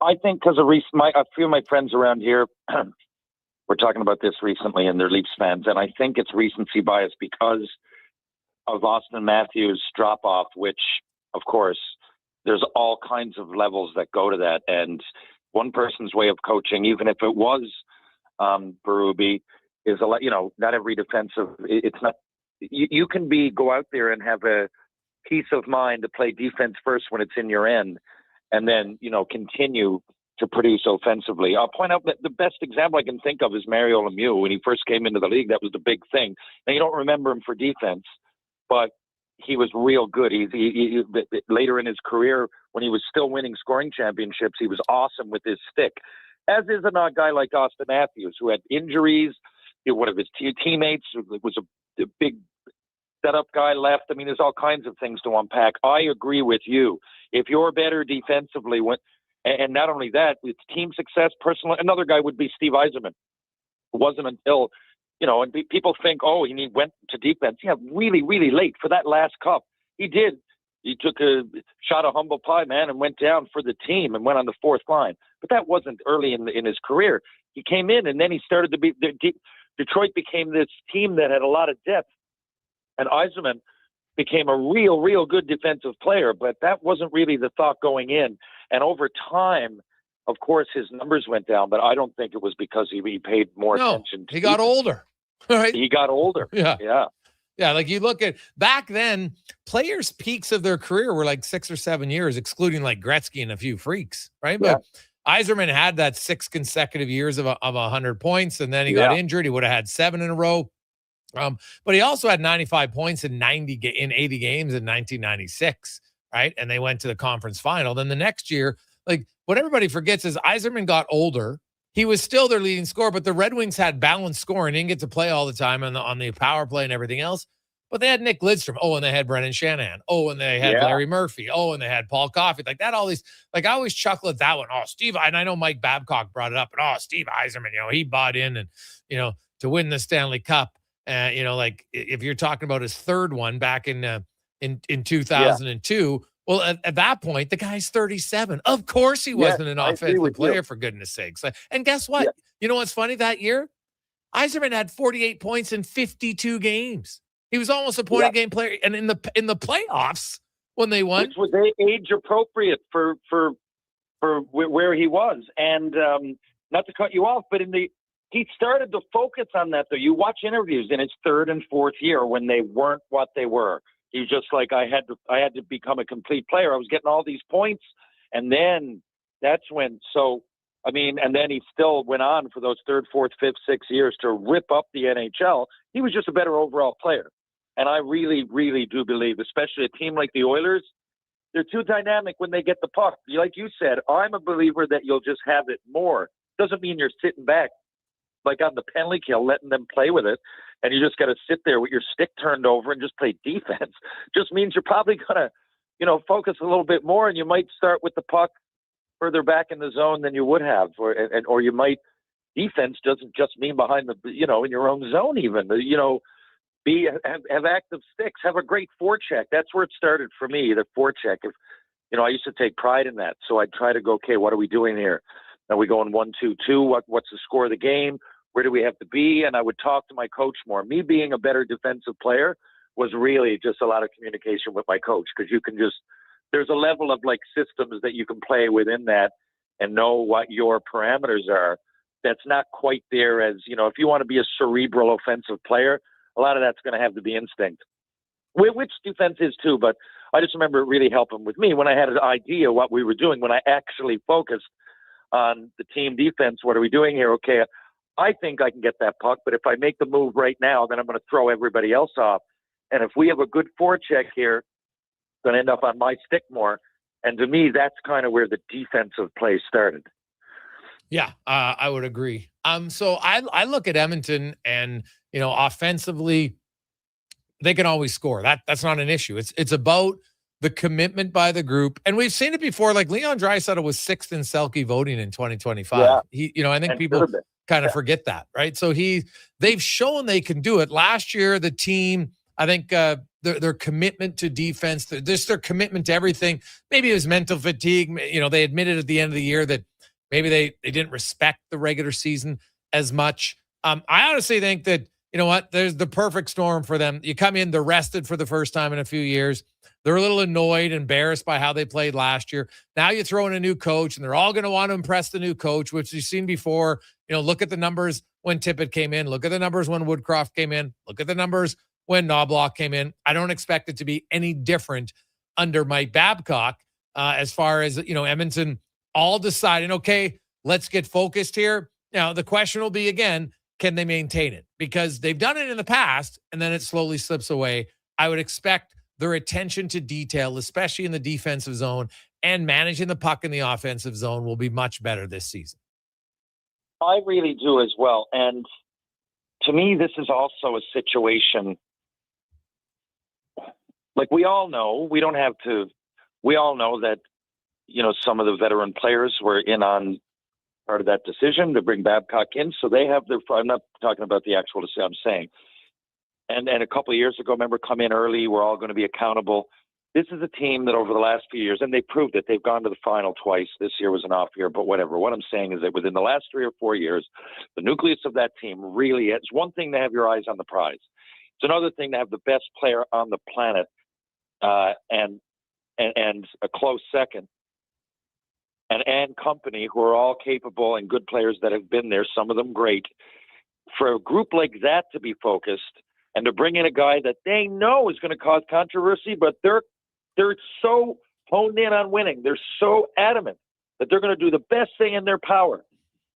I think because of a few of my friends around here were talking about this recently, and they're Leafs fans, and I think it's recency bias because of Austin Matthews' drop-off, which, of course, there's all kinds of levels that go to that. And one person's way of coaching, even if it was Berube, is a lot, not every defensive, it's not, you can go out there and have a peace of mind to play defense first when it's in your end, and then, continue to produce offensively. I'll point out that the best example I can think of is Mario Lemieux. When he first came into the league, that was the big thing. Now, you don't remember him for defense, but he was real good. He later in his career, when he was still winning scoring championships, he was awesome with his stick, as is a guy like Austin Matthews, who had injuries. One of his teammates was a big setup guy left. I mean, there's all kinds of things to unpack. I agree with you. If you're better defensively, and not only that, it's team success, personal. Another guy would be Steve Yzerman. It wasn't until, and people think, he went to defense. Yeah, really, really late for that last cup. He did. He took a shot of humble pie, man, and went down for the team and went on the fourth line. But that wasn't early in his career. He came in, and then he started to be Detroit became this team that had a lot of depth. And Yzerman became a real good defensive player, but that wasn't really the thought going in. And over time, of course, his numbers went down, but I don't think it was because he paid more attention to he got older. Right? He got older. Yeah. Like you look at back then, players' peaks of their career were like 6 or 7 years, excluding like Gretzky and a few freaks, right? Yeah. But Yzerman had that 6 consecutive years of 100 points, and then he got injured. He would have had 7 in a row. But he also had 95 points in 80 games in 1996, right? And they went to the conference final. Then the next year, like what everybody forgets is Yzerman got older. He was still their leading scorer, but the Red Wings had balanced scoring. They didn't get to play all the time on the power play and everything else. But they had Nick Lidstrom. And they had Brendan Shanahan. And they had Larry Murphy. And they had Paul Coffey. Like that, all these, like I always chuckle at that one. Steve, and I know Mike Babcock brought it up, and Steve Yzerman, he bought in and, to win the Stanley Cup. Like if you're talking about his third one back in 2002, well, at that point, the guy's 37. Of course he wasn't an offensive player, for goodness sakes. And guess what? Yeah. You know what's funny? That year, Yzerman had 48 points in 52 games. He was almost a point-a-game player. And in the playoffs, when they won, which was age appropriate for where he was. And not to cut you off, but he started to focus on that, though. You watch interviews in his third and fourth year when they weren't what they were. He's just like, I had to become a complete player. I was getting all these points. And then that's when, and then he still went on for those third, fourth, fifth, 6 years to rip up the NHL. He was just a better overall player. And I really, really do believe, especially a team like the Oilers, they're too dynamic when they get the puck. Like you said, I'm a believer that you'll just have it more. Doesn't mean you're sitting back like on the penalty kill, letting them play with it, and you just got to sit there with your stick turned over and just play defense. Just means you're probably going to, focus a little bit more, and you might start with the puck further back in the zone than you would have, or you might, defense doesn't just mean behind the, in your own zone even, have active sticks, have a great forecheck. That's where it started for me, the forecheck. If, I used to take pride in that. So I'd try to go, okay, what are we doing here? Are we going 1-2-2? What's the score of the game? Where do we have to be? And I would talk to my coach more. Me being a better defensive player was really just a lot of communication with my coach, because you can there's a level of like systems that you can play within that and know what your parameters are. That's not quite there as, if you want to be a cerebral offensive player, a lot of that's going to have to be instinct. which defense is too, but I just remember it really helping with me when I had an idea what we were doing, when I actually focused on the team defense. What are we doing here? Okay, I think I can get that puck, but if I make the move right now, then I'm going to throw everybody else off. And if we have a good forecheck here, it's going to end up on my stick more. And to me, that's kind of where the defensive play started. Yeah, I would agree. So I look at Edmonton and, offensively, they can always score. That's not an issue. It's about the commitment by the group. And we've seen it before. Like Leon Draisaitl was 6th in Selke voting in 2025. Yeah. I think people kind of forget that, right? So they've shown they can do it. Last year, the team, I think their commitment to defense, their commitment to everything, maybe it was mental fatigue. They admitted at the end of the year that maybe they didn't respect the regular season as much. I honestly think that, there's the perfect storm for them. You come in, they're rested for the first time in a few years. They're a little annoyed, embarrassed by how they played last year. Now you throw in a new coach, and they're all going to want to impress the new coach, which you've seen before. Look at the numbers when Tippett came in. Look at the numbers when Woodcroft came in. Look at the numbers when Knobloch came in. I don't expect it to be any different under Mike Babcock as far as, Edmonton all deciding, okay, let's get focused here. Now, the question will be, again, can they maintain it? Because they've done it in the past, and then it slowly slips away. I would expect their attention to detail, especially in the defensive zone, and managing the puck in the offensive zone will be much better this season. I really do as well. And to me, this is also a situation, like we all know that, some of the veteran players were in on part of that decision to bring Babcock in. So they have I'm not talking about the actual decision, I'm saying. And a couple of years ago, remember, come in early, we're all going to be accountable. This is a team that over the last few years, and they proved it, they've gone to the final twice. This year was an off year, but whatever. What I'm saying is that within the last 3 or 4 years, the nucleus of that team really, it's one thing to have your eyes on the prize. It's another thing to have the best player on the planet and a close second. And company who are all capable and good players that have been there, some of them great. For a group like that to be focused and to bring in a guy that they know is going to cause controversy, but they're so honed in on winning. They're so adamant that they're going to do the best thing in their power.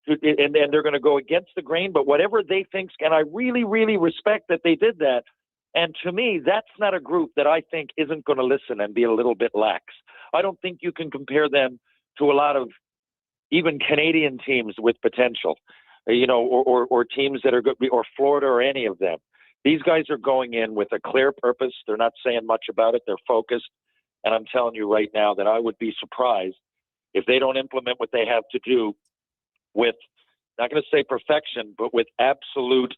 And they're going to go against the grain, but whatever they think, and I really, really respect that they did that. And to me, that's not a group that I think isn't going to listen and be a little bit lax. I don't think you can compare them to a lot of even Canadian teams with potential, or teams that are good, or Florida or any of them. These guys are going in with a clear purpose. They're not saying much about it. They're focused. And I'm telling you right now that I would be surprised if they don't implement what they have to do with, not going to say perfection, but with absolute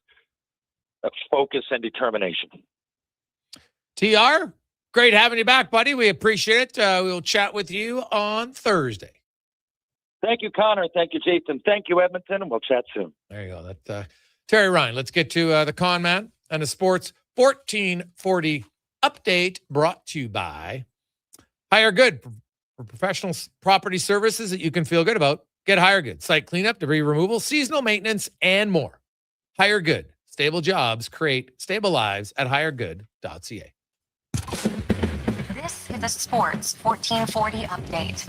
focus and determination. TR, great having you back, buddy. We appreciate it. We'll chat with you on Thursday. Thank you, Connor. Thank you, Jason. Thank you, Edmonton, and we'll chat soon. There you go. That Terry Ryan. Let's get to the Con Man and the Sports 1440 update brought to you by Hire Good for professional property services that you can feel good about. Get Hire Good. Site cleanup, debris removal, seasonal maintenance, and more. Hire Good. Stable jobs create stable lives at hiregood.ca. This is the Sports 1440 update.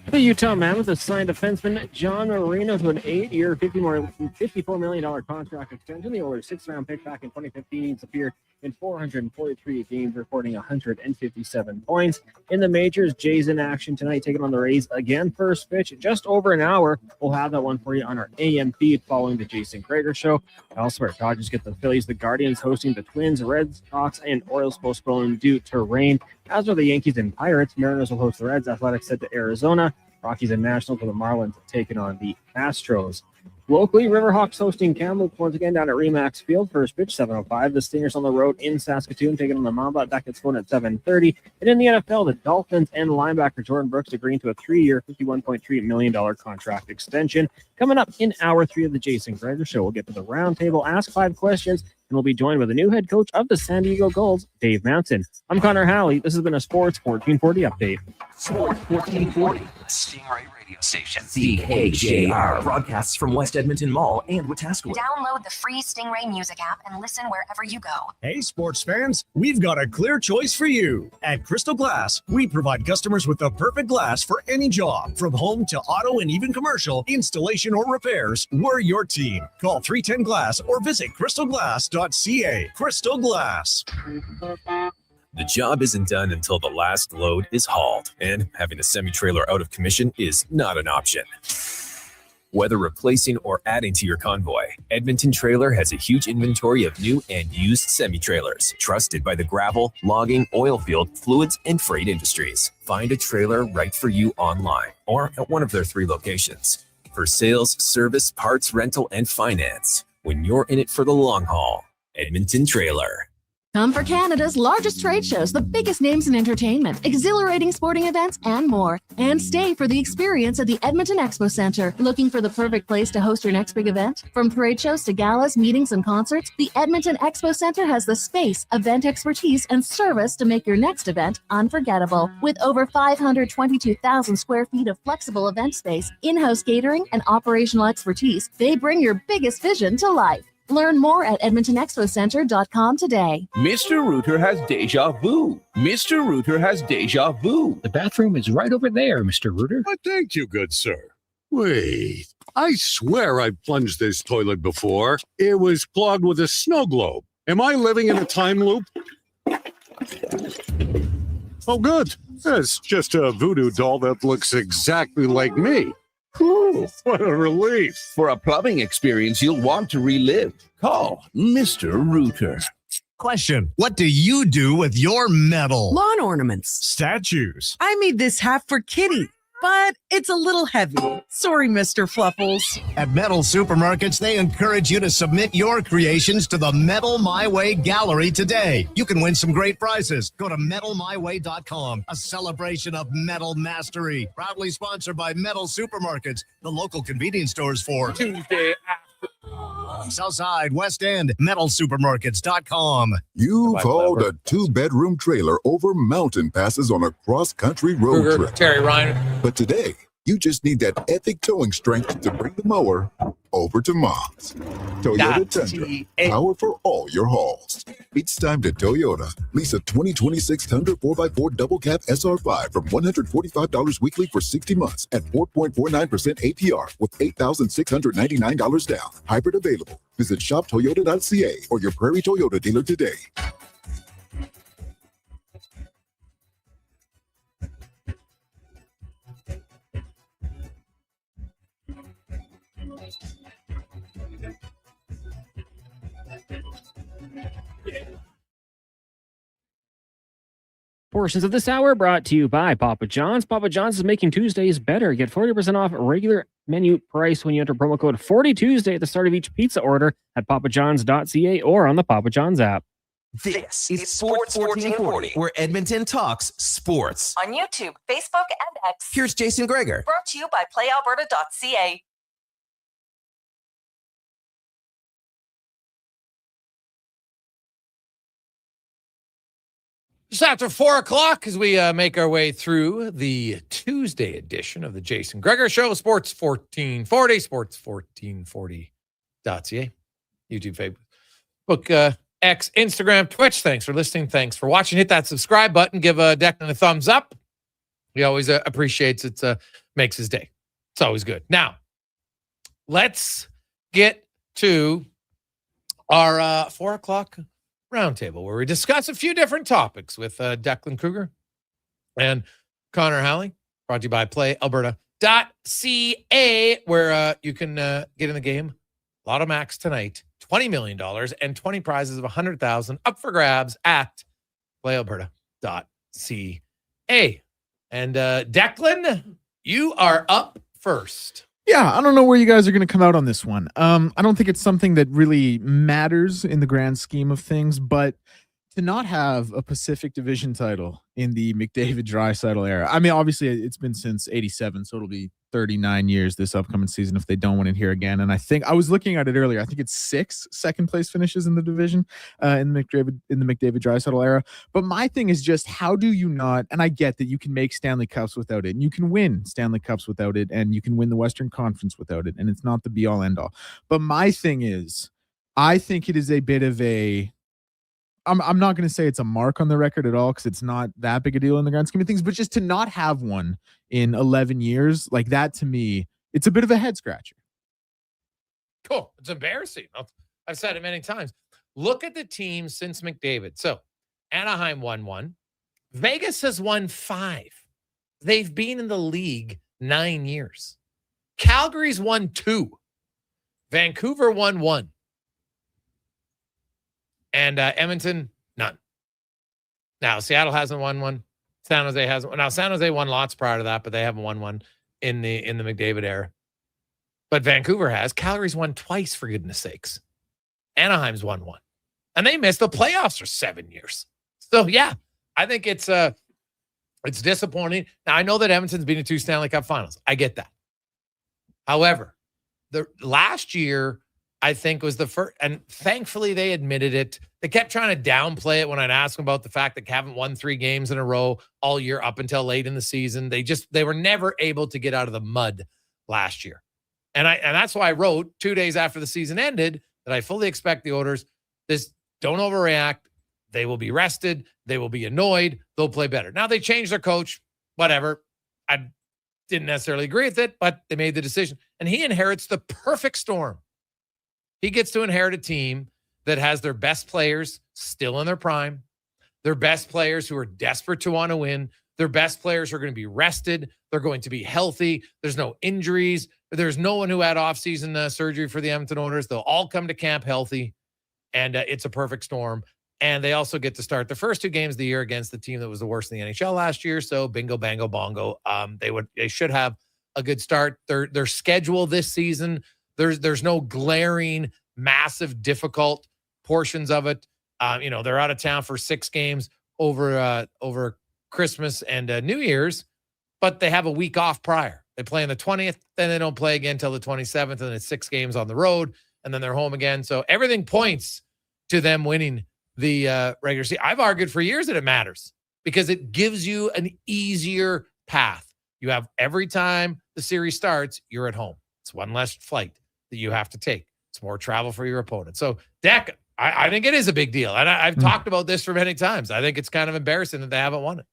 The Utah Mammoth has signed defenseman John Marino to an 8-year, $54 million contract extension. The Oilers' 6th-round pick back in 2015 has appeared in 443 games, recording 157 points. In the majors, Jay's in action tonight, taking on the Rays again. First pitch, just over an hour. We'll have that one for you on our AM feed following the Jason Gregor Show. Elsewhere, Dodgers get the Phillies, the Guardians hosting the Twins, Red Sox, and Orioles postponed due to rain. As are the Yankees and Pirates. Mariners will host the Reds. Athletics head to Arizona. Rockies and Nationals with the Marlins taking on the Astros. Locally, Riverhawks hosting Kamloops once again down at Remax Field. First pitch, 7:05. The Stingers on the road in Saskatoon taking on the Mamba. That gets going at 7:30. And in the NFL, the Dolphins and linebacker Jordan Brooks agreeing to a 3-year, $51.3 million contract extension. Coming up in hour 3 of the Jason Gregor Show, we'll get to the roundtable, ask 5 questions, and will be joined by the new head coach of the San Diego Gulls, Dave Manson. I'm Connor Halley. This has been a Sports 1440 update. Sports 1440, Stingray Radio Station. CHJR broadcasts from West Edmonton Mall and Wetaskiwin. Download the free Stingray music app and listen wherever you go. Hey, sports fans, we've got a clear choice for you. At Crystal Glass, we provide customers with the perfect glass for any job. From home to auto and even commercial, installation or repairs, we're your team. Call 310 Glass or visit crystalglass.ca. Crystal Glass. The job isn't done until the last load is hauled, and having a semi-trailer out of commission is not an option. Whether replacing or adding to your convoy, Edmonton Trailer has a huge inventory of new and used semi-trailers, trusted by the gravel, logging, oil field, fluids, and freight industries. Find a trailer right for you online or at one of their 3 locations. For sales, service, parts, rental, and finance, when you're in it for the long haul, Edmonton Trailer. Come for Canada's largest trade shows, the biggest names in entertainment, exhilarating sporting events, and more. And stay for the experience at the Edmonton Expo Centre. Looking for the perfect place to host your next big event? From trade shows to galas, meetings, and concerts, the Edmonton Expo Centre has the space, event expertise, and service to make your next event unforgettable. With over 522,000 square feet of flexible event space, in-house catering, and operational expertise, they bring your biggest vision to life. Learn more at EdmontonExpoCenter.com today. Mr. Rooter has deja vu. Mr. Rooter has deja vu. The bathroom is right over there, Mr. Rooter. Thank you, good sir. Wait, I swear I've plunged this toilet before. It was clogged with a snow globe. Am I living in a time loop? Oh, good. It's just a voodoo doll that looks exactly like me. Whew, what a relief. For a plumbing experience you'll want to relive, call Mr. Rooter. Question: what do you do with your metal? Lawn ornaments. Statues. I made this hat for Kitty, but it's a little heavy. Sorry, Mr. Fluffles. At Metal Supermarkets, they encourage you to submit your creations to the Metal My Way Gallery today. You can win some great prizes. Go to metalmyway.com, a celebration of metal mastery. Proudly sponsored by Metal Supermarkets, the local convenience stores for Tuesday after. Southside, West End, metalsupermarkets.com. You've hauled a 2-bedroom trailer over mountain passes on a cross-country road trip. Terry Ryan. But today, you just need that epic towing strength to bring the mower over to Mom's. Toyota Tundra, power for all your hauls. It's time to Toyota. Lease a 2026 Tundra 4x4 double cab SR5 from $145 weekly for 60 months at 4.49% APR with $8,699 down. Hybrid available. Visit shoptoyota.ca or your Prairie Toyota dealer today. Portions of this hour brought to you by Papa John's. Papa John's is making Tuesdays better. Get 40% off regular menu price when you enter promo code 40Tuesday at the start of each pizza order at papajohns.ca or on the Papa John's app. This is Sports 1440, where Edmonton talks sports. On YouTube, Facebook, and X. Here's Jason Gregor. Brought to you by PlayAlberta.ca. Just after 4 o'clock, as we make our way through the Tuesday edition of the Jason Gregor Show, Sports 1440, sports1440.ca, YouTube, Facebook, X, Instagram, Twitch. Thanks for listening. Thanks for watching. Hit that subscribe button. Give Declan a thumbs up. He always appreciates it. Makes his day. It's always good. Now, let's get to our 4 o'clock roundtable, where we discuss a few different topics with Declan Kruger and Connor Halley, brought to you by PlayAlberta.ca, where you can get in the game. Lotto Max tonight, $20 million and 20 prizes of $100,000 up for grabs at PlayAlberta.ca. And Declan, you are up first. Yeah, I don't know where you guys are going to come out on this one. I don't think it's something that really matters in the grand scheme of things, but to not have a Pacific Division title in the McDavid Draisaitl era, I mean, obviously it's been since '87, so it'll be 39 years this upcoming season if they don't win it here again. And I think I was looking at it earlier. I think it's 6 second place finishes in the division in the McDavid Draisaitl era. But my thing is just, how do you not? And I get that you can make Stanley Cups without it, and you can win Stanley Cups without it, and you can win the Western Conference without it, and it's not the be all end all. But my thing is, I think it is a bit of a. I'm not going to say it's a mark on the record at all, because it's not that big a deal in the grand scheme of things, but just to not have one in 11 years, like that, to me, it's a bit of a head scratcher. Cool. It's embarrassing. I've said it many times. Look at the team since McDavid. So Anaheim won 1. Vegas has won 5. They've been in the league 9 years. Calgary's won 2. Vancouver won 1. And Edmonton, none. Now, Seattle hasn't won 1. San Jose hasn't. Now, San Jose won lots prior to that, but they haven't won 1 in the McDavid era. But Vancouver has. Calgary's won twice, for goodness sakes. Anaheim's won 1. And they missed the playoffs for 7 years. So, yeah, I think it's disappointing. Now, I know that Edmonton's been in 2 Stanley Cup finals. I get that. However, the last year, I think, was the first, and thankfully they admitted it. They kept trying to downplay it when I'd ask them about the fact that they haven't won 3 games in a row all year up until late in the season. They were never able to get out of the mud last year. And that's why I wrote 2 days after the season ended that I fully expect the Oilers, don't overreact. They will be rested. They will be annoyed. They'll play better. Now they changed their coach, whatever. I didn't necessarily agree with it, but they made the decision. And he inherits the perfect storm. He gets to inherit a team that has their best players still in their prime, their best players who are desperate to want to win, their best players who are going to be rested, they're going to be healthy, there's no injuries, there's no one who had off-season surgery for the Edmonton Oilers. They'll all come to camp healthy, and it's a perfect storm. And they also get to start the first 2 games of the year against the team that was the worst in the NHL last year, so bingo, bango, bongo. They should have a good start. Their schedule this season, there's no glaring, massive, difficult portions of it. They're out of town for 6 games over Christmas and New Year's, but they have a week off prior. They play on the 20th, then they don't play again until the 27th, and it's 6 games on the road, and then they're home again. So everything points to them winning the regular season. I've argued for years that it matters because it gives you an easier path. You have every time the series starts, you're at home. It's one less flight that you have to take. It's more travel for your opponent. So, Dak, I think it is a big deal. And I've talked about this for many times. I think it's kind of embarrassing that they haven't won it.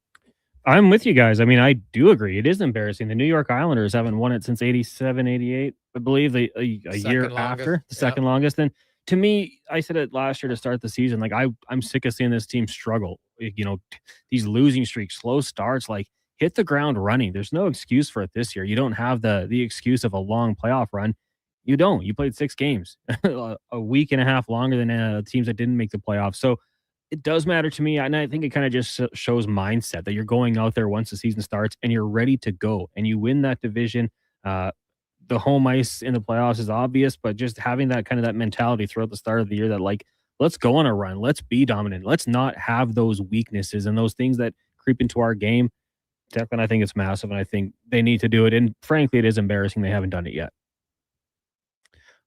I'm with you guys. I mean, I do agree. It is embarrassing. The New York Islanders haven't won it since 87, 88, I believe, a year after, the second longest. And to me, I said it last year to start the season, like I'm sick of seeing this team struggle. These losing streaks, slow starts, like hit the ground running. There's no excuse for it this year. You don't have the excuse of a long playoff run. You don't. You played 6 games, a week and a half longer than teams that didn't make the playoffs. So it does matter to me. And I think it kind of just shows mindset that you're going out there once the season starts and you're ready to go and you win that division. The home ice in the playoffs is obvious, but just having that kind of that mentality throughout the start of the year that like, let's go on a run. Let's be dominant. Let's not have those weaknesses and those things that creep into our game. Declan, I think it's massive, and I think they need to do it. And frankly, it is embarrassing they haven't done it yet.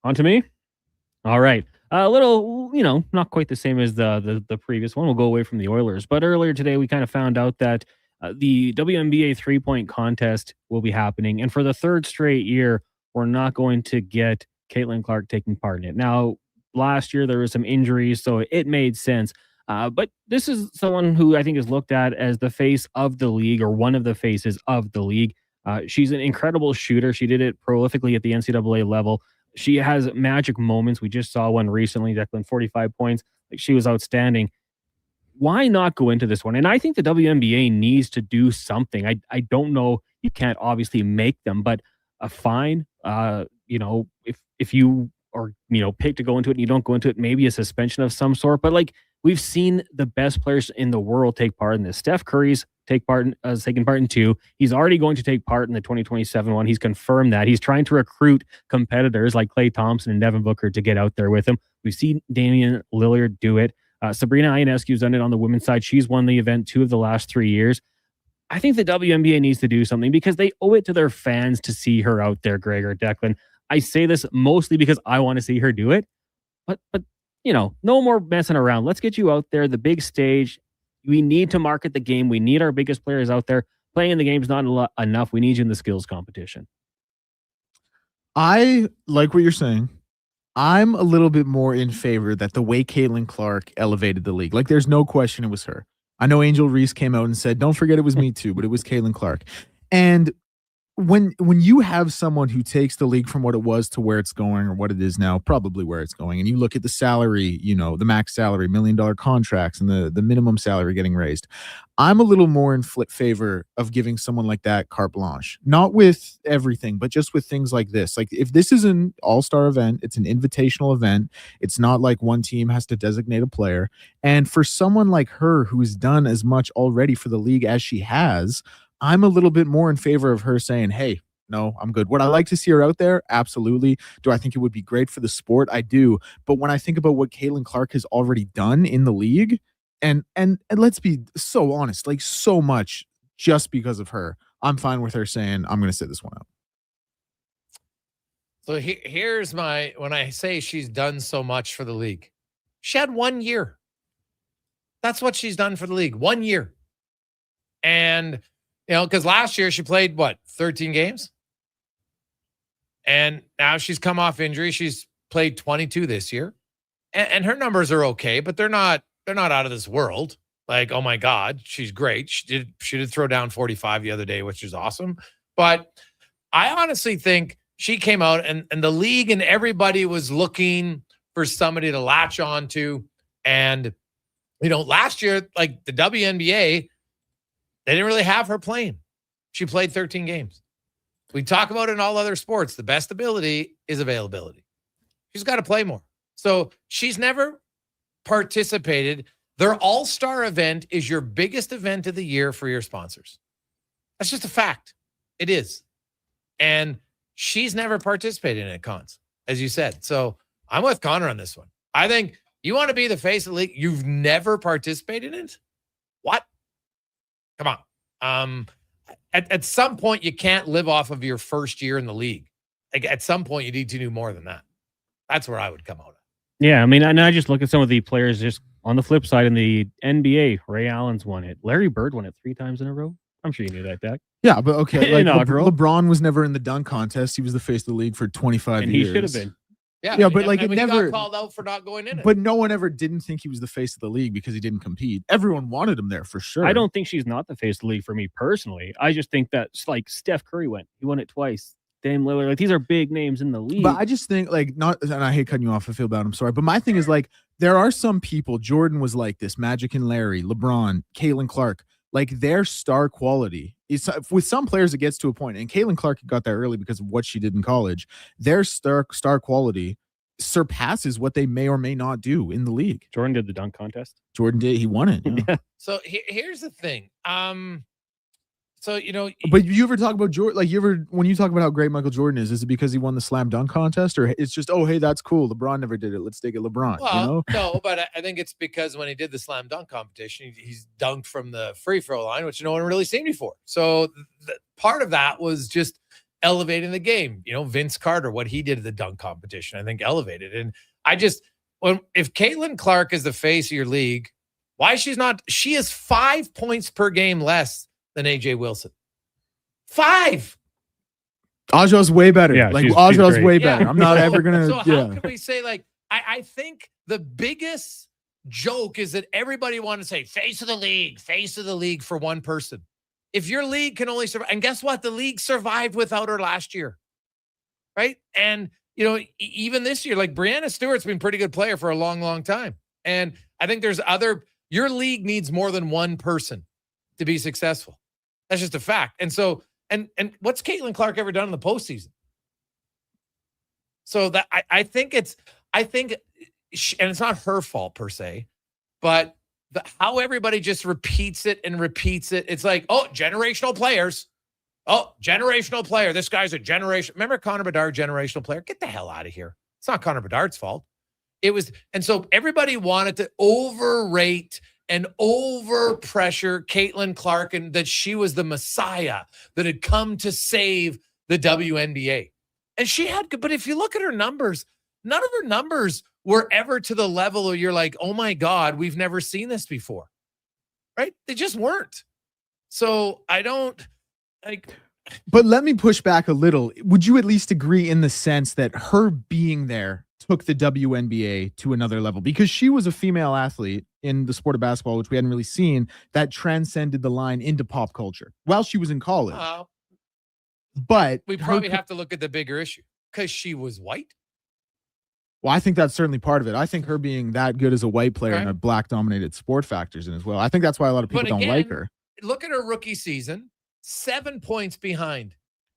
On to me. All right. A little, not quite the same as the previous one. We'll go away from the Oilers. But earlier today, we kind of found out that the WNBA 3-point contest will be happening. And for the 3rd straight year, we're not going to get Caitlin Clark taking part in it. Now, last year, there were some injuries, so it made sense. But this is someone who I think is looked at as the face of the league or one of the faces of the league. She's an incredible shooter. She did it prolifically at the NCAA level. She has magic moments. We just saw one recently, Declan, 45 points. Like, she was outstanding. Why not go into this one? And I think the WNBA needs to do something. I don't know. You can't obviously make them, but a fine, if you or, pick to go into it and you don't go into it, maybe a suspension of some sort. But like, we've seen the best players in the world take part in this. Steph Curry's taken part in 2. He's already going to take part in the 2027 one. He's confirmed that. He's trying to recruit competitors like Klay Thompson and Devin Booker to get out there with him. We've seen Damian Lillard do it. Sabrina Ionescu's done it on the women's side. She's won the event 2 of the last 3 years. I think the WNBA needs to do something because they owe it to their fans to see her out there, Greg or Declan. I say this mostly because I want to see her do it, but no more messing around. Let's get you out there, the big stage. We need to market the game. We need our biggest players out there. Playing in the game's not enough. We need you in the skills competition. I like what you're saying. I'm a little bit more in favor that the way Caitlin Clark elevated the league, like there's no question it was her. I know Angel Reese came out and said, don't forget it was me too, but it was Caitlin Clark. And when you have someone who takes the league from what it was to where it's going or what it is now, probably where it's going, and you look at the salary, the max salary, $1 million contracts and the minimum salary getting raised, I'm a little more in favor of giving someone like that carte blanche, not with everything, but just with things like this. Like if this is an all-star event, it's an invitational event. It's not like one team has to designate a player. And for someone like her who's done as much already for the league as she has, I'm a little bit more in favor of her saying, hey, no, I'm good. Would I like to see her out there? Absolutely. Do I think it would be great for the sport? I do. But when I think about what Caitlin Clark has already done in the league, and let's be so honest, like so much just because of her, I'm fine with her saying, I'm going to sit this one out. So here's when I say she's done so much for the league, she had 1 year. That's what she's done for the league. 1 year. And because last year she played, 13 games? And now she's come off injury. She's played 22 this year. And her numbers are okay, but they're not out of this world. Like, oh my God, she's great. She did throw down 45 the other day, which is awesome. But I honestly think she came out and the league and everybody was looking for somebody to latch on to. And, last year, like the WNBA, they didn't really have her playing. She played 13 games. We talk about it in all other sports. The best ability is availability. She's got to play more. So she's never participated. Their all-star event is your biggest event of the year for your sponsors. That's just a fact. It is. And she's never participated in it, Cons, as you said. So I'm with Connor on this one. I think you want to be the face of the league. You've never participated in it? What? Come on. At some point, you can't live off of your first year in the league. Like at some point, you need to do more than that. That's where I would come out. Yeah, I mean, and I just look at some of the players just on the flip side in the NBA. Ray Allen's won it. Larry Bird won it 3 times in a row. I'm sure you knew that, Dak. Yeah, but okay. Like LeBron was never in the dunk contest. He was the face of the league for 25 and years. He should have been. Yeah, but like it never got called out for not going in it. But no one ever didn't think he was the face of the league because he didn't compete. Everyone wanted him there for sure. I don't think she's not the face of the league for me personally. I just think that like Steph Curry he won it twice. Dame Lillard, like these are big names in the league. But I just think and I hate cutting you off. I feel bad. I'm sorry. But my thing is like there are some people. Jordan was like this. Magic and Larry, LeBron, Caitlin Clark. Like their star quality is with some players, it gets to a point, and Caitlin Clark got there early because of what she did in college. Their star quality surpasses what they may or may not do in the league. Jordan did the dunk contest. Jordan did. He won it. Yeah. So here's the thing. But you ever talk about Jordan? Like when you talk about how great Michael Jordan is it because he won the slam dunk contest, or it's just, oh, hey, that's cool. LeBron never did it. Let's take it, LeBron. Well, no, but I think it's because when he did the slam dunk competition, he's dunked from the free throw line, which no one really seen before. So part of that was just elevating the game. Vince Carter, what he did at the dunk competition, I think elevated. And if Caitlin Clark is the face of your league, why she's not? She is 5 points per game less than AJ Wilson. 5. Aja's way better. Yeah, Aja's way better. Yeah. I'm not ever gonna. So how can we say I think the biggest joke is that everybody want to say face of the league for one person. If your league can only survive, and guess what? The league survived without her last year, right? And even this year, like Brianna Stewart's been a pretty good player for a long, long time. And I think your league needs more than one person to be successful. That's just a fact. And so, and what's Caitlin Clark ever done in the postseason? So that I think, and it's not her fault per se, but how everybody just repeats it. It's like, oh, generational players. Oh, generational player. This guy's a generation. Remember Connor Bedard, generational player? Get the hell out of here. It's not Connor Bedard's fault. It was, and so everybody wanted to overrate and over-pressure Caitlin Clark and that she was the Messiah that had come to save the WNBA. And she had, but if you look at her numbers, none of her numbers were ever to the level where you're like, oh my God, we've never seen this before. Right? They just weren't. So I don't like. But let me push back a little. Would you at least agree in the sense that her being there took the WNBA to another level? Because she was a female athlete in the sport of basketball, which we hadn't really seen, that transcended the line into pop culture while she was in college. But we probably have to look at the bigger issue because she was white. Well, I think that's certainly part of it. I think her being that good as a white player in a black-dominated sport factors in as well. I think that's why a lot of people don't like her. Look at her rookie season, 7 points behind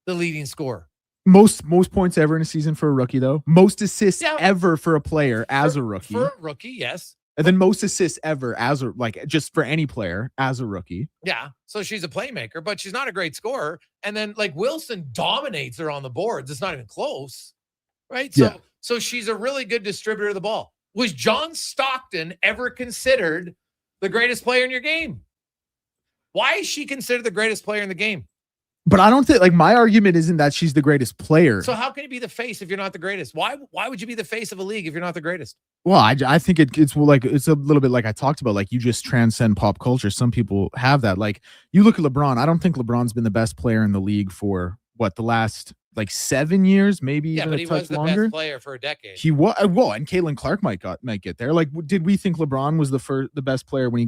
the leading scorer. Most points ever in a season for a rookie, though. Most assists ever for a player as a rookie. For a rookie, yes. And then most assists ever as a, like, just for any player as a rookie. Yeah. So she's a playmaker, but she's not a great scorer. And then like Wilson dominates her on the boards. It's not even close. Right. So she's a really good distributor of the ball. Was John Stockton ever considered the greatest player in your game? Why is she considered the greatest player in the game? But I don't think, like, my argument isn't that she's the greatest player. So how can you be the face if you're not the greatest? Why would you be the face of a league if you're not the greatest? Well, I think it's like, it's a little bit like I talked about, like, you just transcend pop culture. Some people have that. Like, you look at LeBron. I don't think LeBron's been the best player in the league for the last like 7 years, maybe even a touch longer. But he was the best player for a decade. He was, well, and Caitlin Clark might get there. Like, did we think LeBron was the best player when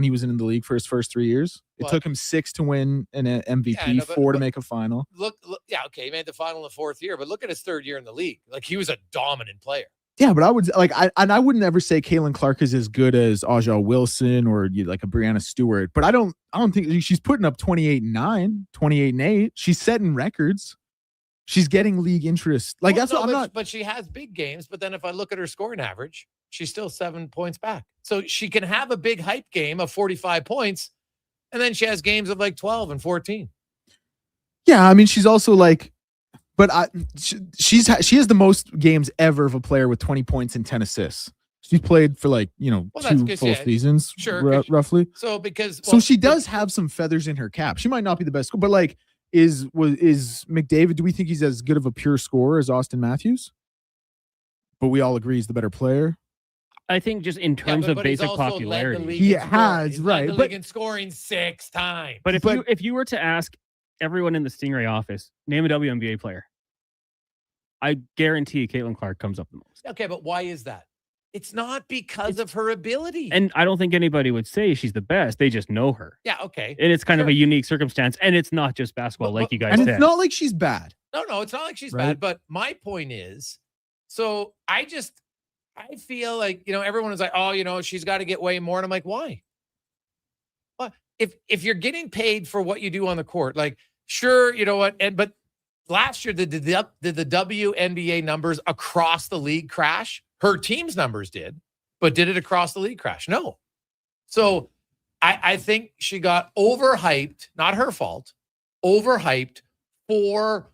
he was in the league for his first 3 years? It took him 6 to win an MVP, 4 to make a final. Look, yeah, okay, he made the final in the 4th year, but look at his 3rd year in the league. Like, he was a dominant player. Yeah, but I would I wouldn't ever say Caitlin Clark is as good as Aja Wilson or like a Brianna Stewart. But I don't think she's putting up 28-9, 28-8. She's setting records. She's getting league interest. Like, that's what I'm not. But she has big games. But then if I look at her scoring average, she's still 7 points back. So she can have a big hype game of 45 points, and then she has games of like 12 and 14. Yeah, I mean, she's also like, but she has the most games ever of a player with 20 points and 10 assists. She's played for 2 full seasons, roughly. So she does have some feathers in her cap. She might not be the best, but like, is McDavid? Do we think he's as good of a pure scorer as Austin Matthews? But we all agree he's the better player. I think just in terms of basic popularity, he has right. But in scoring 6 times. But if you were to ask everyone in the Stingray office, name a WNBA player, I guarantee Caitlin Clark comes up the most. Okay, but why is that? It's not because of her ability. And I don't think anybody would say she's the best. They just know her. Yeah, okay. And it's kind of a unique circumstance. And it's not just basketball, like you guys said. And it's not like she's bad. No, it's not like she's bad. But my point is, so I feel like, everyone is like, oh, she's got to get way more. And I'm like, why? Well, if you're getting paid for what you do on the court, like, sure, you know what? But last year, did the WNBA numbers across the league crash? Her team's numbers did, but did it across the league crash? No. So I think she got overhyped, not her fault, overhyped for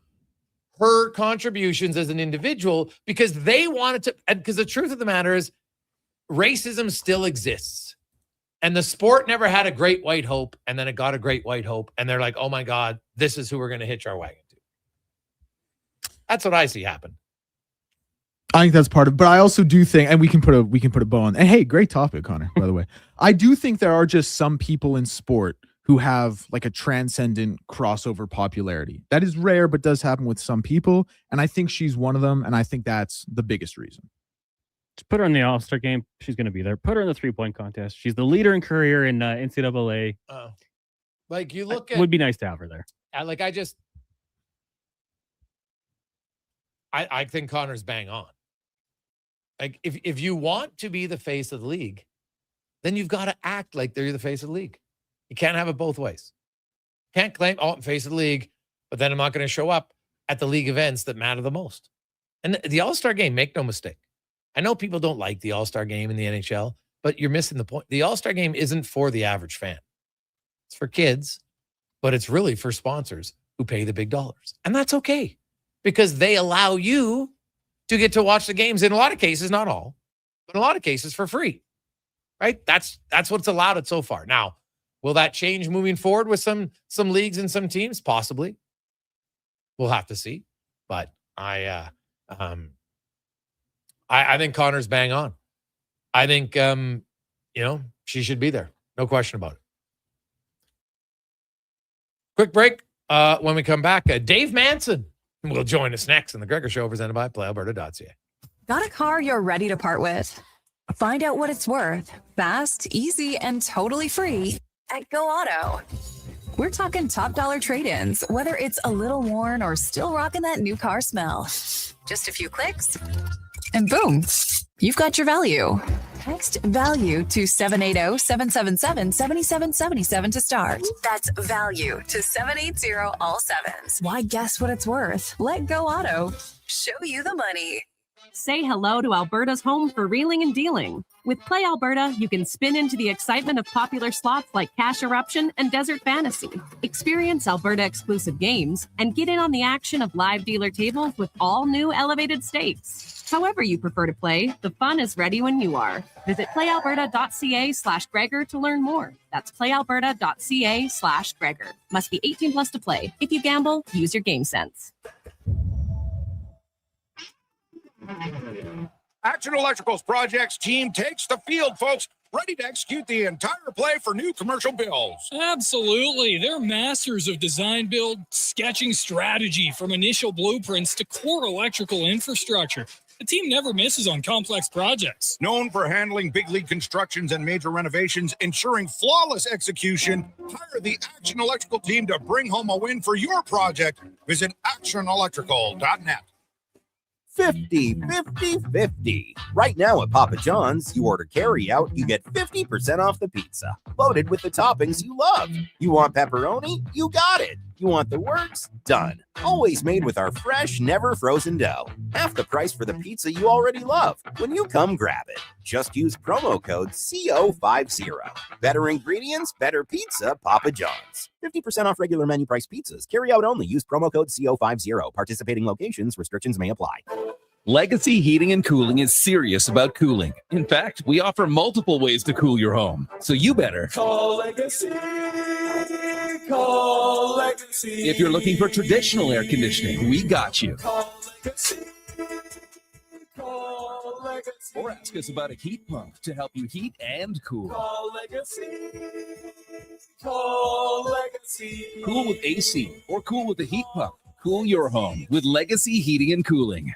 her contributions as an individual because they wanted to, because the truth of the matter is racism still exists. And the sport never had a great white hope, and then it got a great white hope, and they're like, oh my God, this is who we're going to hitch our wagon to. That's what I see happen. I think that's part of, but I also do think, and we can put a bow on. And hey, great topic, Connor, by the way. I do think there are just some people in sport who have like a transcendent crossover popularity. That is rare, but does happen with some people. And I think she's one of them. And I think that's the biggest reason. Just put her in the All-Star game. She's going to be there. Put her in the 3-point contest. She's the leader in career in NCAA. Like you look at, it would be nice to have her there. I think Connor's bang on. Like, if you want to be the face of the league, then you've got to act like they're the face of the league. You can't have it both ways. You can't claim, I'm face of the league, but then I'm not going to show up at the league events that matter the most. And the All-Star game, make no mistake. I know people don't like the All-Star game in the NHL, but you're missing the point. The All-Star game isn't for the average fan. It's for kids, but it's really for sponsors who pay the big dollars. And that's okay because they allow you to get to watch the games in a lot of cases, not all, but in a lot of cases for free, right? That's what's allowed it so far. Now, will that change moving forward with some leagues and some teams? Possibly. We'll have to see. But I think Connor's bang on. I think she should be there. No question about it. Quick break. When we come back, Dave Manson will join us next in the Gregor Show, presented by PlayAlberta.ca. Got a car you're ready to part with? Find out what it's worth. Fast, easy, and totally free at Go Auto. We're talking top dollar trade-ins, whether it's a little worn or still rocking that new car smell. Just a few clicks, and boom, you've got your value. Text value to 780-777-7777 to start. That's value to 780 all sevens. Why guess what it's worth? Let Go Auto show you the money. Say hello to Alberta's home for reeling and dealing. With Play Alberta, you can spin into the excitement of popular slots like Cash Eruption and Desert Fantasy. Experience Alberta-exclusive games and get in on the action of live dealer tables with all new elevated stakes. However you prefer to play, the fun is ready when you are. Visit playalberta.ca/Gregor to learn more. That's playalberta.ca/Gregor. Must be 18 plus to play. If you gamble, use your game sense. Action Electrical's projects team takes the field, folks, ready to execute the entire play for new commercial builds. Absolutely. They're masters of design build, sketching strategy from initial blueprints to core electrical infrastructure. The team never misses on complex projects. Known for handling big league constructions and major renovations, ensuring flawless execution, hire the Action Electrical team to bring home a win for your project. Visit actionelectrical.net. 50-50-50. Right now at Papa John's, you order carry out, you get 50% off the pizza, loaded with the toppings you love. You want pepperoni? You got it. You want the works? Done. Always made with our fresh, never frozen dough. Half the price for the pizza you already love. When you come grab it, just use promo code CO50. Better ingredients, better pizza, Papa John's. 50% off regular menu price pizzas. Carry out only. Use promo code CO50. Participating locations, restrictions may apply. Legacy Heating and Cooling is serious about cooling. In fact, we offer multiple ways to cool your home. So you better call Legacy. Call Legacy. If you're looking for traditional air conditioning, we got you. Call Legacy. Call Legacy. Or ask us about a heat pump to help you heat and cool. Call Legacy. Call Legacy. Cool with AC or cool with a heat pump. Cool your home with Legacy Heating and Cooling.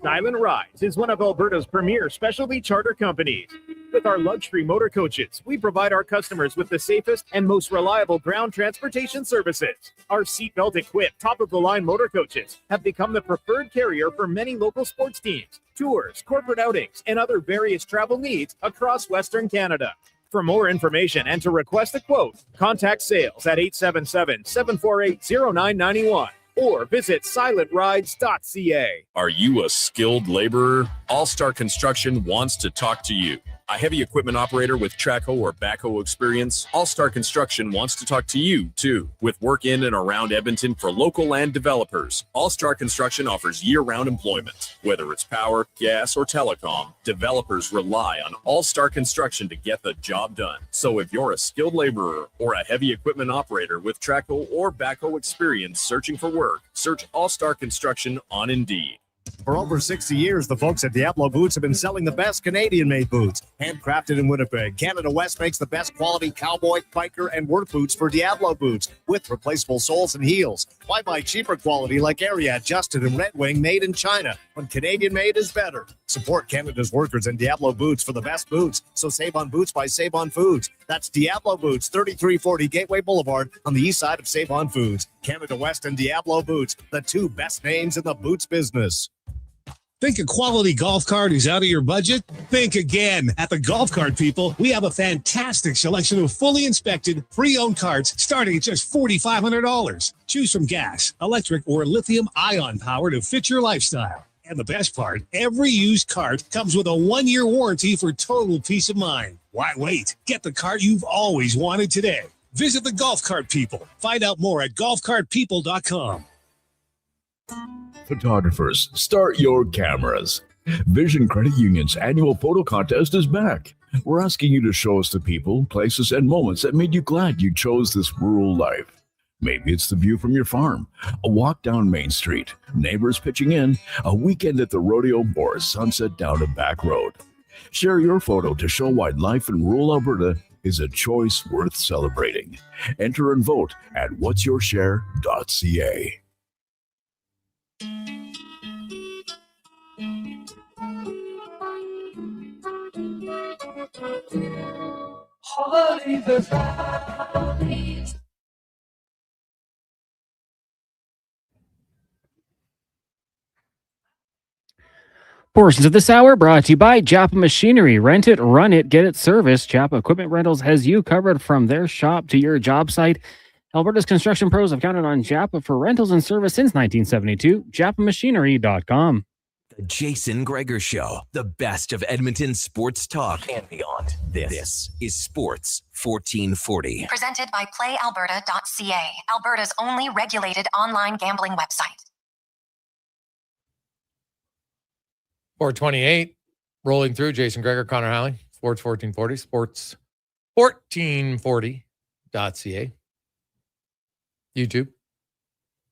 Diamond Rides is one of Alberta's premier specialty charter companies. With our luxury motor coaches, we provide our customers with the safest and most reliable ground transportation services. Our seatbelt equipped, top-of-the-line motor coaches have become the preferred carrier for many local sports teams, tours, corporate outings, and other various travel needs across Western Canada. For more information and to request a quote, contact sales at 877-748-0991. Or visit silentrides.ca. Are you a skilled laborer? All-Star Construction wants to talk to you. A heavy equipment operator with Traco or backhoe experience? All-Star Construction wants to talk to you, too. With work in and around Edmonton for local land developers, All-Star Construction offers year-round employment. Whether it's power, gas, or telecom, developers rely on All-Star Construction to get the job done. So if you're a skilled laborer or a heavy equipment operator with Traco or backhoe experience searching for work, search All-Star Construction on Indeed. For over 60 years, the folks at Diablo Boots have been selling the best Canadian-made boots. Handcrafted in Winnipeg, Canada West makes the best quality cowboy, biker, and work boots for Diablo Boots with replaceable soles and heels. Why buy cheaper quality like Ariat, Justin, and Red Wing made in China when Canadian-made is better? Support Canada's workers and Diablo Boots for the best boots. So save on boots by Save On Foods. That's Diablo Boots, 3340 Gateway Boulevard on the east side of Save On Foods. Canada West and Diablo Boots, the two best names in the boots business. Think a quality golf cart is out of your budget? Think again. At the Golf Cart People, we have a fantastic selection of fully inspected, pre-owned carts starting at just $4,500. Choose from gas, electric, or lithium-ion power to fit your lifestyle. And the best part, every used cart comes with a 1-year warranty for total peace of mind. Why wait? Get the cart you've always wanted today. Visit the Golf Cart People. Find out more at golfcartpeople.com. Photographers, start your cameras. Vision Credit Union's annual photo contest is back. We're asking you to show us the people, places, and moments that made you glad you chose this rural life. Maybe it's the view from your farm, a walk down Main Street, neighbors pitching in, a weekend at the rodeo, or a sunset down a back road. Share your photo to show why life in rural Alberta is a choice worth celebrating. Enter and vote at whatsyourshare.ca. Portions of this hour brought to you by Japa Machinery. Rent it, run it, get it serviced. Japa Equipment Rentals has you covered from their shop to your job site. Alberta's construction pros have counted on Japa for rentals and service since 1972. JapaMachinery.com. The Jason Gregor Show, the best of Edmonton sports talk and beyond. This is Sports 1440. Presented by PlayAlberta.ca, Alberta's only regulated online gambling website. 428, rolling through. Jason Gregor, Connor Halley, Sports 1440, Sports 1440.ca. YouTube,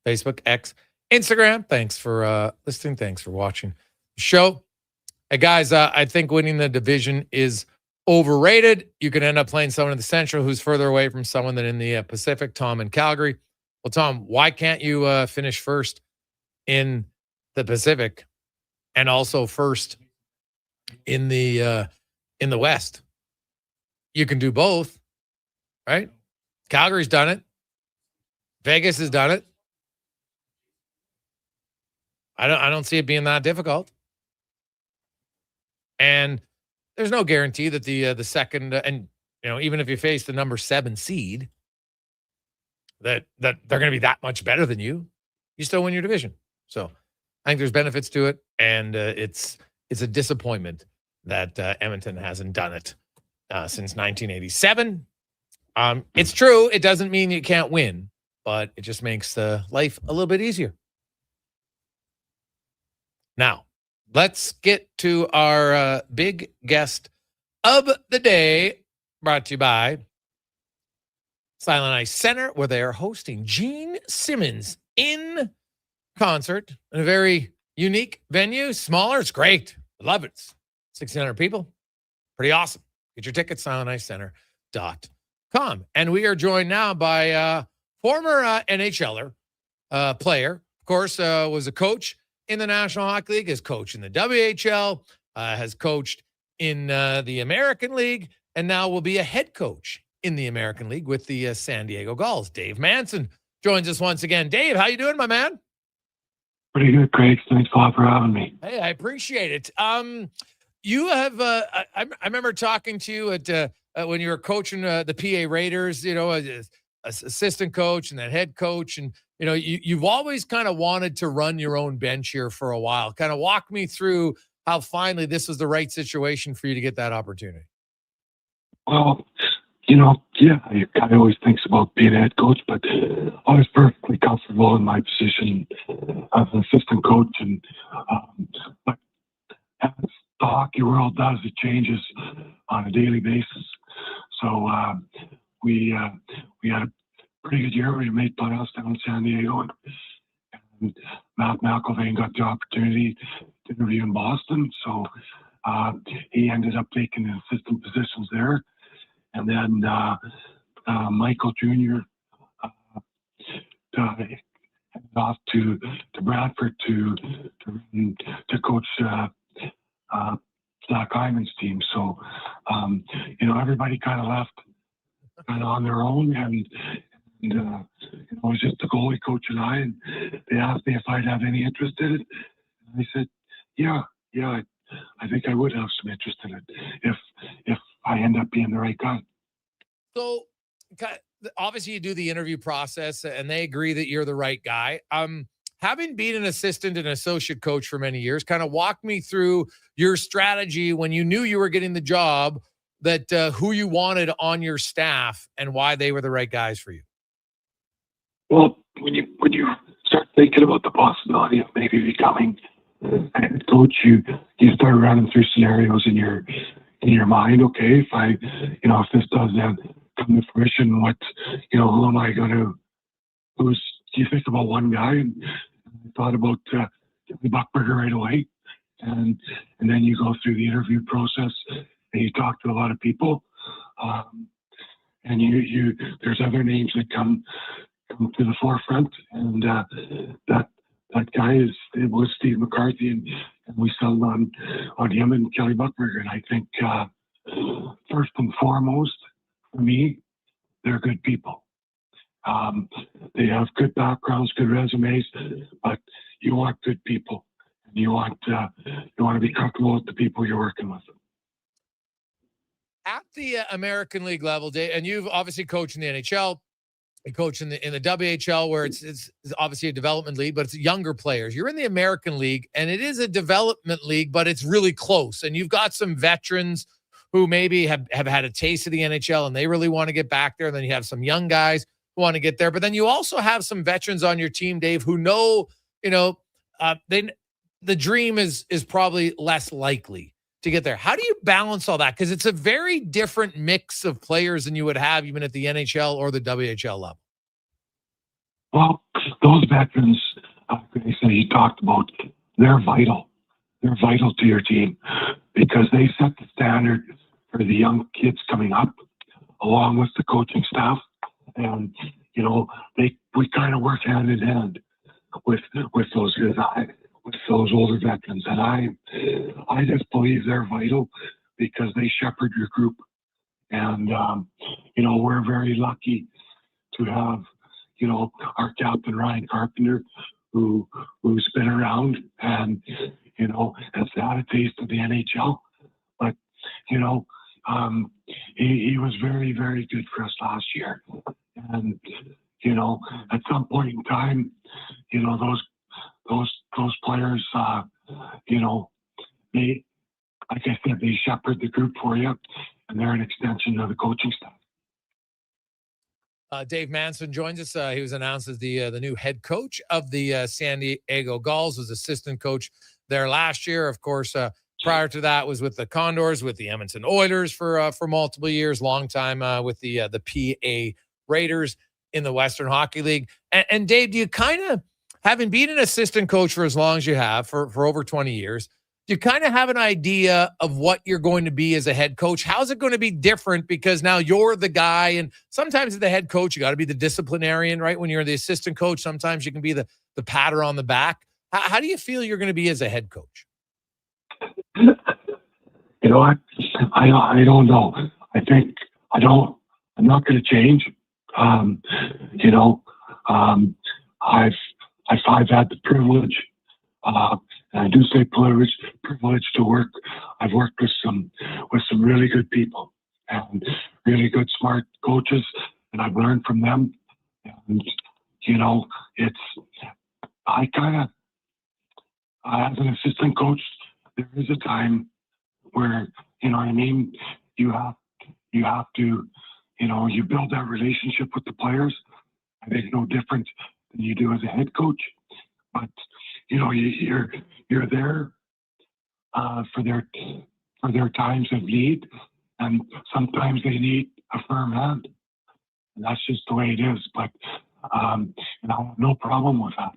Facebook, X, Instagram. Thanks for listening. Thanks for watching the show. Hey, guys, I think winning the division is overrated. You could end up playing someone in the Central who's further away from someone than in the Pacific. Tom in Calgary. Well, Tom, why can't you finish first in the Pacific and also first in the West? You can do both, right? Calgary's done it. Vegas has done it. I don't see it being that difficult. And there's no guarantee that the second and even if you face the number 7 seed, that they're going to be that much better than you. You still win your division. So I think there's benefits to it, and it's a disappointment that Edmonton hasn't done it since 1987. It's true. It doesn't mean you can't win, but it just makes life a little bit easier. Now, let's get to our big guest of the day, brought to you by Silent Ice Center, where they are hosting Gene Simmons in concert in a very unique venue. Smaller, it's great. I love it. 1,600 people. Pretty awesome. Get your tickets, silenticecenter.com. And we are joined now by former NHLer player. Of course, was a coach in the National Hockey League, has coached in the WHL, has coached in the American League, and now will be a head coach in the American League with the San Diego Gulls. Dave Manson joins us once again. Dave, how you doing, my man? Pretty good, Craig. Thanks a lot for having me. Hey, I appreciate it. You have, I remember talking to you at when you were coaching the PA Raiders, as assistant coach and then head coach. And, you've always kind of wanted to run your own bench here for a while. Kind of walk me through how finally this was the right situation for you to get that opportunity. Well, I always thinks about being a head coach, but I was perfectly comfortable in my position as an assistant coach. And but as the hockey world does, it changes on a daily basis. So we had a pretty good year. We made playoffs down in San Diego, and Matt McIlvain got the opportunity to interview in Boston. So he ended up taking the assistant positions there. And then Michael Jr. Headed off to Bradford to coach Zach Hyman's team. So everybody kind of left on their own, and it was just the goalie coach and I. And they asked me if I'd have any interest in it. And I said, yeah, I think I would have some interest in it if I end up being the right guy. So obviously you do the interview process and they agree that you're the right guy. Having been an assistant and associate coach for many years, kind of walk me through your strategy when you knew you were getting the job, that who you wanted on your staff and why they were the right guys for you. Well, when you start thinking about the possibility of maybe becoming a head coach, you start running through scenarios in your in your mind, okay, if this doesn't come to fruition, who am I going to, do you think about one guy? And I thought about the Buckberger right away. And then you go through the interview process and you talk to a lot of people. And there's other names that come to the forefront. And that guy was Steve McCarthy, and we settled on him and Kelly Buckberger. And I think first and foremost, for me, they're good people. They have good backgrounds, good resumes, but you want good people. And you want to be comfortable with the people you're working with. At the American League level, Dave, and you've obviously coached in the NHL, you coach in the WHL, where it's obviously a development league, but it's younger players. You're in the American League, and it is a development league, but it's really close. And you've got some veterans who maybe have had a taste of the NHL, and they really want to get back there. And then you have some young guys who want to get there. But then you also have some veterans on your team, Dave, who know, the dream is probably less likely to get there. How do you balance all that? Because it's a very different mix of players than you would have even at the NHL or the WHL level. Well, those veterans, you talked about, they're vital. They're vital to your team because they set the standard for the young kids coming up, along with the coaching staff. And, we kind of work hand in hand with those guys. With those older veterans, and I just believe they're vital because they shepherd your group, and we're very lucky to have our captain Ryan Carpenter, who's been around and has had a taste of the NHL, but he was very, very good for us last year, and at some point in time, those players, they, like I said, they shepherd the group for you, and they're an extension of the coaching staff. Dave Manson joins us. He was announced as the new head coach of the San Diego Gulls, was assistant coach there last year. Of course, prior to that was with the Condors, with the Edmonton Oilers for multiple years, long time with the PA Raiders in the Western Hockey League. And Dave, do you kind of, having been an assistant coach for as long as you have, for over 20 years, do you kind of have an idea of what you're going to be as a head coach? How's it going to be different? Because now you're the guy, and sometimes as the head coach, you got to be the disciplinarian, right? When you're the assistant coach, sometimes you can be the patter on the back. How do you feel you're going to be as a head coach? I don't know. I'm not going to change. I've had the privilege, and I do say privilege to work. I've worked with some really good people and really good, smart coaches, and I've learned from them. And as an assistant coach, there is a time where you have to, you build that relationship with the players. I think no different than you do as a head coach, but you're there for their times of need, and sometimes they need a firm hand, and that's just the way it is. But I have no problem with that.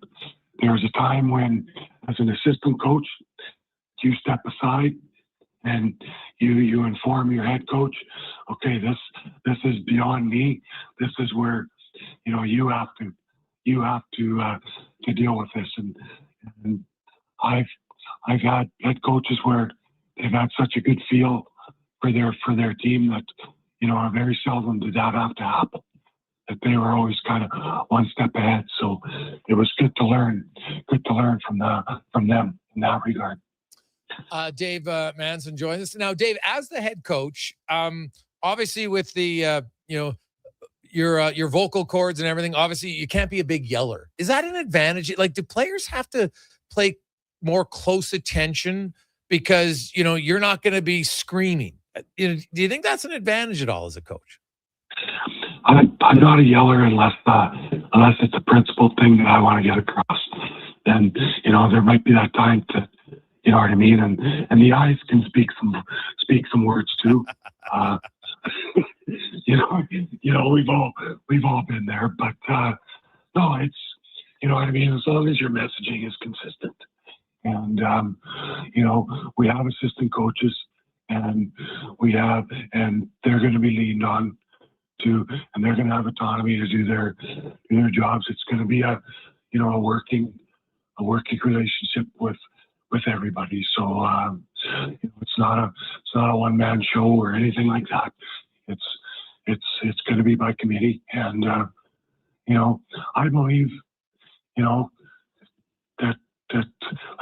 There's a time when, as an assistant coach, you step aside and you inform your head coach, okay, this is beyond me. This is where you have to deal with this. And I've had head coaches where they've had such a good feel for their team that very seldom did that have to happen. That they were always kind of one step ahead. So it was good to learn from them in that regard. Dave Manson joins us now. Dave, as the head coach, obviously with the your vocal cords and everything, obviously you can't be a big yeller. Is that an advantage? Like, do players have to play more close attention because you're not going to be screaming? Do you think that's an advantage at all as a coach? I'm not a yeller unless it's a principled thing that I want to get across. Then there might be that time to You know what I mean? And the eyes can speak some words too. You know, we've all been there, but no, it's, you know what I mean. As long as your messaging is consistent, and you know, we have assistant coaches, and they're going to be leaned on to, and they're going to have autonomy to do their jobs. It's going to be a working relationship with everybody. So you know, it's not a one man show or anything like that. It's going to be by committee, and you know, I believe, you know, that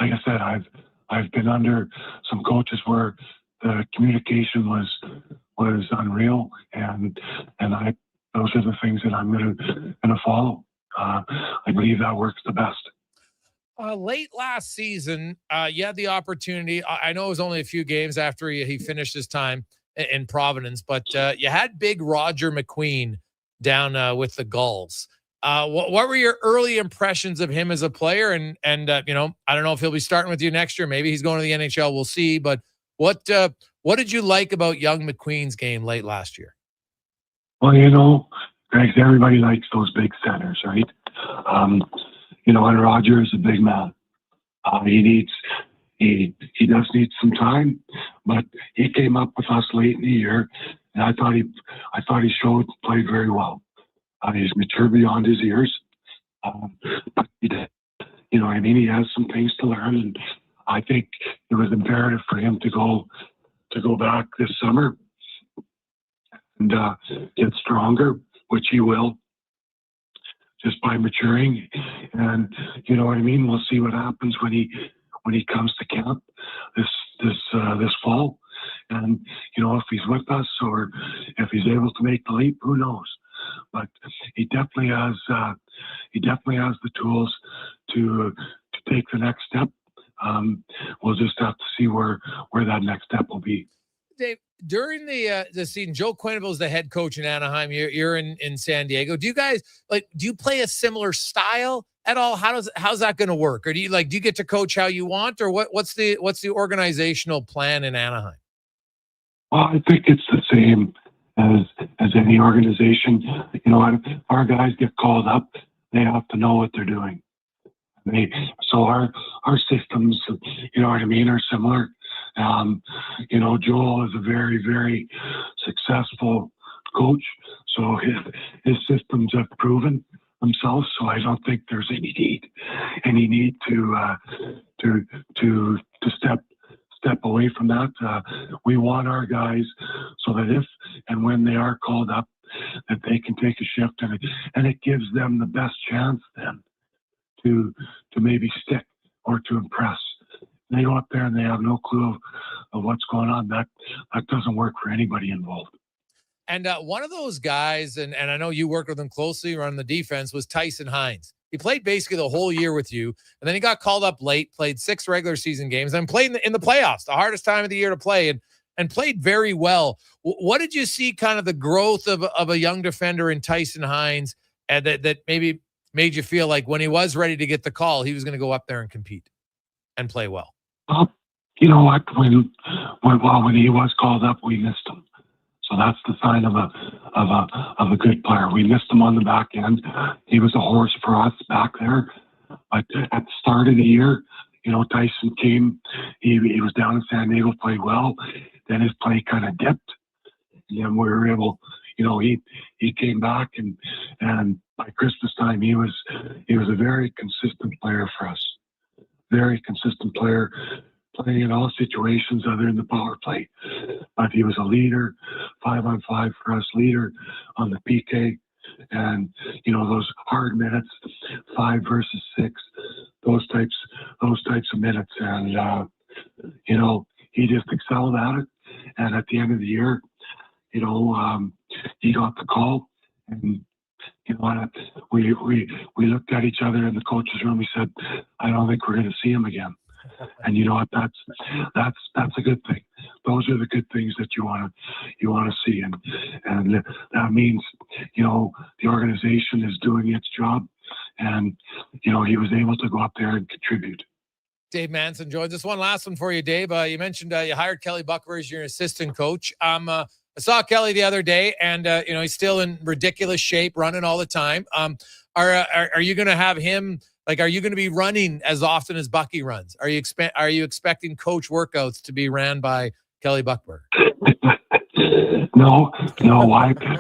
like I said, I've been under some coaches where the communication was unreal, and those are the things that I'm gonna follow. I believe that works the best. Late last season, you had the opportunity. I know it was only a few games after he finished his time in Providence, but you had big Roger McQueen down with the Gulls. What were your early impressions of him as a player? And you know, I don't know if he'll be starting with you next year. Maybe he's going to the NHL. We'll see. But what did you like about young McQueen's game late last year? Well, you know, Greg, everybody likes those big centers, right? You know, and Roger is a big man. He does need some time, but he came up with us late in the year, and I thought he played very well. He's mature beyond his years, but he did. You know what I mean? He has some things to learn, and I think it was imperative for him to go back this summer and get stronger, which he will, just by maturing. And you know what I mean? We'll see what happens when he comes to camp this fall. And you know, if he's with us or if he's able to make the leap, who knows? But he definitely has the tools to take the next step. We'll just have to see where that next step will be. Dave, during the season, Joe Quenneville is the head coach in Anaheim. You're in San Diego. Do you guys do you play a similar style at all? How's that going to work? Or do you get to coach how you want, or what's the organizational plan in Anaheim? Well, I think it's the same as any organization. You know, our guys get called up, they have to know what they're doing. So our systems, you know what I mean, are similar. You know, Joel is a very, very successful coach, so his systems have proven themselves. So I don't think there's any need to step away from that. We want our guys so that if and when they are called up, that they can take a shift, and it gives them the best chance then to maybe stick or to impress. They go up there and they have no clue of what's going on. That doesn't work for anybody involved. And one of those guys, and I know you worked with him closely running the defense, was Tyson Hines. He played basically the whole year with you, and then he got called up late, played 6 regular season games, and played in the playoffs, the hardest time of the year to play, and played very well. What did you see kind of the growth of a young defender in Tyson Hines, and that maybe made you feel like when he was ready to get the call, he was going to go up there and compete and play well? You know what? When he was called up, we missed him. So that's the sign of a good player. We missed him on the back end. He was a horse for us back there. But at the start of the year, you know, Tyson came. He was down in San Diego, played well. Then his play kind of dipped, and then we were able. You know, he came back, and by Christmas time, he was a very consistent player for us. Very consistent player, playing in all situations other than the power play. But he was a leader, 5-on-5 for us, leader on the PK, and you know, those hard minutes, 5 versus 6, those types of minutes, and you know, he just excelled at it. And at the end of the year, you know, he got the call, and you know, we looked at each other in the coach's room. We said, "I don't think we're going to see him again." And you know what? That's a good thing. Those are the good things that you want to see, and that means, you know, the organization is doing its job, and you know, he was able to go up there and contribute. Dave Manson joins us. One last one for you, Dave. You mentioned you hired Kelly Buckler as your assistant coach. I saw Kelly the other day, and he's still in ridiculous shape, running all the time. Are you going to have him? Like, are you going to be running as often as Bucky runs? Are you expecting coach workouts to be ran by Kelly Buckler? No,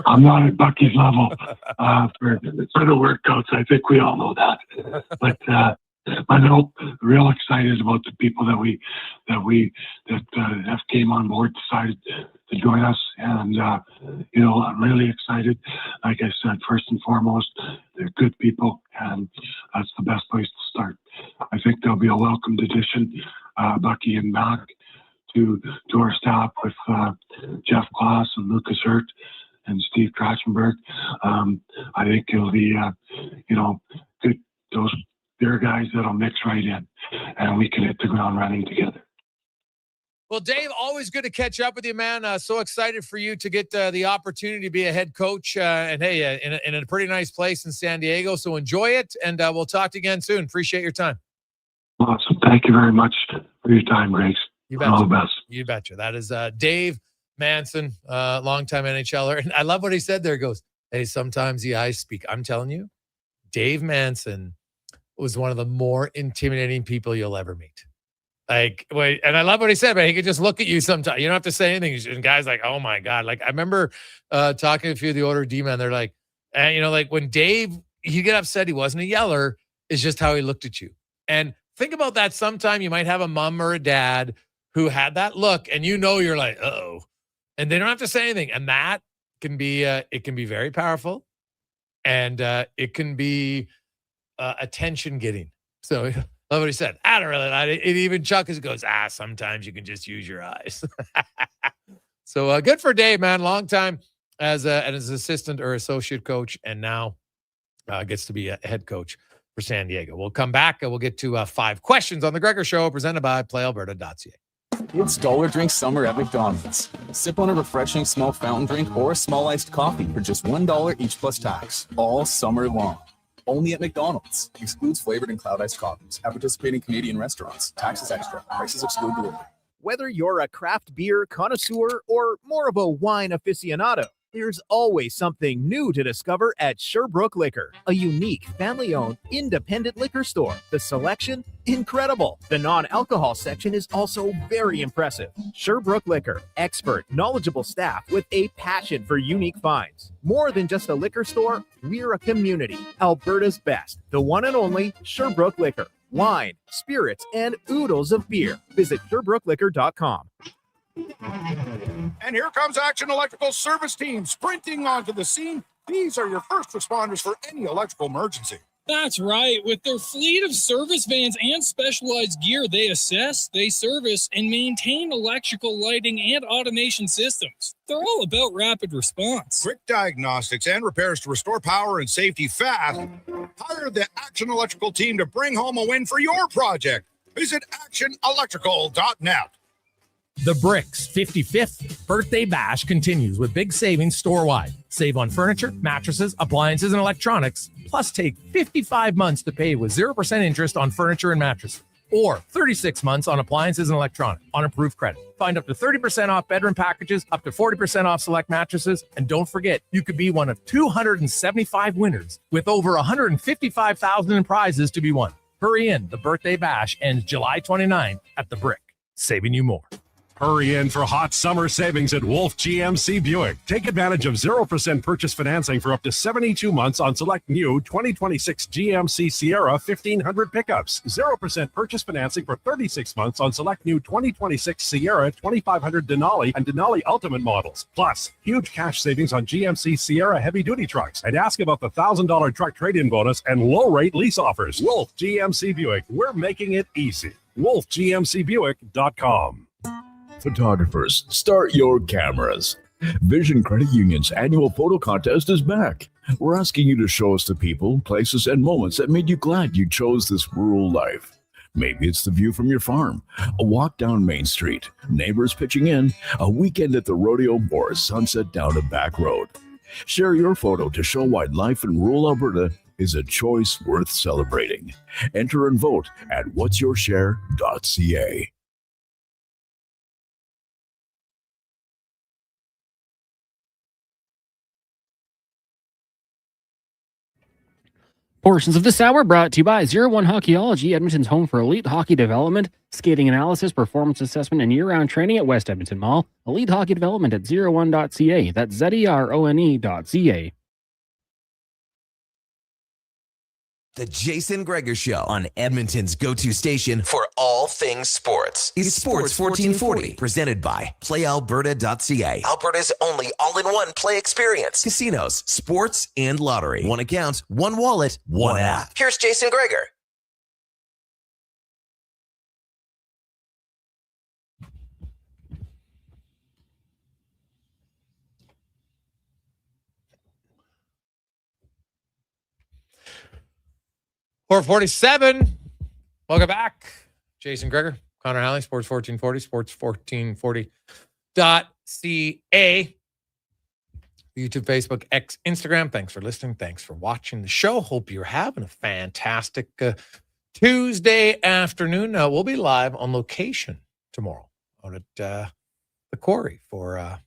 I'm not at Bucky's level for the workouts. I think we all know that. But I know, real excited about the people that have came on board, decided to join us, and I'm really excited. Like I said, first and foremost, they're good people, and that's the best place to start. I think they'll be a welcomed addition, Bucky and Mac, to our staff with Jeff Klaas and Lucas Hurt and Steve Trachtenberg. I think it'll be good. They're guys that'll mix right in, and we can hit the ground running together. Well, Dave, always good to catch up with you, man. So excited for you to get the opportunity to be a head coach, and hey, in a pretty nice place in San Diego. So enjoy it, and we'll talk to you again soon. Appreciate your time. Awesome. Thank you very much for your time, Grace. You betcha. All the best. You betcha. That is Dave Manson, longtime NHLer. And I love what he said there. He goes, hey, sometimes the eyes speak. I'm telling you, Dave Manson was one of the more intimidating people you'll ever meet. And I love what he said, but he could just look at you sometimes. You don't have to say anything. And guys like, oh my God. Like, I remember talking to a few of the older D-men. They're like, when Dave, he'd get upset, he wasn't a yeller, it's just how he looked at you. And think about that sometime. You might have a mom or a dad who had that look, and you're like, uh-oh. And they don't have to say anything. And that can be, it can be very powerful. And it can be attention getting. So love what he said. I don't really like it. Even Chuck goes, sometimes you can just use your eyes. So good for Dave, man. Long time as an assistant or associate coach, and now gets to be a head coach for San Diego. We'll come back and we'll get to 5 questions on the Gregor Show, presented by PlayAlberta.ca. It's Dollar Drink Summer at McDonald's. Sip on a refreshing small fountain drink or a small iced coffee for just $1 each plus tax, all summer long. Only at McDonald's. Excludes flavored and cloud iced coffees at participating Canadian restaurants. Taxes extra. Prices exclude delivery. Whether you're a craft beer connoisseur or more of a wine aficionado, there's always something new to discover at Sherbrooke Liquor, a unique family-owned independent liquor store. The selection, incredible. The non-alcohol section is also very impressive. Sherbrooke Liquor, expert, knowledgeable staff with a passion for unique finds. More than just a liquor store, we're a community. Alberta's best, the one and only Sherbrooke Liquor. Wine, spirits, and oodles of beer. Visit SherbrookeLiquor.com. And here comes Action Electrical Service Team sprinting onto the scene. These are your first responders for any electrical emergency. That's right. With their fleet of service vans and specialized gear, they assess, they service, and maintain electrical lighting and automation systems. They're all about rapid response. Quick diagnostics and repairs to restore power and safety fast. Hire the Action Electrical team to bring home a win for your project. Visit actionelectrical.net. The Bricks 55th Birthday Bash continues with big savings store-wide. Save on furniture, mattresses, appliances, and electronics. Plus, take 55 months to pay with 0% interest on furniture and mattresses. Or 36 months on appliances and electronics on approved credit. Find up to 30% off bedroom packages, up to 40% off select mattresses. And don't forget, you could be one of 275 winners with over $155,000 in prizes to be won. Hurry in. The Birthday Bash ends July 29th at The Brick, saving you more. Hurry in for hot summer savings at Wolf GMC Buick. Take advantage of 0% purchase financing for up to 72 months on select new 2026 GMC Sierra 1500 pickups. 0% purchase financing for 36 months on select new 2026 Sierra 2500 Denali and Denali Ultimate models. Plus, huge cash savings on GMC Sierra heavy-duty trucks. And ask about the $1,000 truck trade-in bonus and low-rate lease offers. Wolf GMC Buick. We're making it easy. WolfGMCBuick.com. Photographers, start your cameras. Vision Credit Union's annual photo contest is back. We're asking you to show us the people, places, and moments that made you glad you chose this rural life. Maybe it's the view from your farm, a walk down Main Street, neighbors pitching in, a weekend at the rodeo, or a sunset down a back road. Share your photo to show why life in rural Alberta is a choice worth celebrating. Enter and vote at whatsyourshare.ca. Portions of this hour brought to you by 01 Hockeyology, Edmonton's home for elite hockey development, skating analysis, performance assessment, and year-round training at West Edmonton Mall. Elite hockey development at 01.ca. That's ZERONE.ca. The Jason Gregor Show on Edmonton's go-to station for all things sports is Sports 1440, presented by PlayAlberta.ca. Alberta's only all-in-one play experience. Casinos, sports, and lottery. One account, one wallet, one app. Here's Jason Gregor. .447. Welcome back. Jason Gregor, Connor Halley, Sports 1440, sports1440.ca. YouTube, Facebook, X, Instagram. Thanks for listening. Thanks for watching the show. Hope you're having a fantastic Tuesday afternoon. We'll be live on location tomorrow out at the Quarry for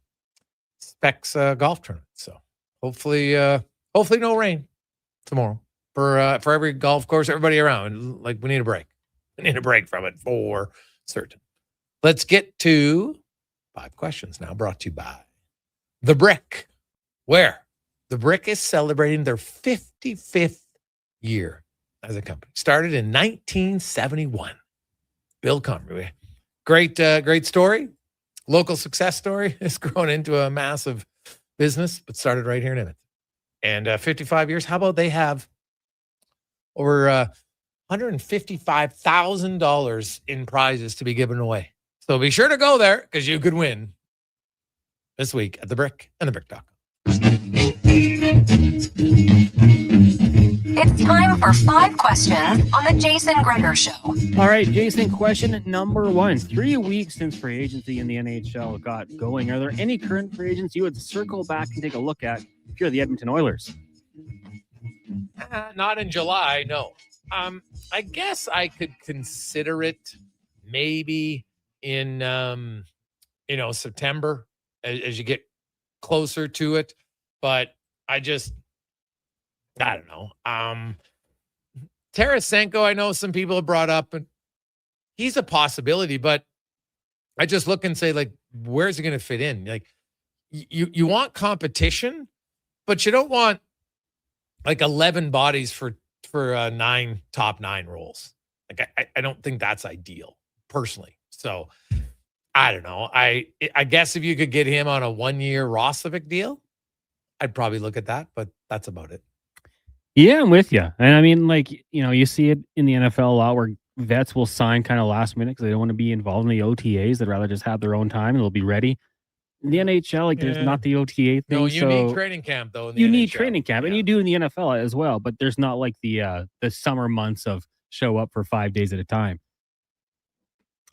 Specs golf tournament. So hopefully no rain tomorrow. For every golf course, everybody around. Like, we need a break. We need a break from it for certain. Let's get to 5 questions now, brought to you by The Brick, where The Brick is celebrating their 55th year as a company. Started in 1971. Bill Conroy. Great story. Local success story. It's grown into a massive business, but started right here in Edmonton. And 55 years. How about they have over $155,000 in prizes to be given away. So be sure to go there because you could win this week at The Brick and thebrick.com. It's time for 5 questions on the Jason Gregor Show. All right, Jason, question number 1. 3 weeks since free agency in the NHL got going. Are there any current free agents you would circle back and take a look at if you're the Edmonton Oilers? Not in July, no. I guess I could consider it maybe in September as you get closer to it, but I don't know. Tarasenko, I know some people have brought up, and he's a possibility, but I just look and say, like, where's he going to fit in? Like, you want competition, but you don't want like 11 bodies for 9 top 9 roles. Like, I don't think that's ideal personally. So I don't know. I guess if you could get him on a 1-year Roslovic deal, I'd probably look at that, but that's about it. Yeah, I'm with you. And I mean, like, you see it in the NFL a lot where vets will sign kind of last minute because they don't want to be involved in the OTAs. They'd rather just have their own time and they'll be ready. In the NHL, there's not the OTA thing. No, you need training camp, though. You need training camp, and you do in the NFL as well, but there's not like the summer months of show up for 5 days at a time.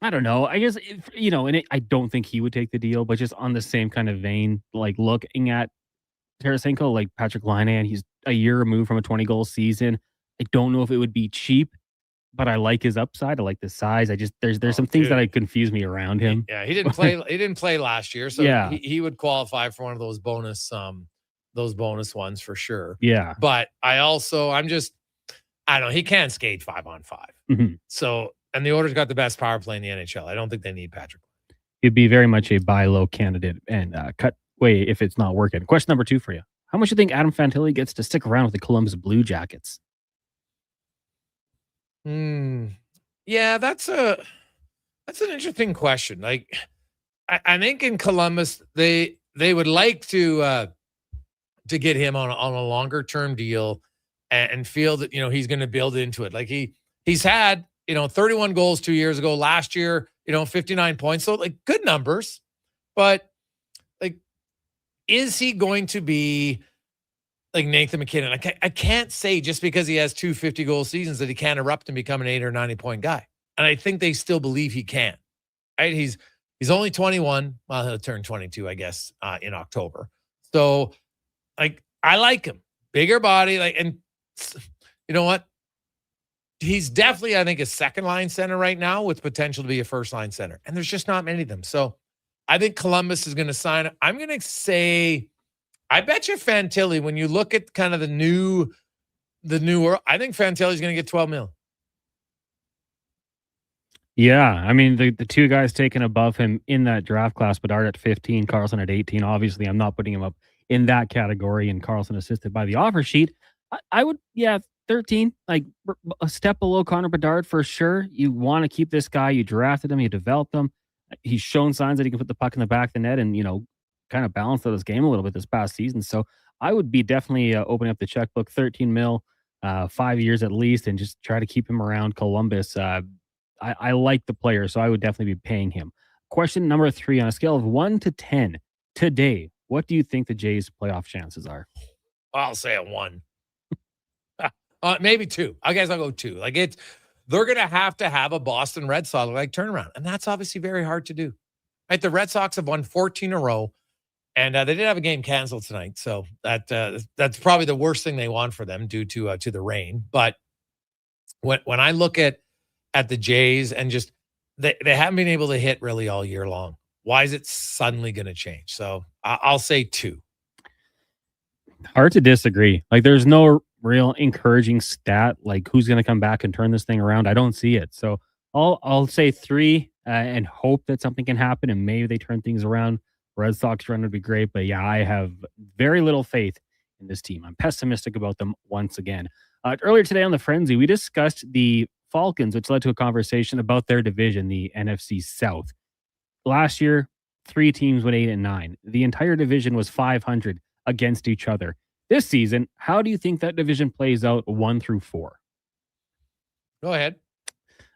I don't know. I guess, I don't think he would take the deal, but just on the same kind of vein, like looking at Tarasenko, like Patrick Laine, he's a year removed from a 20-goal season. I don't know if it would be cheap, but I like his upside. I like the size. There's some things that confuse me around him. Yeah, he didn't play. He didn't play last year, so yeah, he would qualify for one of those bonus ones for sure. Yeah, but I'm just, I don't know. He can skate 5-on-5. Mm-hmm. So, and the Oilers got the best power play in the NHL. I don't think they need Patrick. He'd be very much a buy low candidate and cut way if it's not working. Question number 2 for you: how much do you think Adam Fantilli gets to stick around with the Columbus Blue Jackets? Yeah, that's an interesting question. Like, I think in Columbus they would like to get him on a longer term deal and feel that he's going to build into it. Like he's had 31 goals 2 years ago. Last year 59 points. So like good numbers, but like, is he going to be like Nathan McKinnon? I can't say just because he has 2 50-goal seasons that he can't erupt and become an 80 or 90-point guy. And I think they still believe he can. Right? He's only 21. Well, he'll turn 22, I guess, in October. So, like, I like him. Bigger body, and you know what? He's definitely, I think, a second line center right now with potential to be a first line center. And there's just not many of them. So I think Columbus is going to sign. I'm going to say, I bet you Fantilli, when you look at kind of the new world, I think Fantilli's going to get 12 mil. Yeah, I mean, the two guys taken above him in that draft class, Bedard at 15, Carlson at 18. Obviously, I'm not putting him up in that category, and Carlson assisted by the offer sheet. I would, 13, like a step below Connor Bedard for sure. You want to keep this guy. You drafted him. You developed him. He's shown signs that he can put the puck in the back of the net and, kind of balance out his game a little bit this past season. So I would be definitely opening up the checkbook, 13 mil, 5 years at least, and just try to keep him around Columbus. I like the player, so I would definitely be paying him. Question number 3, on a scale of 1 to 10 today, what do you think the Jays' playoff chances are? I'll say a 1. Maybe 2. I guess I'll go 2. Like they're going to have a Boston Red Sox like turnaround, and that's obviously very hard to do. Right? The Red Sox have won 14 in a row, and they did have a game canceled tonight, so that's probably the worst thing they want for them due to the rain. But when I look at the Jays and just they haven't been able to hit really all year long, why is it suddenly going to change? So I'll say 2. Hard to disagree. Like, there's no real encouraging stat like who's going to come back and turn this thing around. I don't see it. So I'll say 3 and hope that something can happen and maybe they turn things around. Red Sox run would be great, but yeah, I have very little faith in this team. I'm pessimistic about them once again. Earlier today on the Frenzy, we discussed the Falcons, which led to a conversation about their division, the NFC South. Last year, 3 teams went 8-9. The entire division was 500 against each other. This season, how do you think that division plays out 1 through 4? Go ahead.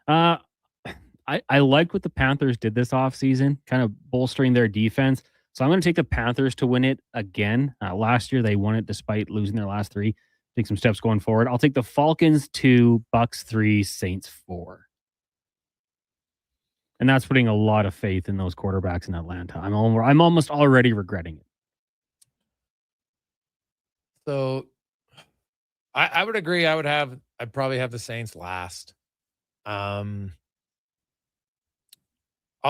I liked what the Panthers did this offseason, kind of bolstering their defense. So I'm going to take the Panthers to win it again. Last year, they won it despite losing their last 3. Take some steps going forward. I'll take the Falcons 2, Bucks 3, Saints 4. And that's putting a lot of faith in those quarterbacks in Atlanta. I'm almost already regretting it. So I would agree. I'd probably have the Saints last. I'll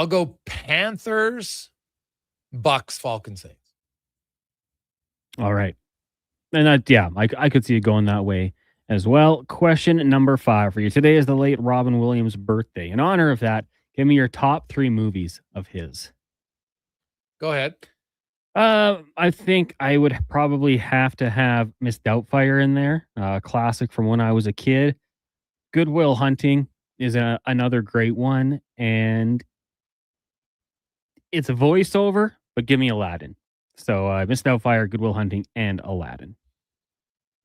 go Panthers, Bucks, Falcons, Saints. All right. And I could see it going that way as well. Question number 5 for you. Today is the late Robin Williams' birthday. In honor of that, give me your top 3 movies of his. Go ahead. I think I would probably have to have Miss Doubtfire in there. Classic from when I was a kid. Good Will Hunting is another great one. And it's a voiceover, but give me Aladdin. So Miss Doubtfire, Good Will Hunting, and Aladdin.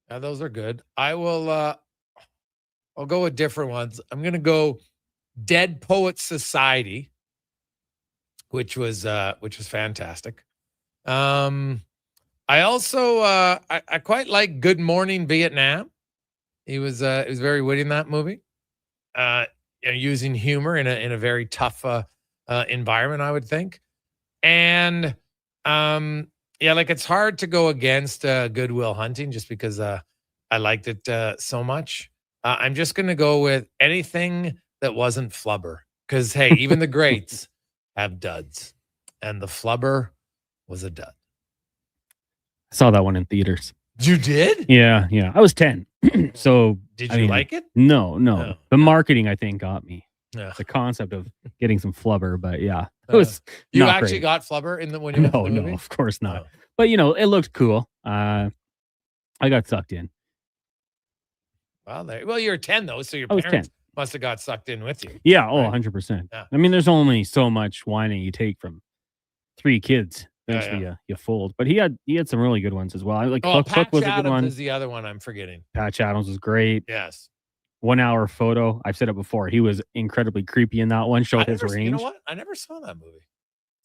Yeah, those are good. I will. I'll go with different ones. I'm going to go Dead Poets Society, which was fantastic. I also I quite like Good Morning Vietnam. He was very witty in that movie. Using humor in a very tough environment, I would think. And it's hard to go against Good Will Hunting just because I liked it so much. I'm just going to go with anything that wasn't Flubber because, hey, even the greats have duds. And the Flubber was a dud. I saw that one in theaters. You did? Yeah. I was 10. So did you like it? No. The marketing, I think, got me. Yeah. The concept of getting some Flubber, but yeah, it was. You not actually great. got Flubber in the when you went to the movie? No, of course not. But it looked cool. I got sucked in. Well, you're 10 though, so your I was parents 10. must have got sucked in with you. Yeah, 100%. Yeah. I mean, there's only so much whining you take from 3 kids. Eventually, you fold. But he had some really good ones as well. Patch was a good Adams one. is the other one I'm forgetting. Patch Adams was great. Yes. 1 Hour Photo. I've said it before. He was incredibly creepy in that one. Showed his range. You know what? I never saw that movie.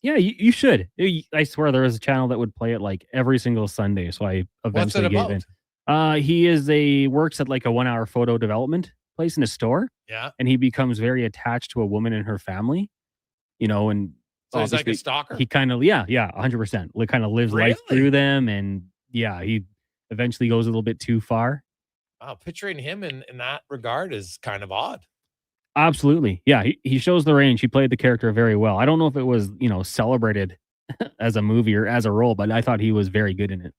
Yeah, you should. I swear there was a channel that would play it like every single Sunday. So I eventually gave in. He works at like a 1 Hour Photo development place in a store. Yeah. And he becomes very attached to a woman in her family. And so he's like a stalker? He kind of 100%. Like kind of lives life through them. And yeah, he eventually goes a little bit too far. Wow, picturing him in that regard is kind of odd. Absolutely. Yeah, he shows the range. He played the character very well. I don't know if it was, celebrated as a movie or as a role, but I thought he was very good in it.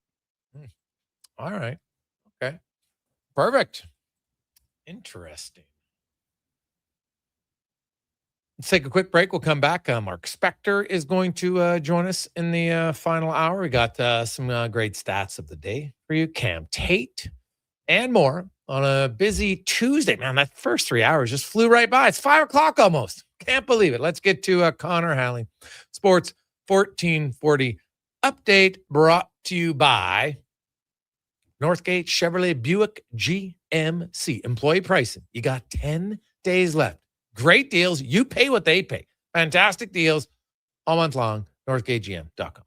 All right. Okay. Perfect. Interesting. Let's take a quick break. We'll come back. Mark Spector is going to join us in the final hour. We got some great stats of the day for you. Cam Tate and more on a busy Tuesday. Man, that first 3 hours just flew right by. It's 5 o'clock almost. Can't believe it. Let's get to Connor Halley. Sports 1440 update brought to you by Northgate Chevrolet Buick GMC. Employee pricing. You got 10 days left. Great deals. You pay what they pay. Fantastic deals all month long. NorthgateGM.com.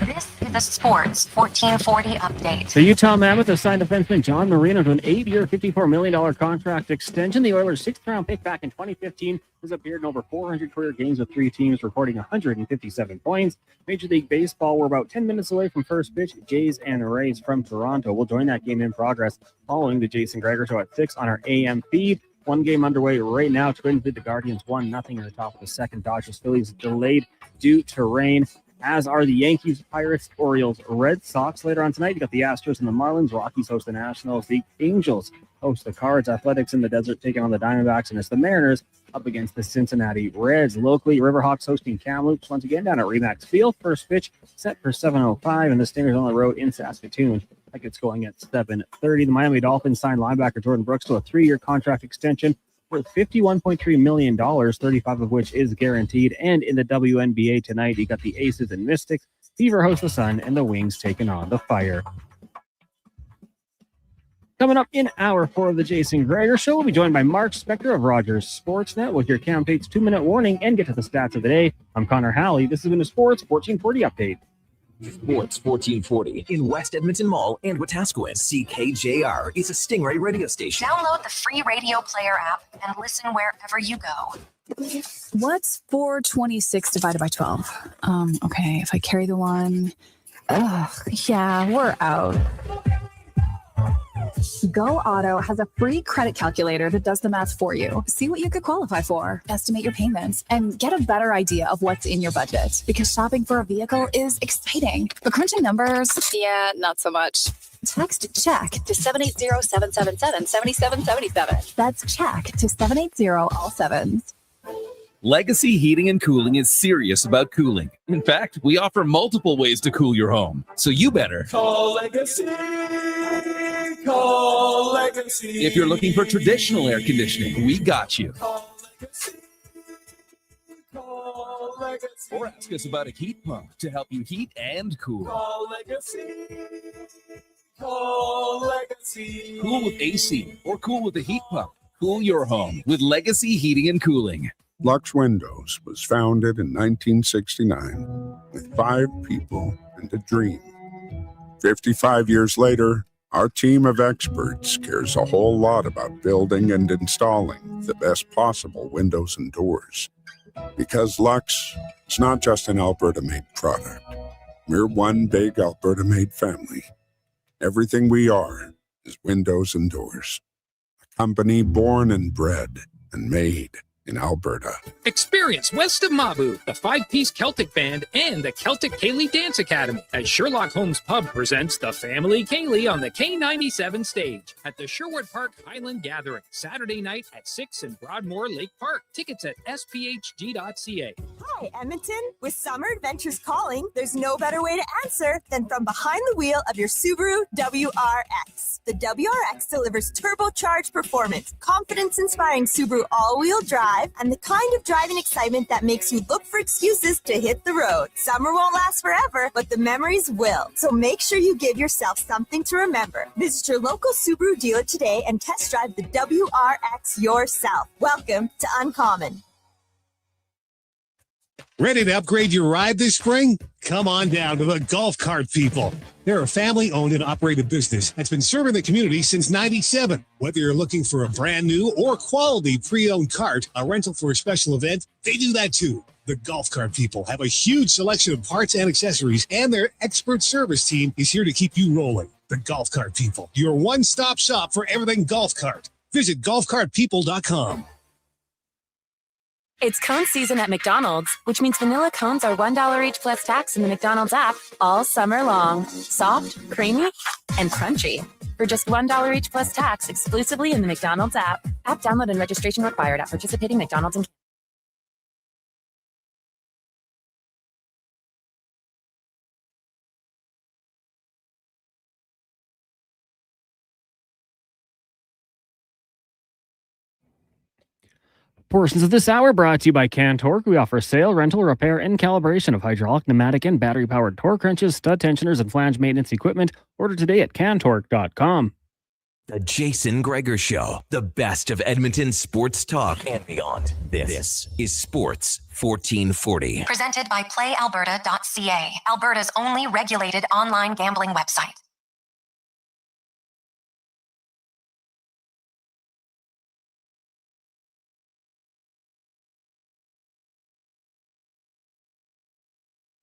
This is the Sports 1440 update. The Utah Mammoth have signed defenseman John Marino to an 8-year, $54 million contract extension. The Oilers' 6th-round pick back in 2015 has appeared in over 400 career games with 3 teams, recording 157 points. Major League Baseball, we're about 10 minutes away from first pitch. Jays and Rays from Toronto will join that game in progress following the Jason Gregor Show at 6 on our AM feed. One game underway right now. Twins lead the Guardians 1-0 in the top of the second. Dodgers Phillies delayed due to rain, as are the Yankees, Pirates, Orioles, Red Sox. Later on tonight, you got the Astros and the Marlins. Rockies host the Nationals. The Angels host the Cards. Athletics in the desert taking on the Diamondbacks, and it's the Mariners up against the Cincinnati Reds. Locally, Riverhawks hosting Kamloops once again down at Remax Field. First pitch set for 7:05, and the Stingers on the road in Saskatoon. Like it's going at 7:30. The Miami Dolphins signed linebacker Jordan Brooks to a 3-year contract extension worth $51.3 million, 35 of which is guaranteed. And in the WNBA tonight, you got the Aces and Mystics. Fever host the Sun, and the Wings taking on the Fire. Coming up in hour 4 of the Jason Gregor Show, we'll be joined by Mark Spector of Rogers Sportsnet with your Cam Tate's 2-minute warning and get to the stats of the day. I'm Connor Halley. This has been a Sports 1440 update. Sports 1440 in West Edmonton Mall and Wetaskiwin. CKJR is a Stingray radio station. Download the free radio player app and listen wherever you go. What's 426 divided by 12? Okay, if I carry the one, yeah, we're out. Go Auto has a free credit calculator that does the math for you. See what you could qualify for, estimate your payments, and get a better idea of what's in your budget. Because shopping for a vehicle is exciting, but crunching numbers, yeah, not so much. Text check to 780-777-7777. That's check to 780 all sevens. Legacy Heating and Cooling is serious about cooling. In fact, we offer multiple ways to cool your home. So you better Call Legacy. Call Legacy. If you're looking for traditional air conditioning, we got you. Call Legacy. Call Legacy. Or ask us about a heat pump to help you heat and cool. Call Legacy. Call Legacy. Cool with AC or cool with a heat pump. Cool your home with Legacy Heating and Cooling. Lux Windows was founded in 1969 with 5 people and a dream. 55 years later, our team of experts cares a whole lot about building and installing the best possible windows and doors. Because Lux is not just an Alberta-made product. We're one big Alberta-made family. Everything we are is windows and doors. A company born and bred and made in Alberta. Experience west of Mabu, the 5-piece Celtic band, and the Celtic Ceilidh Dance Academy as Sherlock Holmes Pub presents the Family Ceilidh on the K97 stage at the Sherwood Park Highland Gathering, Saturday night at 6 in Broadmoor Lake Park. Tickets at sphg.ca. Hi, Edmonton. With summer adventures calling, there's no better way to answer than from behind the wheel of your Subaru WRX. The WRX delivers turbocharged performance, confidence-inspiring Subaru all-wheel drive, and the kind of driving excitement that makes you look for excuses to hit the road. Summer won't last forever, but the memories will. So make sure you give yourself something to remember. Visit your local Subaru dealer today and test drive the WRX yourself. Welcome to Uncommon. Ready to upgrade your ride this spring? Come on down to the Golf Cart people. They're a family-owned and operated business that's been serving the community since '97. Whether you're looking for a brand new or quality pre-owned cart, a rental for a special event, they do that too. The Golf Cart people have a huge selection of parts and accessories, and their expert service team is here to keep you rolling. The Golf Cart people, your one-stop shop for everything golf cart. Visit golfcartpeople.com. It's cone season at McDonald's, which means vanilla cones are $1 each plus tax in the McDonald's app all summer long. Soft, creamy, and crunchy. For just $1 each plus tax exclusively in the McDonald's app. App download and registration required at participating McDonald's and Portions of this hour brought to you by Can Torque. We offer sale, rental, repair, and calibration of hydraulic, pneumatic, and battery-powered torque wrenches, stud tensioners, and flange maintenance equipment. Order today at cantorque.com. The Jason Gregor Show, the best of Edmonton sports talk and beyond. This is Sports 1440. Presented by PlayAlberta.ca, Alberta's only regulated online gambling website.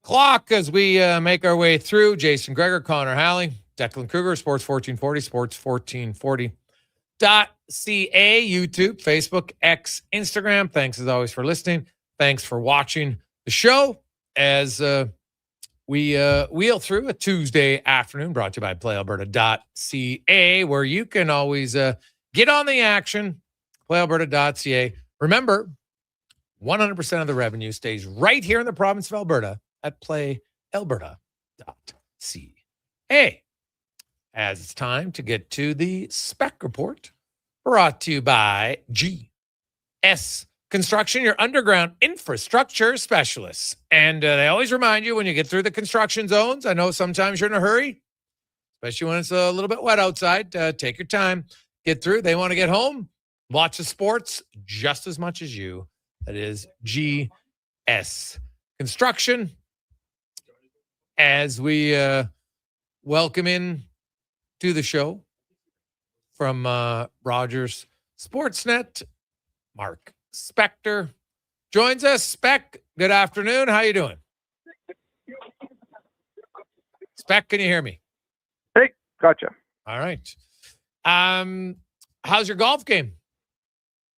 Clock as we make our way through. Jason Gregor, Connor Halley, Declan Kruger, Sports 1440, sports1440.ca, YouTube, Facebook, X, Instagram. Thanks as always for listening. Thanks for watching the show as we wheel through a Tuesday afternoon, brought to you by PlayAlberta.ca, where you can always get on the action. PlayAlberta.ca. Remember, 100% of the revenue stays right here in the province of Alberta at PlayAlberta.ca. As it's time to get to the spec report, brought to you by GS Construction, your underground infrastructure specialists. And they always remind you when you get through the construction zones, I know sometimes you're in a hurry, especially when it's a little bit wet outside. Take your time, get through. They want to get home, watch the sports just as much as you. That is GS Construction. As we welcome in to the show from Rogers Sportsnet, Mark Spector joins us. Spec, good afternoon. How you doing? Spec, can you hear me? Hey, gotcha. All right. How's your golf game?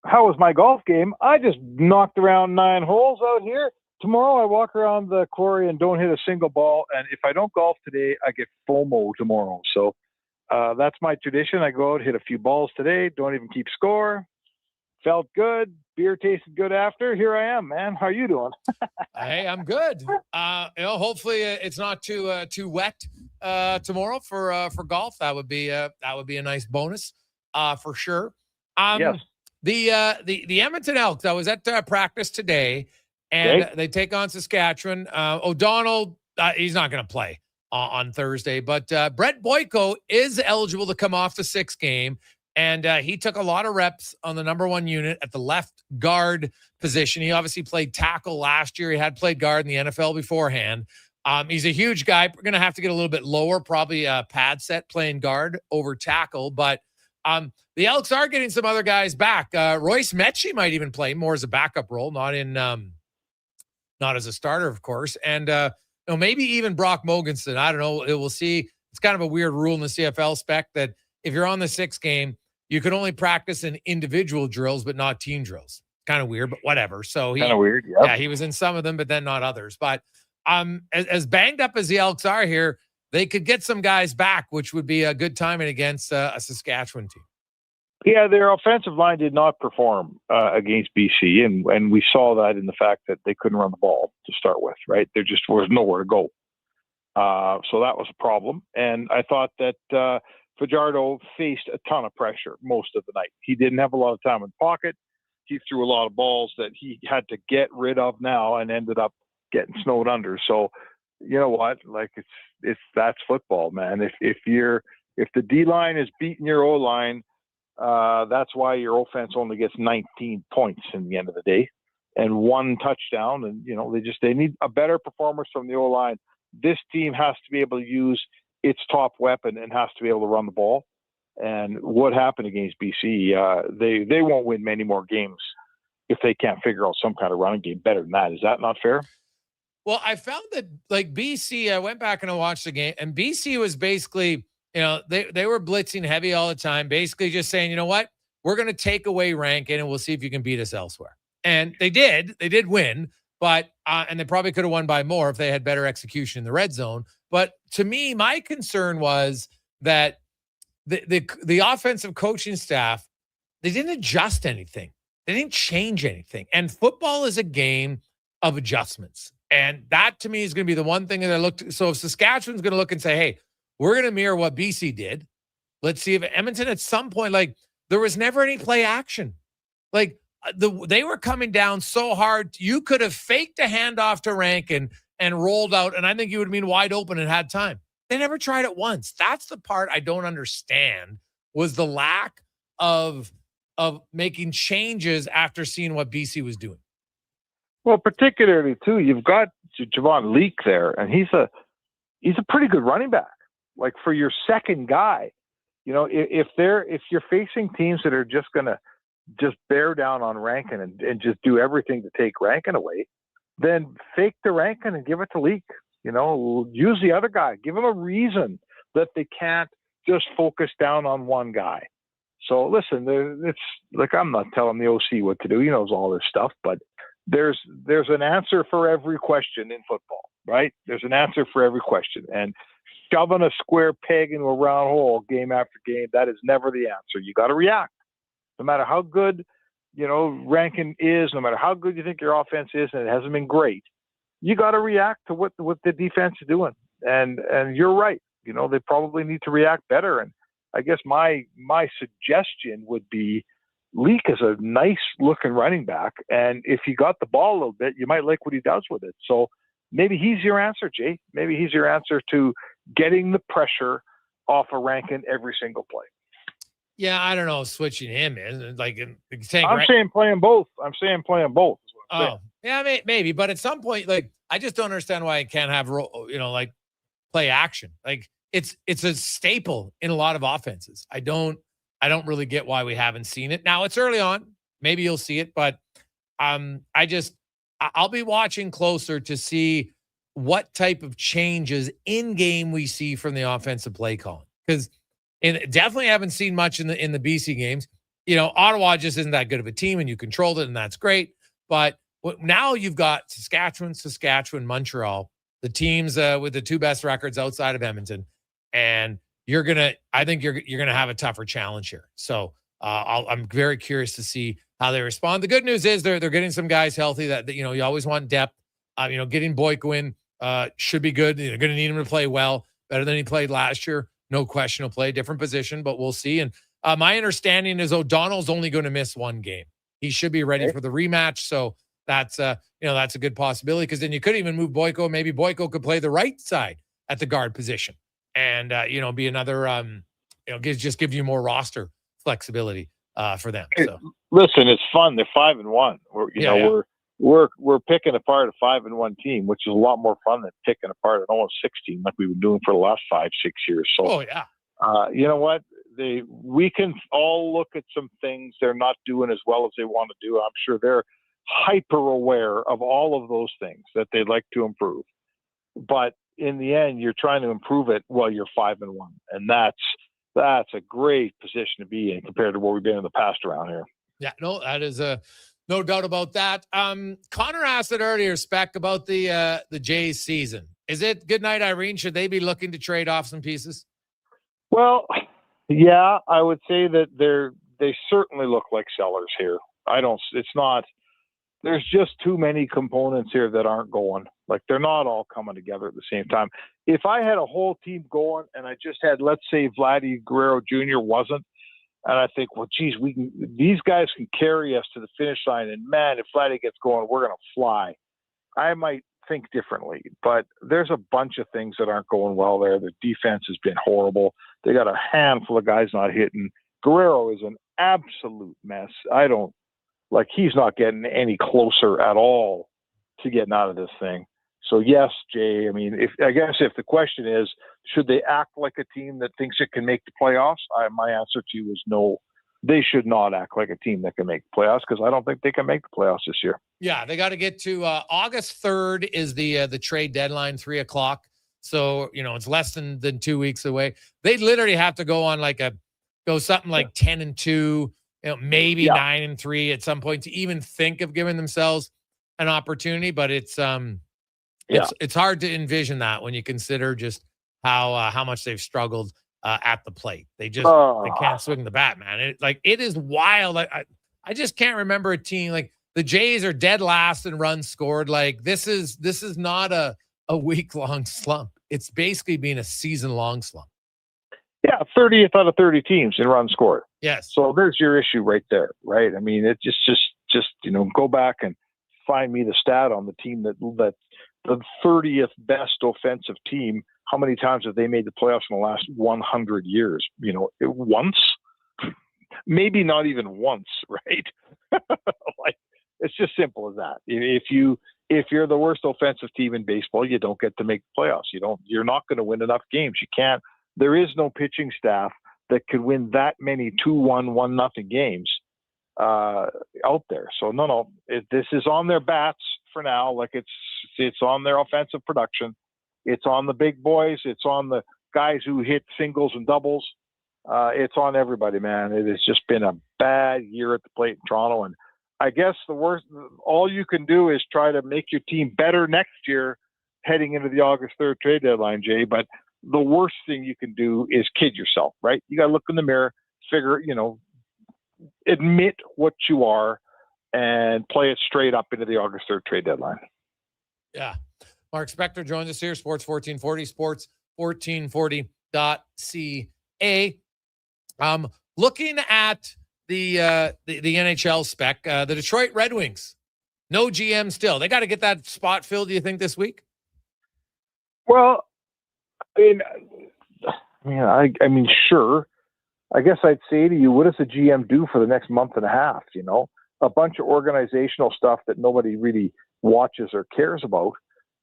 How was my golf game? I just knocked around 9 holes out here. Tomorrow I walk around the quarry and don't hit a single ball. And if I don't golf today, I get FOMO tomorrow. So that's my tradition. I go out, hit a few balls today, don't even keep score. Felt good. Beer tasted good after. Here I am, man. How are you doing? Hey, I'm good. Hopefully it's not too wet tomorrow for golf. That would be a nice bonus for sure. Yes. The Edmonton Elks, I was at practice today, and they take on Saskatchewan. O'Donnell, he's not going to play on Thursday, but Brett Boyko is eligible to come off the 6th game, and he took a lot of reps on the number 1 unit at the left guard position. He obviously played tackle last year. He had played guard in the NFL beforehand. He's a huge guy. We're going to have to get a little bit lower, probably a pad set playing guard over tackle, but the Elks are getting some other guys back. Royce Metchie might even play more as a backup role, not as a starter, of course. And maybe even Brock Mogensen. I don't know. We'll see. It's kind of a weird rule in the CFL spec that if you're on the 6th game, you can only practice in individual drills, but not team drills. Kind of weird, but whatever. So kind of weird. Yep. Yeah, he was in some of them, but then not others. But as banged up as the Elks are here, they could get some guys back, which would be a good timing against a Saskatchewan team. Yeah, their offensive line did not perform against BC, and we saw that in the fact that they couldn't run the ball to start with, right? There just was nowhere to go. So that was a problem. And I thought that Fajardo faced a ton of pressure most of the night. He didn't have a lot of time in the pocket. He threw a lot of balls that he had to get rid of now and ended up getting snowed under. So, you know what? Like that's football, man. If the D line is beating your O line, that's why your offense only gets 19 points in the end of the day and 1 touchdown. And, they need a better performance from the O line. This team has to be able to use its top weapon and has to be able to run the ball. And what happened against BC, they won't win many more games if they can't figure out some kind of running game better than that. Is that not fair? Well, I found that like BC, I went back and I watched the game, and BC was basically, they were blitzing heavy all the time, basically just saying, you know what, we're going to take away Rankin and we'll see if you can beat us elsewhere. And they did win, but, and they probably could have won by more if they had better execution in the red zone. But to me, my concern was that the offensive coaching staff, they didn't adjust anything. They didn't change anything. And football is a game of adjustments. And that to me is going to be the one thing that I looked. So if Saskatchewan's going to look and say, hey, we're going to mirror what BC did. Let's see if Edmonton at some point, like there was never any play action. Like they were coming down so hard. You could have faked a handoff to Rankin and rolled out. And I think you would have been wide open and had time. They never tried it once. That's the part I don't understand, was the lack of making changes after seeing what BC was doing. Well, particularly too, you've got Javon Leake there, and he's a pretty good running back. Like for your second guy, if you're facing teams that are just gonna just bear down on Rankin and just do everything to take Rankin away, then fake the Rankin and give it to Leake. Use the other guy. Give them a reason that they can't just focus down on one guy. So listen, it's like, I'm not telling the OC what to do. He knows all this stuff, but there's an answer for every question in football, right? There's an answer for every question. And shoving a square peg into a round hole game after game, that is never the answer. You got to react. No matter how good, Rankin is, no matter how good you think your offense is, and it hasn't been great, you got to react to what the defense is doing. And you're right. They probably need to react better. And I guess my suggestion would be Leake is a nice looking running back. And if he got the ball a little bit, you might like what he does with it. So maybe he's your answer, Jay. Maybe he's your answer to getting the pressure off of Rankin every single play. Yeah, I don't know, switching him in. I'm saying playing both. Oh, yeah, maybe. But at some point, I just don't understand why I can't have, play action. It's a staple in a lot of offenses. I don't really get why we haven't seen it. Now it's early on. Maybe you'll see it, but I'll be watching closer to see what type of changes in game we see from the offensive play calling. Because definitely haven't seen much in the BC games. Ottawa just isn't that good of a team, and you controlled it, and that's great. But now you've got Saskatchewan, Montreal, the teams with the two best records outside of Edmonton, and I think you're gonna have a tougher challenge here. So I'm very curious to see how they respond. The good news is they're getting some guys healthy that you always want depth. Getting Boyko in should be good. They're going to need him to play well, better than he played last year. No question he'll play a different position, but we'll see. And my understanding is O'Donnell's only going to miss one game. He should be ready for the rematch. So that's a good possibility, because then you could even move Boyko. Maybe Boyko could play the right side at the guard position and, be another, just give you more roster flexibility for them. So. Listen, it's fun. They're 5-1. We're picking apart a 5-1 team, which is a lot more fun than picking apart an 0-6 team like we've been doing for the last 5-6 years. So, you know what? We can all look at some things they're not doing as well as they want to do. I'm sure they're hyper aware of all of those things that they'd like to improve. But in the end, you're trying to improve it while you're 5-1, and that's a great position to be in compared to where we've been in the past around here. Yeah, no, that is no doubt about that. Connor asked it earlier, Spec, about the Jays season. Is it good night, Irene? Should they be looking to trade off some pieces? Well, yeah, I would say that they certainly look like sellers here. There's just too many components here that aren't going. Like, they're not all coming together at the same time. If I had a whole team going and I just had, let's say, Vladdy Guerrero Jr. wasn't, and I think, well, geez, these guys can carry us to the finish line, and man, if Vladdy gets going, we're going to fly. I might think differently, but there's a bunch of things that aren't going well there. The defense has been horrible. They got a handful of guys not hitting. Guerrero is an absolute mess. He's not getting any closer at all to getting out of this thing. So yes, Jay, I mean, if the question is, should they act like a team that thinks it can make the playoffs? My answer to you is no. they should not act like a team that can make the playoffs, because I don't think they can make the playoffs this year. Yeah, they got to get to August 3rd is the trade deadline, 3:00. So, it's less than 2 weeks away. They literally have to go on go something like 10-2, maybe 9-3 at some point to even think of giving themselves an opportunity. But it's hard to envision that when you consider just how much they've struggled at the plate. They can't swing the bat, man. It is wild. I just can't remember a team like the Jays are dead last in runs scored. Like this is not a week-long slump. It's basically been a season-long slump. Yeah, 30th out of 30 teams in runs scored. Yes. So there's your issue right there, right? I mean, it just go back and find me the stat on the team that the 30th best offensive team. How many times have they made the playoffs in the last 100 years? Once, maybe not even once, right? It's just simple as that. If you're the worst offensive team in baseball, you don't get to make the playoffs. You're not going to win enough games. You can't. There is no pitching staff that could win that many 2-1, 1-0 games out there. So no, this is on their bats for now. Like it's on their offensive production. It's on the big boys. It's on the guys who hit singles and doubles. It's on everybody, man. It has just been a bad year at the plate in Toronto. And I guess all you can do is try to make your team better next year heading into the August 3rd trade deadline, Jay. But the worst thing you can do is kid yourself, right? You got to look in the mirror, admit what you are, and play it straight up into the August 3rd trade deadline. Yeah. Mark Spector joins us here, Sports 1440, sports1440.ca. Looking at the NHL spec, the Detroit Red Wings, no GM still. They got to get that spot filled, do you think, this week? Well, I mean, sure. I guess I'd say to you, what does the GM do for the next month and a half? A bunch of organizational stuff that nobody really watches or cares about.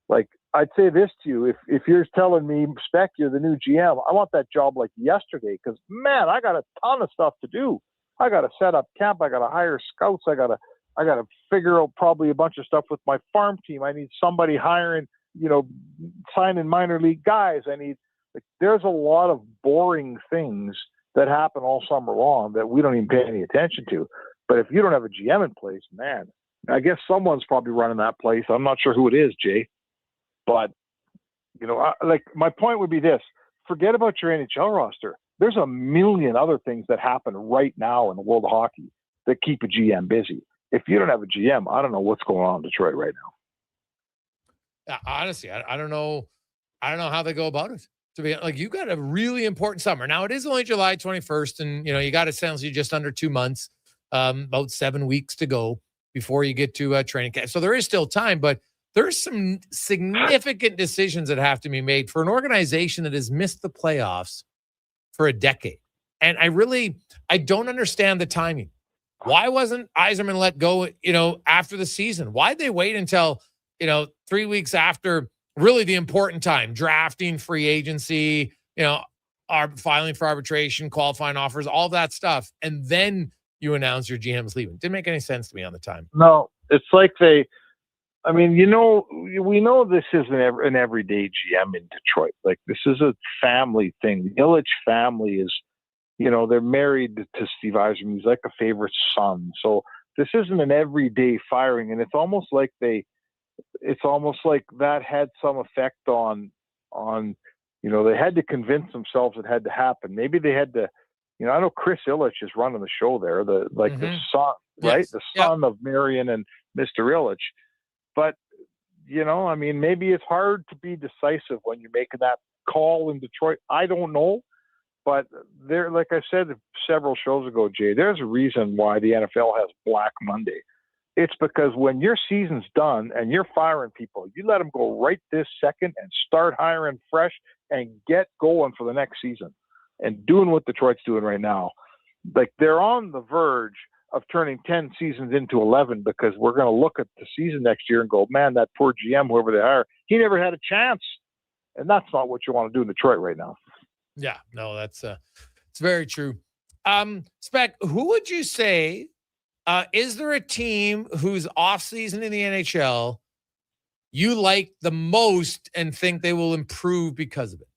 Like, I'd say this to you, if you're telling me, Spec, you're the new GM, I want that job like yesterday, because, man, I got a ton of stuff to do. I got to set up camp. I got to hire scouts. I got to figure out probably a bunch of stuff with my farm team. I need somebody hiring, signing minor league guys. There's a lot of boring things that happen all summer long that we don't even pay any attention to. But if you don't have a GM in place, man, I guess someone's probably running that place. I'm not sure who it is, Jay. But, my point would be this. Forget about your NHL roster. There's a million other things that happen right now in the world of hockey that keep a GM busy. If you don't have a GM, I don't know what's going on in Detroit right now. Yeah, honestly, I don't know. I don't know how they go about it. To be you got a really important summer. Now, it is only July 21st, and, you got essentially just under 2 months, about 7 weeks to go before you get to training camp. So there is still time, but there's some significant decisions that have to be made for an organization that has missed the playoffs for a decade. And I don't understand the timing. Why wasn't Yzerman let go, after the season? Why'd they wait until, 3 weeks after really the important time, drafting, free agency, filing for arbitration, qualifying offers, all that stuff. And then you announce your GM's leaving. Didn't make any sense to me on the time. No, it's like we know this isn't an everyday GM in Detroit. Like, this is a family thing. The Ilitch family is, they're married to Steve Yzerman. He's like a favorite son. So this isn't an everyday firing. And it's almost like that had some effect on, they had to convince themselves it had to happen. Maybe they had to, I know Chris Ilitch is running the show there, the son, right? Yes. The son of Marion and Mr. Ilitch. But, maybe it's hard to be decisive when you're making that call in Detroit. I don't know. But there, like I said several shows ago, Jay, there's a reason why the NFL has Black Monday. It's because when your season's done and you're firing people, you let them go right this second and start hiring fresh and get going for the next season and doing what Detroit's doing right now. Like, they're on the verge of turning 10 seasons into 11 because we're going to look at the season next year and go, man, that poor GM, whoever they hire, he never had a chance. And that's not what you want to do in Detroit right now. Yeah, no, that's it's very true. Spec, who would you say, is there a team whose offseason in the NHL you like the most and think they will improve because of it?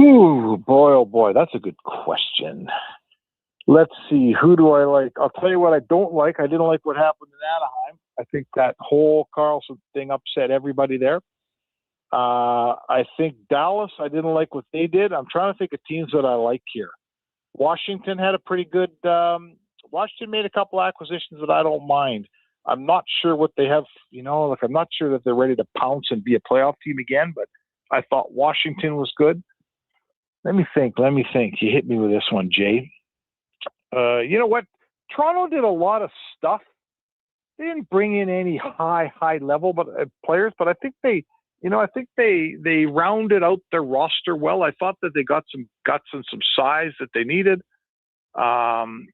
Ooh, boy, oh boy, that's a good question. Let's see, who do I like? I'll tell you what I don't like. I didn't like what happened in Anaheim. I think that whole Carlson thing upset everybody there. I think Dallas, I didn't like what they did. I'm trying to think of teams that I like here. Washington had a pretty good Washington made a couple acquisitions that I don't mind. I'm not sure what they have, I'm not sure that they're ready to pounce and be a playoff team again, but I thought Washington was good. Let me think. You hit me with this one, Jay. You know what? Toronto did a lot of stuff. They didn't bring in any high level players, but I think they rounded out their roster well. I thought that they got some size that they needed. And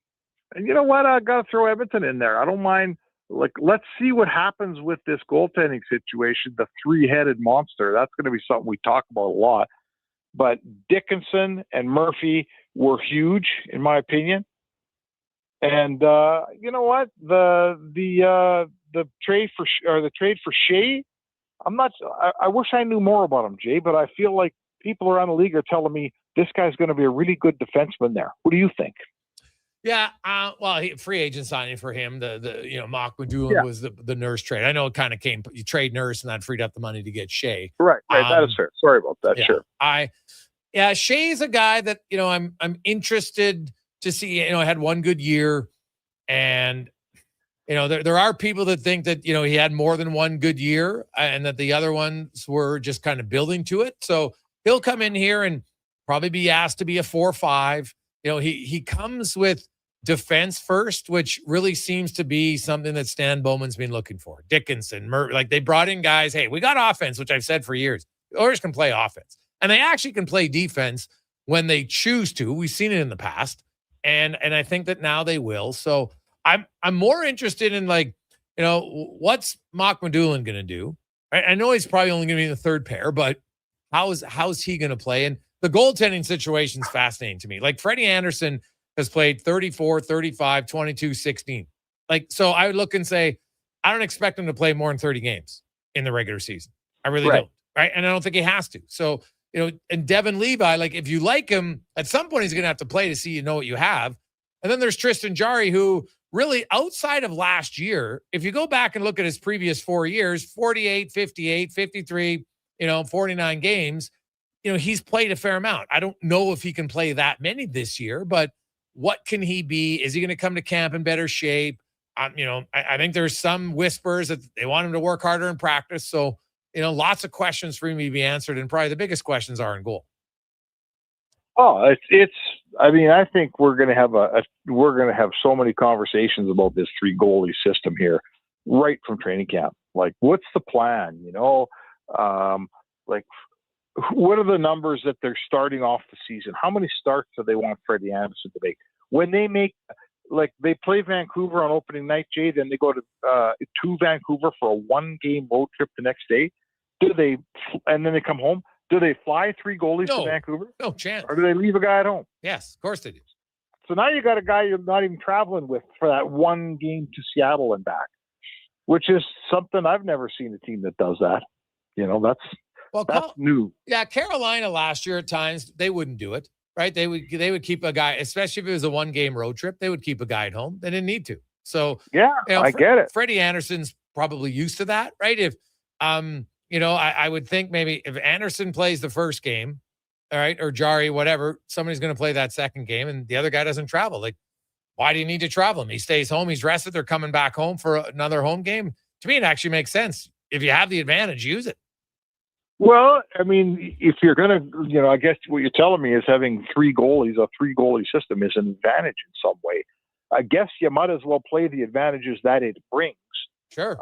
you know what? I got to throw Edmonton in there. I don't mind. Let's see what happens with this goaltending situation, the three-headed monster. That's going to be something we talk about a lot. But Dickinson and Murphy were huge, in my opinion. And you know what? The trade for Shea. I wish I knew more about him, Jay. But I feel like people around the league are telling me this guy's going to be a really good defenseman there. What do you think? Yeah, free agent signing for him. Mark Madulin was the Nurse trade. I know it kind of came. You trade Nurse, and that freed up the money to get Shea. Right. That is fair. Sorry about that. Yeah, Sure. Shea's a guy that I'm interested to see. Had one good year, and there are people that think that he had more than one good year, and that the other ones were just kind of building to it. So he'll come in here and probably be asked to be a 4-5. He comes with defense first, which really seems to be something that Stan Bowman's been looking for. Dickinson, they brought in guys. Hey, we got offense, which I've said for years. The Oilers can play offense, and they actually can play defense when they choose to. We've seen it in the past, and I think that now they will. So I'm more interested in what's Mark Madulin going to do. I know he's probably only going to be in the third pair, but how's he going to play? And the goaltending situation is fascinating to me. Freddie Anderson has played 34, 35, 22, 16. So I would look and say, I don't expect him to play more than 30 games in the regular season. I really don't. Right. And I don't think he has to. So, and Devin Levi, if you like him, at some point he's going to have to play to see what you have. And then there's Tristan Jarry, who really outside of last year, if you go back and look at his previous 4 years, 48, 58, 53, 49 games, he's played a fair amount. I don't know if he can play that many this year, but what can he be? Is he going to come to camp in better shape? I think there's some whispers that they want him to work harder in practice. So, lots of questions for him to be answered. And probably the biggest questions are in goal. Oh, I think we're going to have so many conversations about this 3 goalie system here right from training camp. What's the plan? What are the numbers that they're starting off the season? How many starts do they want Freddie Anderson to make? When they make, they play Vancouver on opening night, Jay, then they go to Vancouver for a 1-game road trip the next day. And then they come home? Do they fly 3 goalies to Vancouver? No chance. Or do they leave a guy at home? Yes, of course they do. So now you got a guy you're not even traveling with for that 1 game to Seattle and back, which is something I've never seen a team that does that. That's new. Yeah, Carolina last year at times they wouldn't do it, right? They would keep a guy, especially if it was a 1-game road trip. They would keep a guy at home. They didn't need to. So I get it. Freddie Anderson's probably used to that, right? If I would think maybe if Anderson plays the first game, all right, or Jarry, whatever, somebody's going to play that second game, and the other guy doesn't travel. Why do you need to travel him? He stays home. He's rested. They're coming back home for another home game. To me, it actually makes sense. If you have the advantage, use it. Well, if you're going to, I guess what you're telling me is having 3 goalies, a 3-goalie system is an advantage in some way. I guess you might as well play the advantages that it brings. Sure.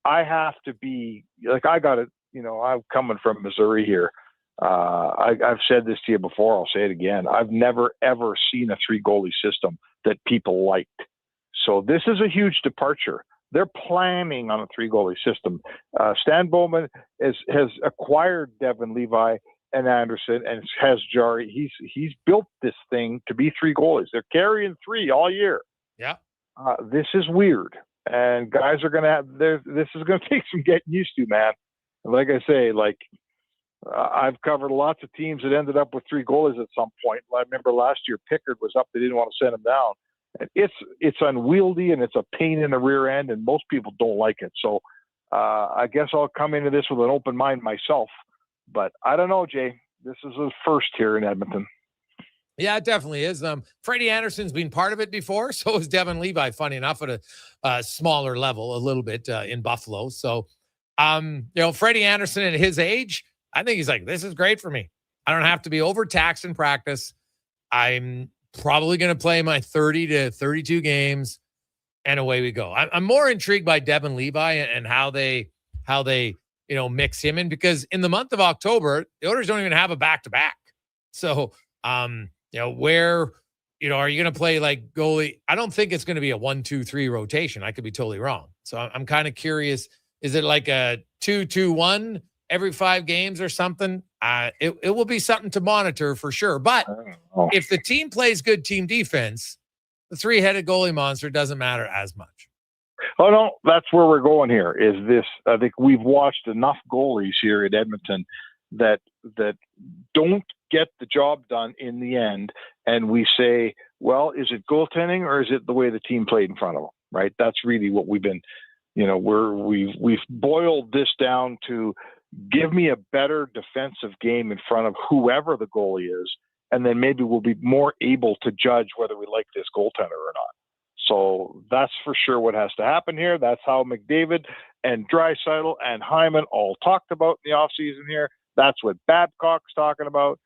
I have to be I got it. I'm coming from Missouri here. I've said this to you before. I'll say it again. I've never, ever seen a 3-goalie system that people liked. So this is a huge departure. They're planning on a 3-goalie system. Stan Bowman has acquired Devin Levi and Anderson and has Jari. He's built this thing to be 3 goalies. They're carrying 3 all year. Yeah. This is weird, and guys are gonna have. This is gonna take some getting used to, man. And like I say, I've covered lots of teams that ended up with 3 goalies at some point. I remember last year Pickard was up; they didn't want to send him down. And it's unwieldy and it's a pain in the rear end, and most people don't like it. So I guess I'll come into this with an open mind myself. But I don't know, Jay. This is a first here in Edmonton. Yeah, it definitely is. Freddie Anderson's been part of it before. So is Devin Levi, funny enough, at a smaller level, a little bit in Buffalo. So, Freddie Anderson at his age, I think he's like, this is great for me. I don't have to be overtaxed in practice. I'm probably going to play my 30 to 32 games, and away we go. I'm more intrigued by Devin Levi and how they mix him in, because in the month of October, the Oilers don't even have a back-to-back. So, where, are you going to play like goalie? I don't think it's going to be a 1-2-3 rotation. I could be totally wrong. So I'm kind of curious. Is it like a 2-2-1 every 5 games or something? It will be something to monitor for sure. But if the team plays good team defense, the 3-headed goalie monster doesn't matter as much. Oh, no, that's where we're going here is this. I think we've watched enough goalies here at Edmonton that don't get the job done in the end. And we say, well, is it goaltending or is it the way the team played in front of them? Right. That's really what we've been, we've boiled this down to give me a better defensive game in front of whoever the goalie is. And then maybe we'll be more able to judge whether we like this goaltender or not. So that's for sure what has to happen here. That's how McDavid and Draisaitl and Hyman all talked about in the offseason here. That's what Babcock's talking about.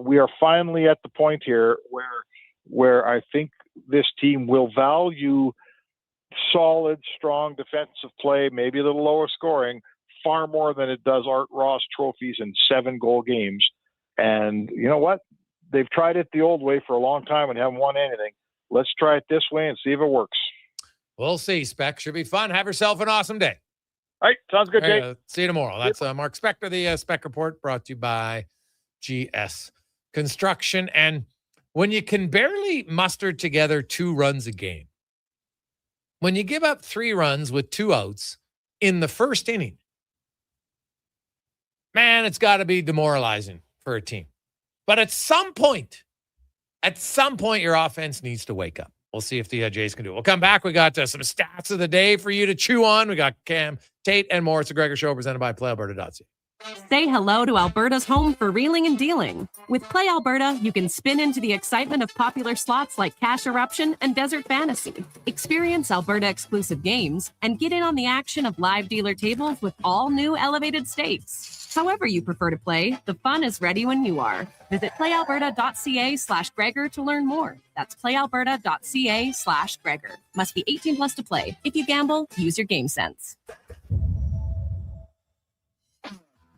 We are finally at the point here where I think this team will value solid, strong defensive play, maybe a little lower scoring, far more than it does Art Ross trophies and 7-goal games. And you know what? They've tried it the old way for a long time and haven't won anything. Let's try it this way and see if it works. We'll see, Spec. Should be fun. Have yourself an awesome day. All right. Sounds good, Jay. See you tomorrow. That's Mark Spector, the Spec Report, brought to you by GS Construction. And when you can barely muster together 2 runs a game, when you give up 3 runs with 2 outs in the first inning, man, it's got to be demoralizing for a team. But at some point, your offense needs to wake up. We'll see if the Jays can do it. We'll come back. We got some stats of the day for you to chew on. We got Cam, Tate, and more. It's the Gregor Show presented by PlayAlberta.ca. Say hello to Alberta's home for reeling and dealing. With Play Alberta, you can spin into the excitement of popular slots like Cash Eruption and Desert Fantasy. Experience Alberta exclusive games and get in on the action of live dealer tables with all new elevated stakes. However you prefer to play, the fun is ready when you are. Visit playalberta.ca/Gregor to learn more. That's playalberta.ca/Gregor. Must be 18 plus to play. If you gamble, use your game sense.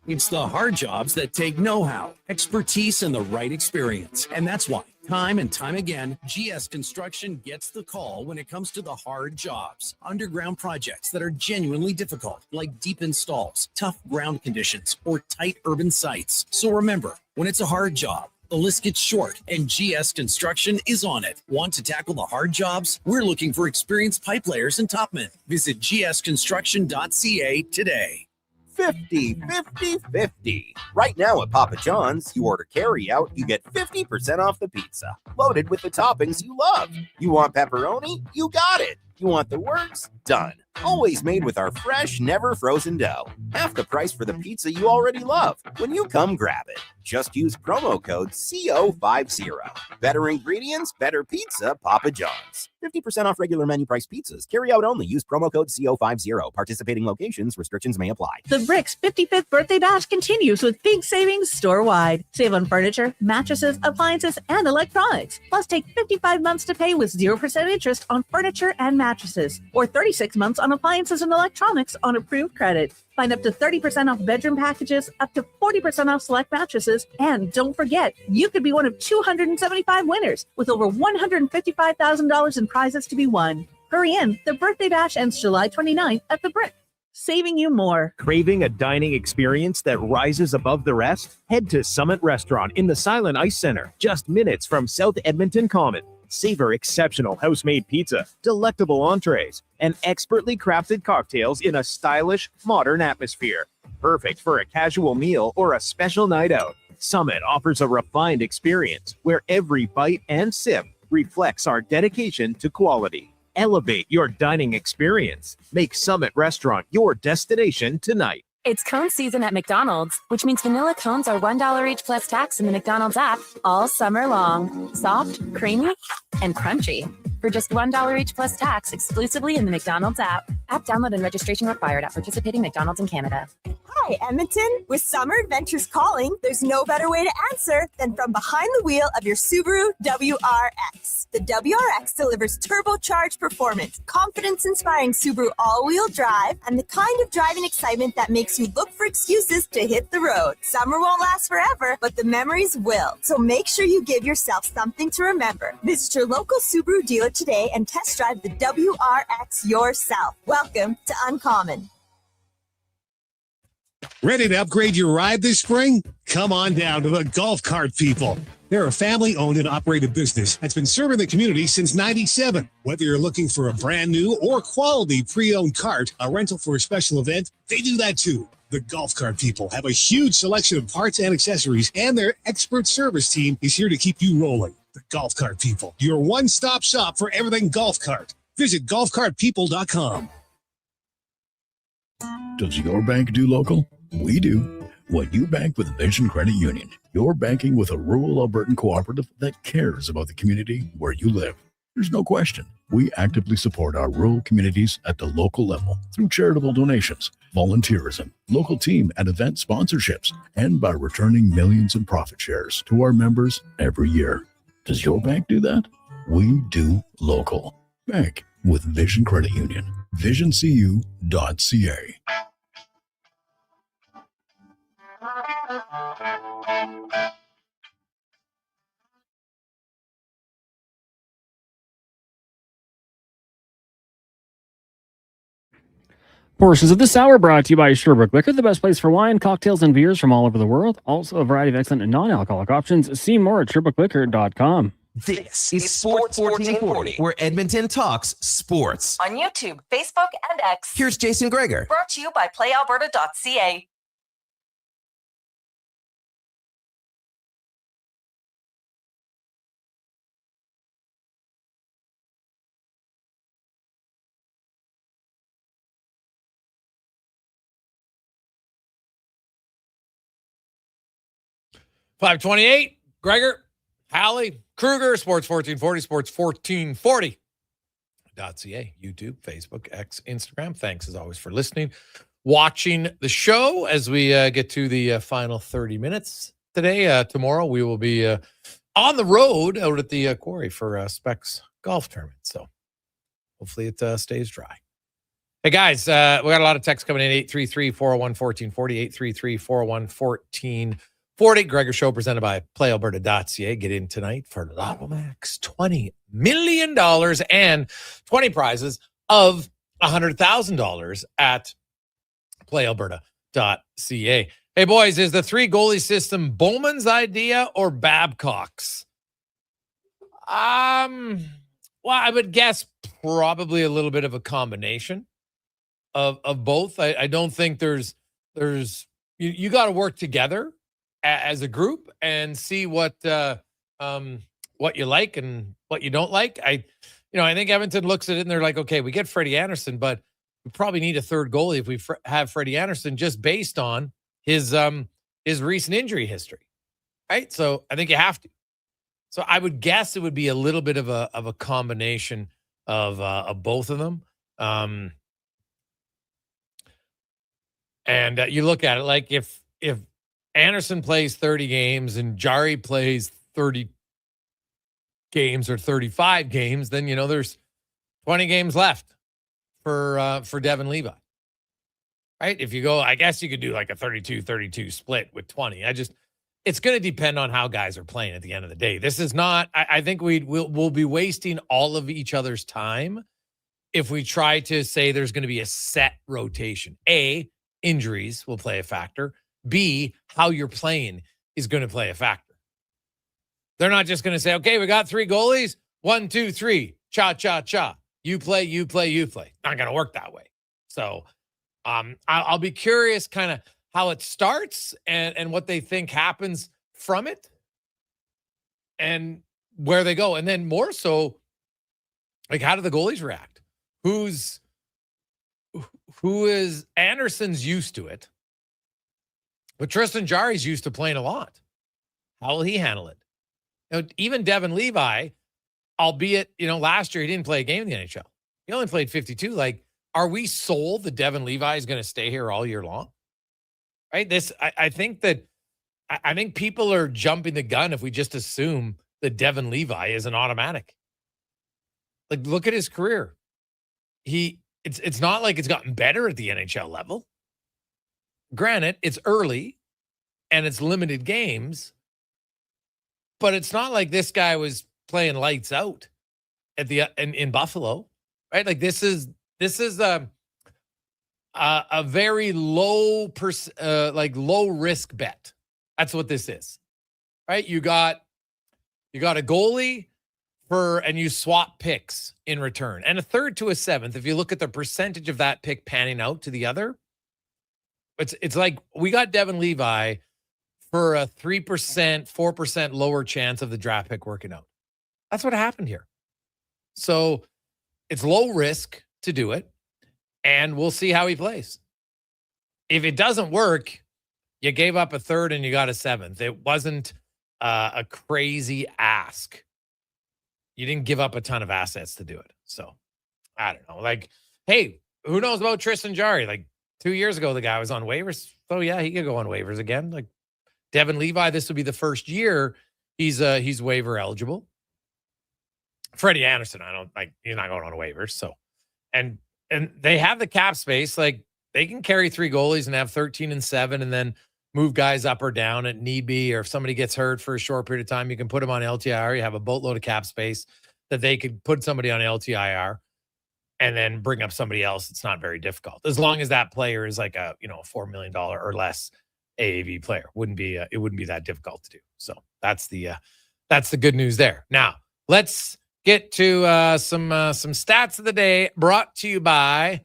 It's the hard jobs that take know-how, expertise, and the right experience. And that's why, time and time again, GS Construction gets the call when it comes to the hard jobs. Underground projects that are genuinely difficult, like deep installs, tough ground conditions, or tight urban sites. So remember, when it's a hard job, the list gets short, and GS Construction is on it. Want to tackle the hard jobs? We're looking for experienced pipe layers and topmen. Visit gsconstruction.ca today. 50-50-50. Right now at Papa John's, you order carry out, you get 50% off the pizza, loaded with the toppings you love. You want pepperoni? You got it. You want the works? Done. Always made with our fresh, never frozen dough. Half the price for the pizza you already love. When you come grab it, just use promo code CO50. Better ingredients, better pizza, Papa John's. 50% off regular menu price pizzas. Carry out only. Use promo code CO50. Participating locations, restrictions may apply. The Bricks 55th Birthday Bash continues with big savings store-wide. Save on furniture, mattresses, appliances, and electronics. Plus, take 55 months to pay with 0% interest on furniture and mattresses, or 36 months on appliances and electronics on approved credit. Find up to 30% off bedroom packages, up to 40% off select mattresses, and don't forget, you could be one of 275 winners with over $155,000 in prizes to be won. Hurry in, the birthday bash ends July 29th at the Brick. saving you more. Craving a dining experience that rises above the rest? Head to Summit Restaurant in the Silent Ice Center, just minutes from South Edmonton Common. Savor exceptional house-made pizza, delectable entrees, and expertly crafted cocktails in a stylish, modern atmosphere. Perfect for a casual meal or a special night out. Summit offers a refined experience where every bite and sip reflects our dedication to quality. Elevate your dining experience. Make Summit Restaurant your destination tonight. It's cone season at McDonald's, which means vanilla cones are $1 each plus tax in the McDonald's app all summer long. Soft, creamy, and crunchy. For just $1 each plus tax exclusively in the McDonald's app. App download and registration required at participating McDonald's in Canada. Hi, Edmonton. With summer adventures calling, there's no better way to answer than from behind the wheel of your Subaru WRX. The WRX delivers turbocharged performance, confidence-inspiring Subaru all-wheel drive, and the kind of driving excitement that makes you look for excuses to hit the road. Summer won't last forever, but the memories will. So make sure you give yourself something to remember. Visit your local Subaru dealer today and test drive the WRX yourself. Welcome to Uncommon. Ready to upgrade your ride this spring? Come on down to the Golf Cart People. They're a family-owned and operated business that's been serving the community since '97. Whether you're looking for a brand new or quality pre-owned cart, a rental for a special event, they do that too. The Golf Cart People have a huge selection of parts and accessories, and their expert service team is here to keep you rolling. The Golf Cart People, your one-stop shop for everything golf cart. Visit golfcartpeople.com. Does your bank do local? We do. When you bank with Vision Credit Union, you're banking with a rural Albertan cooperative that cares about the community where you live. There's no question. We actively support our rural communities at the local level through charitable donations, volunteerism, local team and event sponsorships, and by returning millions in profit shares to our members every year. Does your bank do that? We do local. Bank with Vision Credit Union. VisionCU.ca. Portions of this hour brought to you by Sherbrooke Liquor, the best place for wine, cocktails, and beers from all over the world. Also, a variety of excellent non-alcoholic options. See more at SherbrookeLiquor.com. This is Sports 1440, where Edmonton talks sports. On YouTube, Facebook, and X. Here's Jason Gregor. Brought to you by PlayAlberta.ca. $528, Gregor, Halley, Kruger, Sports 1440, Sports 1440.ca, YouTube, Facebook, X, Instagram. Thanks as always for listening, watching the show as we get to the final 30 minutes today. Tomorrow we will be on the road out at the quarry for Specs golf tournament. So hopefully it stays dry. Hey guys, we got a lot of texts coming in. 833-401-1440, 833-401-1440. Gregor Show presented by PlayAlberta.ca. Get in tonight for Lotto Max, $20 million and 20 prizes of $100,000 at PlayAlberta.ca. Hey boys, is the 3 goalie system Bowman's idea or Babcock's? Well, I would guess probably a little bit of a combination of both. I don't think there's you got to work together as a group and see what you like and what you don't like. I think Edmonton looks at it and they're like, okay, we get Freddie Anderson, but we probably need a third goalie if we have Freddie Anderson, just based on his recent injury history, right? So I think you have to. So I would guess it would be a little bit of a combination of both of them. And you look at it like if Anderson plays 30 games and Jari plays 30 games or 35 games, then, there's 20 games left for Devin Levi, right? If you go, I guess you could do like a 32-32 split with 20. It's going to depend on how guys are playing at the end of the day. This is not, I think we'll be wasting all of each other's time if we try to say there's going to be a set rotation. A, injuries will play a factor. B, how you're playing is going to play a factor. They're not just going to say, okay, we got 3 goalies. 1, 2, 3. Cha, cha, cha. You play, you play, you play. Not going to work that way. So I'll be curious kind of how it starts and what they think happens from it and where they go. And then more so, like, how do the goalies react? Who is Anderson's used to it, but Tristan Jarry's used to playing a lot. How will he handle it? You know, even Devin Levi, albeit, last year he didn't play a game in the NHL. He only played 52. Like, are we sold that Devin Levi is going to stay here all year long? Right? I think people are jumping the gun if we just assume that Devin Levi is an automatic. Like, look at his career. It's not like it's gotten better at the NHL level. Granted, it's early and it's limited games, but it's not like this guy was playing lights out at in Buffalo, right? Like, this is a very low low risk bet. That's what this is, right? You got a goalie and you swap picks in return, and a third to a seventh. If you look at the percentage of that pick panning out to the other, it's like we got Devin Levi for a 3%, 4% lower chance of the draft pick working out. That's what happened here. So it's low risk to do it, and we'll see how he plays. If it doesn't work, you gave up a third and you got a seventh. It wasn't a crazy ask. You didn't give up a ton of assets to do it. So I don't know. Like, hey, who knows about Tristan Jarry? Like 2 years ago, the guy was on waivers. So yeah, he could go on waivers again. Like Devin Levi, this would be the first year he's waiver eligible. Freddie Anderson, he's not going on waivers. So, and they have the cap space. Like, they can carry 3 goalies and have 13 and 7 and then move guys up or down at need be, or if somebody gets hurt for a short period of time, you can put them on LTIR. You have a boatload of cap space that they could put somebody on LTIR and then bring up somebody else. It's not very difficult. As long as that player is like a, $4 million or less AAV player. It wouldn't be that difficult to do. So that's the good news there. Now let's get to some stats of the day brought to you by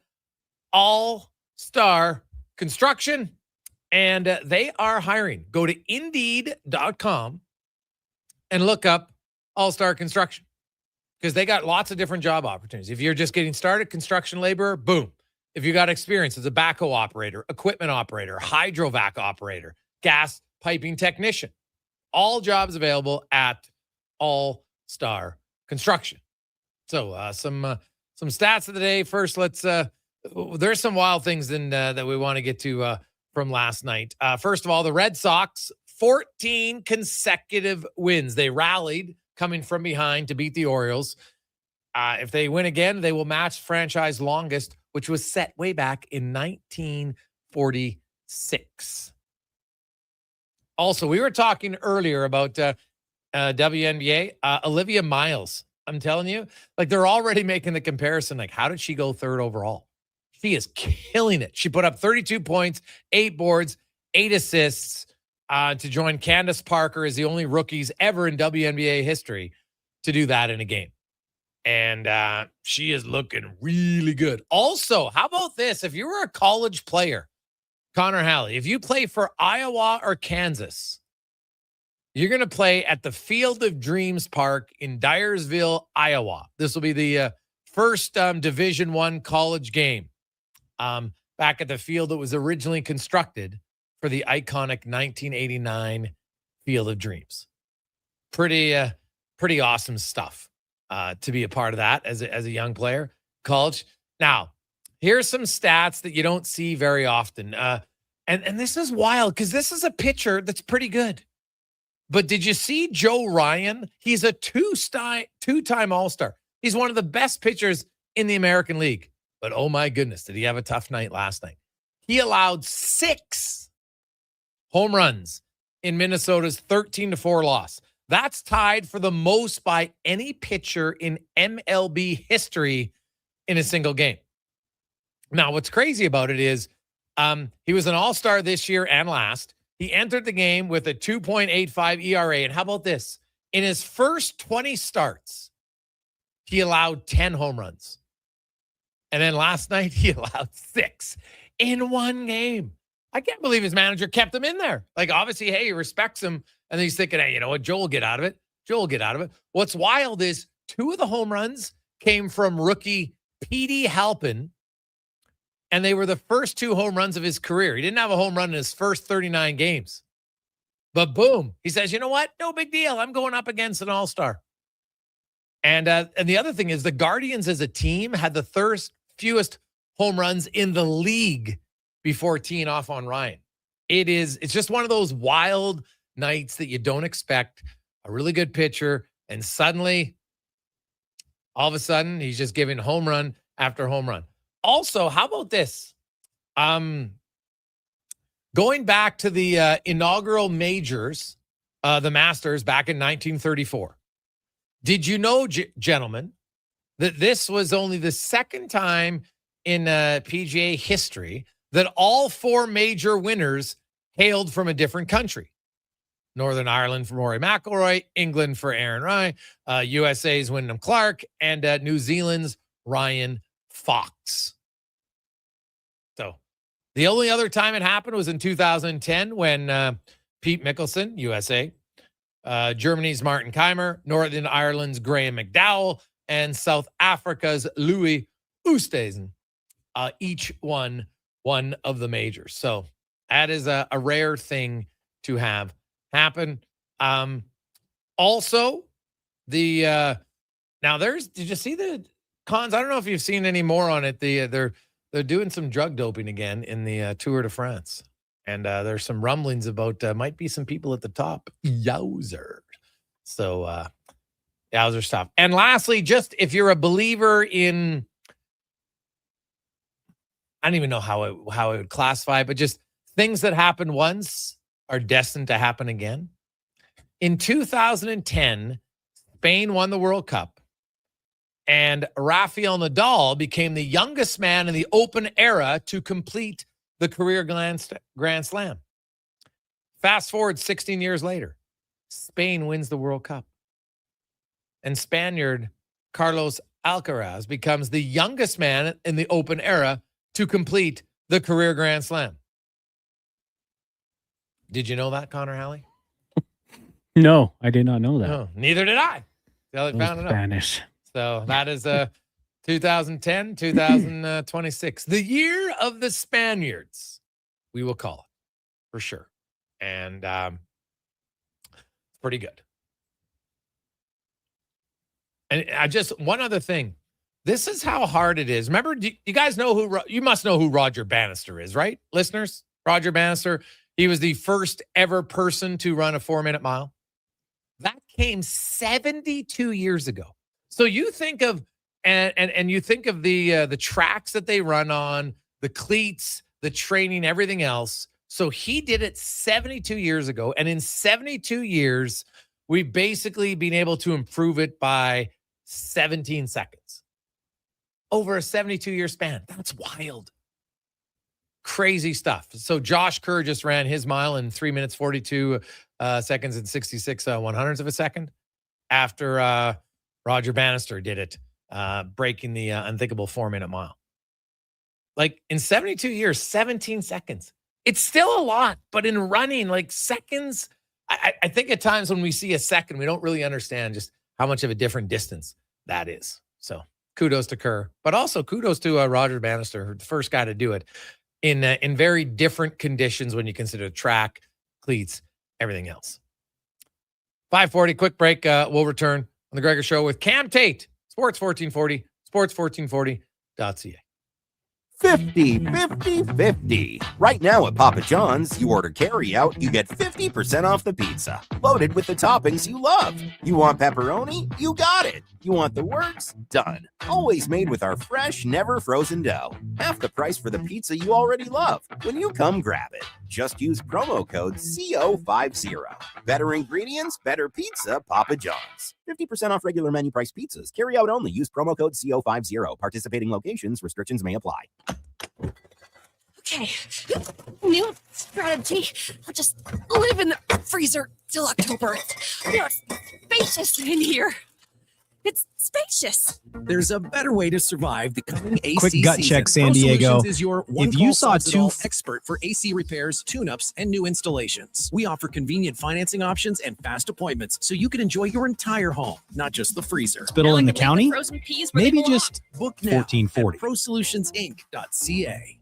All-Star Construction. And they are hiring. Go to Indeed.com and look up All-Star Construction, because they got lots of different job opportunities. If you're just getting started, construction laborer, boom. If you got experience as a backhoe operator, equipment operator, hydrovac operator, gas piping technician, all jobs available at All-Star Construction. So some stats of the day. First, let's there's some wild things that we want to get to from last night. First of all, the Red Sox, 14 consecutive wins. They rallied coming from behind to beat the Orioles. If they win again, they will match franchise longest, which was set way back in 1946. Also, we were talking earlier about WNBA. Olivia Miles, I'm telling you, like, they're already making the comparison. Like, how did she go 3rd overall? She is killing it. She put up 32 points, 8 boards, 8 assists to join Candace Parker as the only rookies ever in WNBA history to do that in a game. And she is looking really good. Also, how about this? If you were a college player, Connor Halley, if you play for Iowa or Kansas, you're going to play at the Field of Dreams Park in Dyersville, Iowa. This will be the first Division I college game. Back at the field that was originally constructed for the iconic 1989 Field of Dreams. Pretty awesome stuff to be a part of that as a young player, college. Now, here's some stats that you don't see very often. And this is wild because this is a pitcher that's pretty good. But did you see Joe Ryan? He's a two-time All-Star. He's one of the best pitchers in the American League. But oh my goodness, did he have a tough night last night? He allowed 6 home runs in Minnesota's 13-4 loss. That's tied for the most by any pitcher in MLB history in a single game. Now, what's crazy about it is he was an all-star this year and last. He entered the game with a 2.85 ERA. And how about this? In his first 20 starts, he allowed 10 home runs. And then last night, he allowed 6 in one game. I can't believe his manager kept him in there. Like, obviously, hey, he respects him. And then he's thinking, hey, you know what? Joel will get out of it. Joel will get out of it. What's wild is 2 of the home runs came from rookie Petey Halpin. And they were the first 2 home runs of his career. He didn't have a home run in his first 39 games. But boom, he says, you know what? No big deal. I'm going up against an all-star. And the other thing is the Guardians as a team had the fewest home runs in the league before teeing off on Ryan. It's just one of those wild nights that you don't expect. A really good pitcher, and suddenly, all of a sudden, he's just giving home run after home run. Also, how about this? Going back to the inaugural majors, the Masters back in 1934. Did you know, gentlemen, that this was only the second time in PGA history that all 4 major winners hailed from a different country? Northern Ireland for Rory McIlroy, England for Aaron Ryan, USA's Wyndham Clark, and New Zealand's Ryan Fox. So the only other time it happened was in 2010 when Pete Mickelson, USA, Germany's Martin Keimer, Northern Ireland's Graham McDowell, and South Africa's Louis Oosthuizen each won one of the majors. So that is a rare thing to have happen. Also, did you see the cons? I don't know if you've seen any more on it. They're doing some drug doping again in the Tour de France. And there's some rumblings about might be some people at the top. Yowzer. So yowzer stuff. And lastly, just if you're a believer in, I don't even know how I would classify it, but just things that happen once are destined to happen again. In 2010, Spain won the World Cup, and Rafael Nadal became the youngest man in the Open era to complete the career Grand Slam. Fast forward 16 years later, Spain wins the World Cup, and Spaniard Carlos Alcaraz becomes the youngest man in the Open era to complete the career Grand Slam. Did you know that, Connor Halley? No, I did not know that. No, neither did I. Until I found it out. Spanish. So that is 2010, 2026. The year of the Spaniards, we will call it, for sure. And pretty good. And one other thing. This is how hard it is. Remember, you guys know you must know who Roger Bannister is, right? Listeners, Roger Bannister. He was the first ever person to run a 4-minute mile. That came 72 years ago. So you think of and you think of the tracks that they run on, the cleats, the training, everything else. So he did it 72 years ago, and in 72 years, we've basically been able to improve it by 17 seconds over a 72-year span. That's wild. Crazy stuff. So Josh Kerr just ran his mile in 3 minutes, 42 seconds and 66 one-hundredths of a second after Roger Bannister did it, breaking the unthinkable 4-minute mile. Like in 72 years, 17 seconds. It's still a lot, but in running, like seconds, I think at times when we see a second, we don't really understand just how much of a different distance that is. So kudos to Kerr, but also kudos to Roger Bannister, the first guy to do it in very different conditions when you consider track, cleats, everything else. 5:40, quick break. We'll return on the Gregor Show with Cam Tate, Sports 1440, sports1440.ca. 50, 50, 50. Right now at Papa John's, you order carry out, you get 50% off the pizza. Loaded with the toppings you love. You want pepperoni? You got it. You want the works? Done. Always made with our fresh, never frozen dough. Half the price for the pizza you already love when you come grab it. Just use promo code CO50. Better ingredients, better pizza, Papa John's. 50% off regular menu price pizzas. Carry out only. Use promo code CO50. Participating locations, restrictions may apply. Okay, new strategy. I'll just live in the freezer till October. It's spacious in here. It's spacious. There's a better way to survive the coming AC Quick gut season. check, San Pro Diego. Solutions is your If you saw two expert for AC repairs, tune-ups, and new installations. We offer convenient financing options and fast appointments so you can enjoy your entire home, not just the freezer. hospital in the county, Frozen peas where they maybe belong. just Book now at 1440. ProSolutionsInc.ca.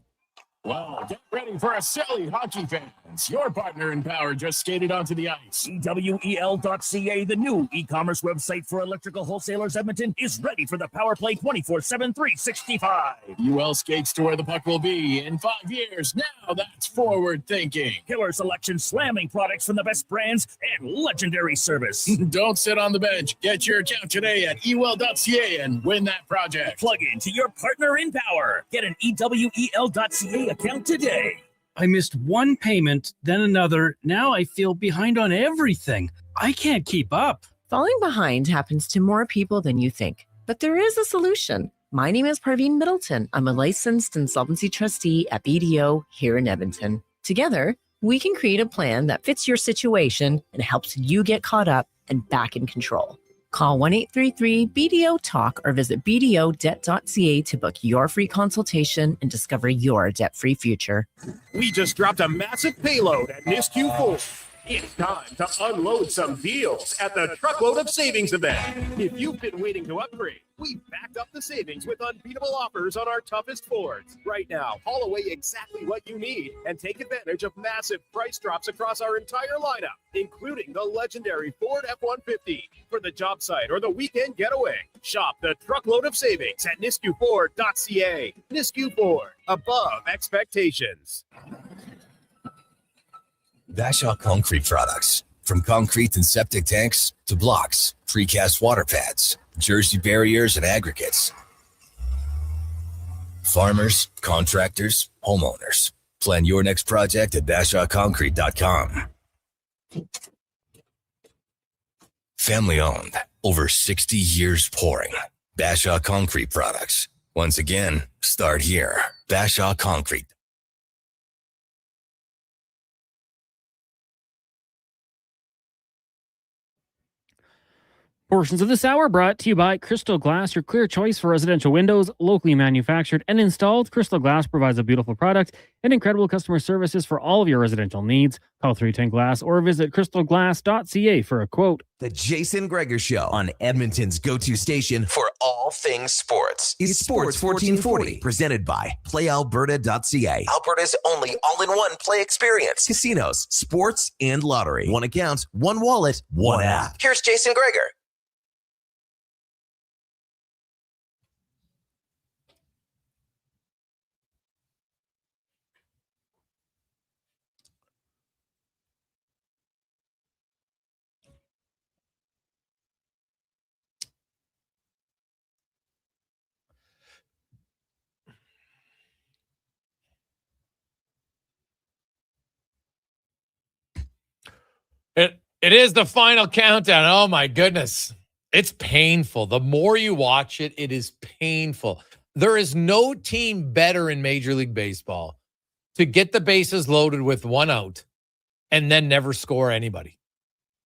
Well, get ready for a silly hockey fans. Your partner in power just skated onto the ice. EWEL.ca, the new e-commerce website for electrical wholesalers Edmonton, is ready for the power play 24/7, 365. UL skates to where the puck will be in 5 years. Now that's forward thinking. Killer selection, slamming products from the best brands, and legendary service. Don't sit on the bench. Get your account today at EWEL.ca and win that project. Plug into your partner in power. Get an EWEL.ca account today. I missed one payment, then another. Now I feel behind on everything. I can't keep up. Falling behind happens to more people than you think, but there is a solution. My name is Parveen Middleton. I'm a licensed insolvency trustee at BDO here in Edmonton. Together, we can create a plan that fits your situation and helps you get caught up and back in control. Call 1-833-BDO-TALK or visit bdodebt.ca to book your free consultation and discover your debt-free future. We just dropped a massive payload at NISQ 4. It's time to unload some deals at the Truckload of Savings event. If you've been waiting to upgrade, we've backed up the savings with unbeatable offers on our toughest Fords. Right now, haul away exactly what you need and take advantage of massive price drops across our entire lineup, including the legendary Ford F-150 for the job site or the weekend getaway. Shop the Truckload of Savings at nisqford.ca. Nisq Ford, above expectations. Bashaw Concrete Products. From concrete and septic tanks to blocks, precast water pads, Jersey barriers and aggregates. Farmers, contractors, homeowners. Plan your next project at BashawConcrete.com. Family owned, over 60 years pouring. Bashaw Concrete Products. Once again, start here. Bashaw Concrete. Portions of this hour brought to you by Crystal Glass, your clear choice for residential windows, locally manufactured and installed. Crystal Glass provides a beautiful product and incredible customer services for all of your residential needs. Call 310 Glass or visit crystalglass.ca for a quote. The Jason Gregor Show on Edmonton's go-to station for all things sports is Sports 1440, presented by PlayAlberta.ca. Alberta's only all-in-one play experience. Casinos, sports, and lottery. One account, one wallet, one app. Here's Jason Gregor. It is the final countdown. Oh my goodness. It's painful. The more you watch it, it is painful. There is no team better in Major League Baseball to get the bases loaded with one out and then never score anybody.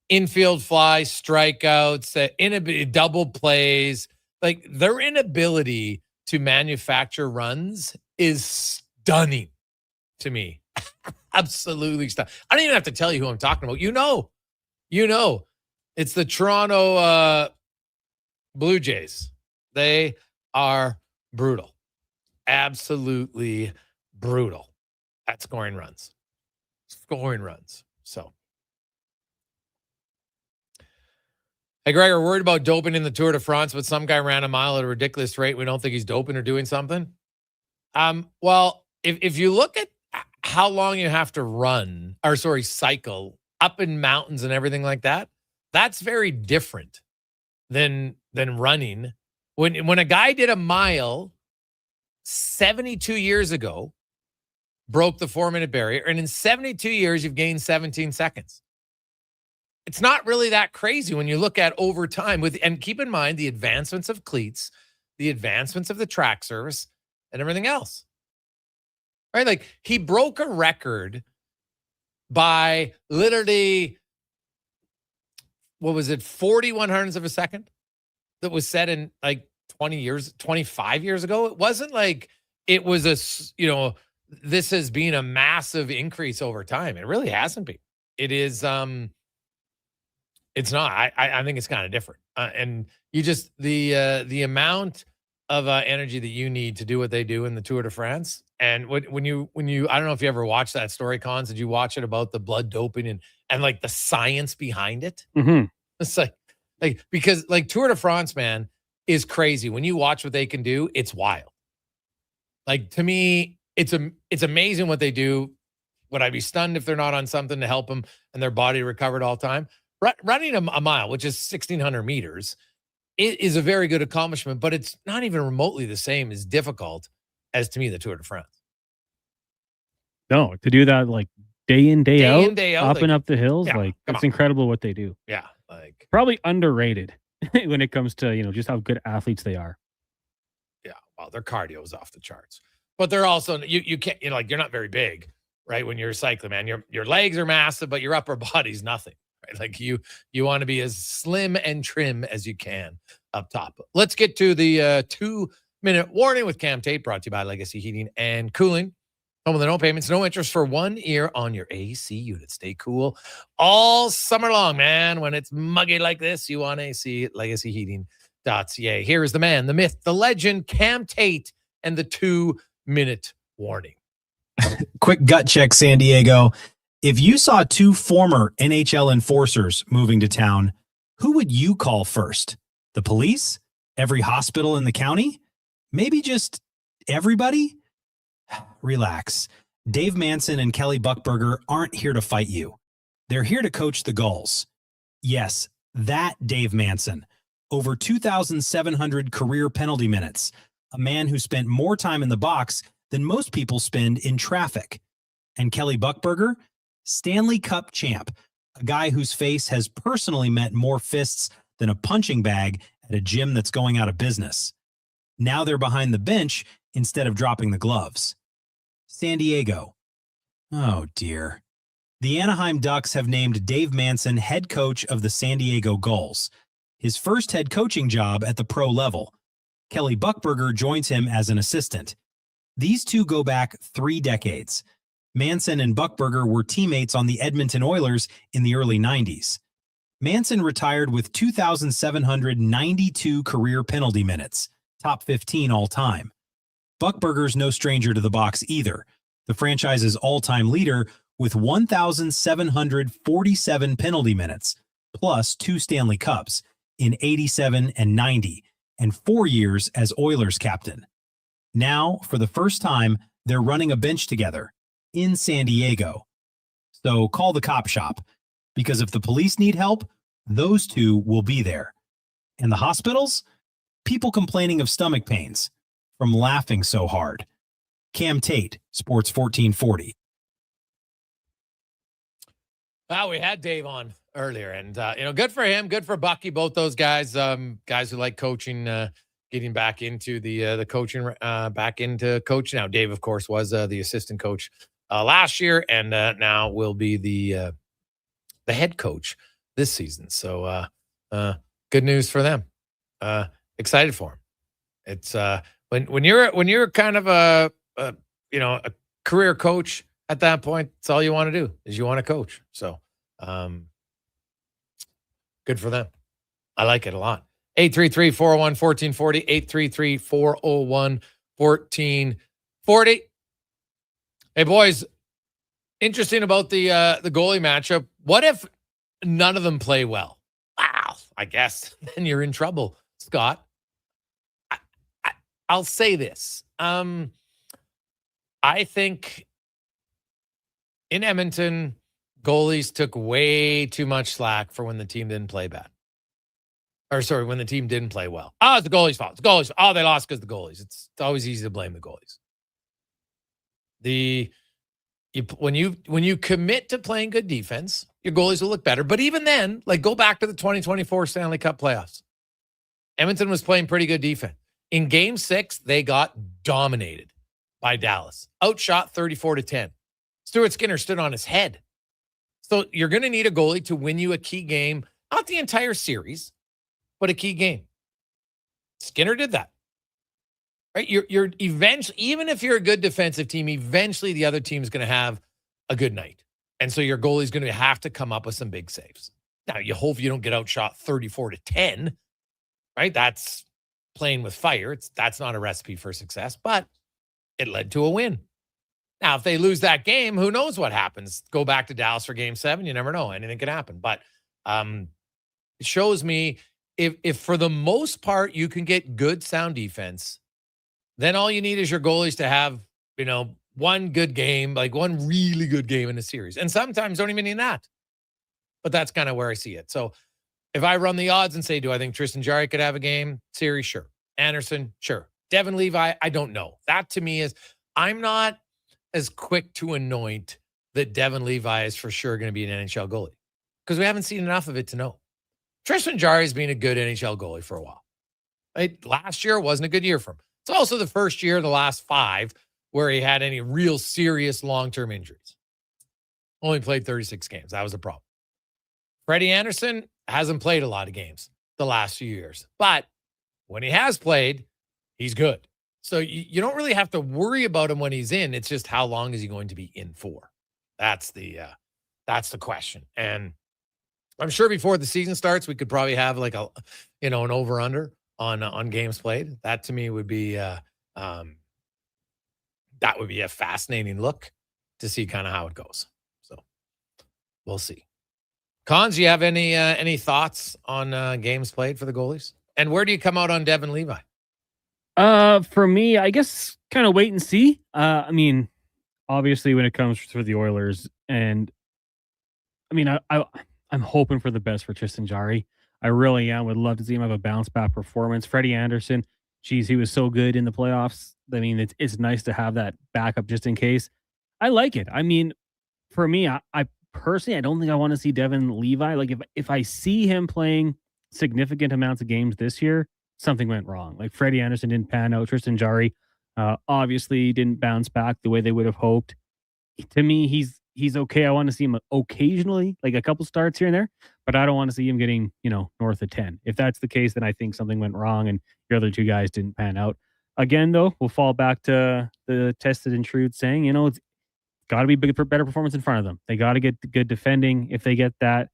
Infield flies, strikeouts, double plays. Like their inability to manufacture runs is stunning to me. Absolutely stunning. I don't even have to tell you who I'm talking about. You know, it's the Toronto Blue Jays. They are brutal. Absolutely brutal at scoring runs. So. Hey, Gregor, worried about doping in the Tour de France, but some guy ran a mile at a ridiculous rate. We don't think he's doping or doing something. Well, if you look at how long you have to cycle up in mountains and everything like that, that's very different than running. When a guy did a mile 72 years ago, broke the 4-minute barrier. And in 72 years, you've gained 17 seconds. It's not really that crazy when you look at over time and keep in mind the advancements of cleats, the advancements of the track service, and everything else. Right? Like, he broke a record by literally, what was it, 41 hundredths of a second that was set in like 25 years ago. It wasn't like it was this has been a massive increase over time. It really hasn't been. It is, it's not. I think it's kind of different. And you just, the amount of energy that you need to do what they do in the Tour de France. And when you, I don't know if you ever watched that story, Cons. Did you watch it about the blood doping and like the science behind it? Mm-hmm. It's like because like Tour de France, man, is crazy. When you watch what they can do, it's wild. Like, to me, it's amazing what they do. Would I be stunned if they're not on something to help them and their body recovered all time? Running a mile, which is 1,600 meters, it is a very good accomplishment, but it's not even remotely the same as difficult as, to me, the Tour de France. No, to do that like day in, day out, up like, and up the hills, yeah, like it's incredible what they do. Yeah, like probably underrated when it comes to just how good athletes they are. Yeah, well, their cardio is off the charts, but they're also you can't like you're not very big, right? When you're cycling, man, your legs are massive, but your upper body's nothing. Right? Like you want to be as slim and trim as you can up top. Let's get to the 2-minute warning with Cam Tate, brought to you by Legacy Heating and Cooling. Home with the no payments, no interest for 1 year on your AC unit. Stay cool all summer long, man. When it's muggy like this, you want AC at legacyheating.ca. Here is the man, the myth, the legend, Cam Tate, and the 2-minute warning. Quick gut check, San Diego. If you saw 2 former NHL enforcers moving to town, who would you call first? The police? Every hospital in the county? Maybe just everybody? Relax. Dave Manson and Kelly Buckberger aren't here to fight you. They're here to coach the Gulls. Yes, that Dave Manson. Over 2,700 career penalty minutes. A man who spent more time in the box than most people spend in traffic. And Kelly Buckberger? Stanley Cup champ. A guy whose face has personally met more fists than a punching bag at a gym that's going out of business. Now they're behind the bench instead of dropping the gloves. San Diego. Oh, dear. The Anaheim Ducks have named Dave Manson head coach of the San Diego Gulls, his first head coaching job at the pro level. Kelly Buckberger joins him as an assistant. These two go back 3 decades. Manson and Buckberger were teammates on the Edmonton Oilers in the early 90s. Manson retired with 2,792 career penalty minutes, top 15 all time. Buckberger's no stranger to the box either, the franchise's all-time leader with 1,747 penalty minutes, plus 2 Stanley Cups in 87 and 90, and 4 years as Oilers captain. Now, for the first time, they're running a bench together in San Diego. So call the cop shop, because if the police need help, those two will be there. And the hospitals? People complaining of stomach pains from laughing so hard. Cam Tate, Sports 1440. Well, we had Dave on earlier, and good for him, good for Bucky. Both those guys, guys who like coaching, getting back into the coaching, back into coaching. Now, Dave, of course, was the assistant coach last year, and now will be the head coach this season. So, good news for them. Excited for him. It's when you're kind of a career coach at that point, it's all you want to do is you want to coach. So, good for them. I like it a lot. 833-401-1440, 833-401-1440. Hey, boys, interesting about the goalie matchup. What if none of them play well? Wow, I guess then you're in trouble, Scott. I'll say this. I think in Edmonton, goalies took way too much slack for when the team didn't play bad. Or sorry, when the team didn't play well. Oh, it's the goalie's fault. It's the goalie's fault. Oh, they lost because of the goalies. It's always easy to blame the goalies. The When you commit to playing good defense, your goalies will look better. But even then, like go back to the 2024 Stanley Cup playoffs. Edmonton was playing pretty good defense. In Game 6, they got dominated by Dallas. Outshot 34-10. Stuart Skinner stood on his head. So you're going to need a goalie to win you a key game, not the entire series, but a key game. Skinner did that. Right? You're eventually, even if you're a good defensive team, eventually the other team is going to have a good night. And so your goalie is going to have to come up with some big saves. Now, you hope you don't get outshot 34-10, right? That's playing with fire. That's not a recipe for success, but it led to a win. Now, if they lose that game, who knows what happens? Go back to Dallas for Game 7. You never know. Anything could happen. But it shows me if for the most part you can get good, sound defense, then all you need is your goalies to have, one good game, like one really good game in a series. And sometimes don't even need that. But that's kind of where I see it. So if I run the odds and say, do I think Tristan Jarry could have a game series? Sure. Anderson? Sure. Devin Levi? I don't know. That to me is, I'm not as quick to anoint that Devin Levi is for sure going to be an NHL goalie because we haven't seen enough of it to know. Tristan Jarry has been a good NHL goalie for a while. Right? Last year wasn't a good year for him. It's also the first year in the last 5 where he had any real serious long-term injuries. Only played 36 games. That was a problem. Freddie Anderson hasn't played a lot of games the last few years, but when he has played, he's good. So you don't really have to worry about him when he's in. It's just how long is he going to be in for? That's the question. And I'm sure before the season starts, we could probably have like an over-under on games played. That to me would be a fascinating look to see kind of how it goes. So we'll see. Cons, do you have any thoughts on games played for the goalies? And where do you come out on Devin Levi? For me, I guess kind of wait and see. I mean, obviously when it comes to the Oilers, and I mean, I'm hoping for the best for Tristan Jarry. I really am. Would love to see him have a bounce back performance. Freddie Anderson, geez, he was so good in the playoffs. I mean, it's nice to have that backup just in case. I like it. I mean, for me, I personally, I don't think I want to see Devin Levi. Like if I see him playing significant amounts of games this year, something went wrong. Like Freddie Anderson didn't pan out. Tristan Jarry obviously didn't bounce back the way they would have hoped. To me, he's okay. I want to see him occasionally, like a couple starts here and there, but I don't want to see him getting, north of 10. If that's the case, then I think something went wrong and your other two guys didn't pan out. Again, though, we'll fall back to the tested and true saying, it's got to be better performance in front of them. They got to get good defending. If they get that,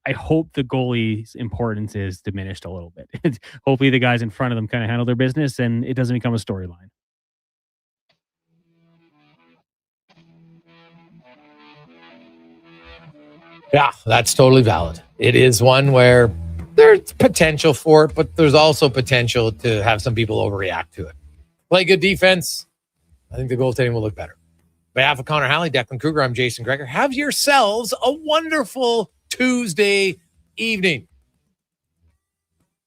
I hope the goalie's importance is diminished a little bit. Hopefully the guys in front of them kind of handle their business and it doesn't become a storyline. Yeah, that's totally valid. It is one where there's potential for it, but there's also potential to have some people overreact to it. Play good defense. I think the goaltending will look better. On behalf of Connor Halley, Declan Kruger, I'm Jason Gregor. Have yourselves a wonderful Tuesday evening.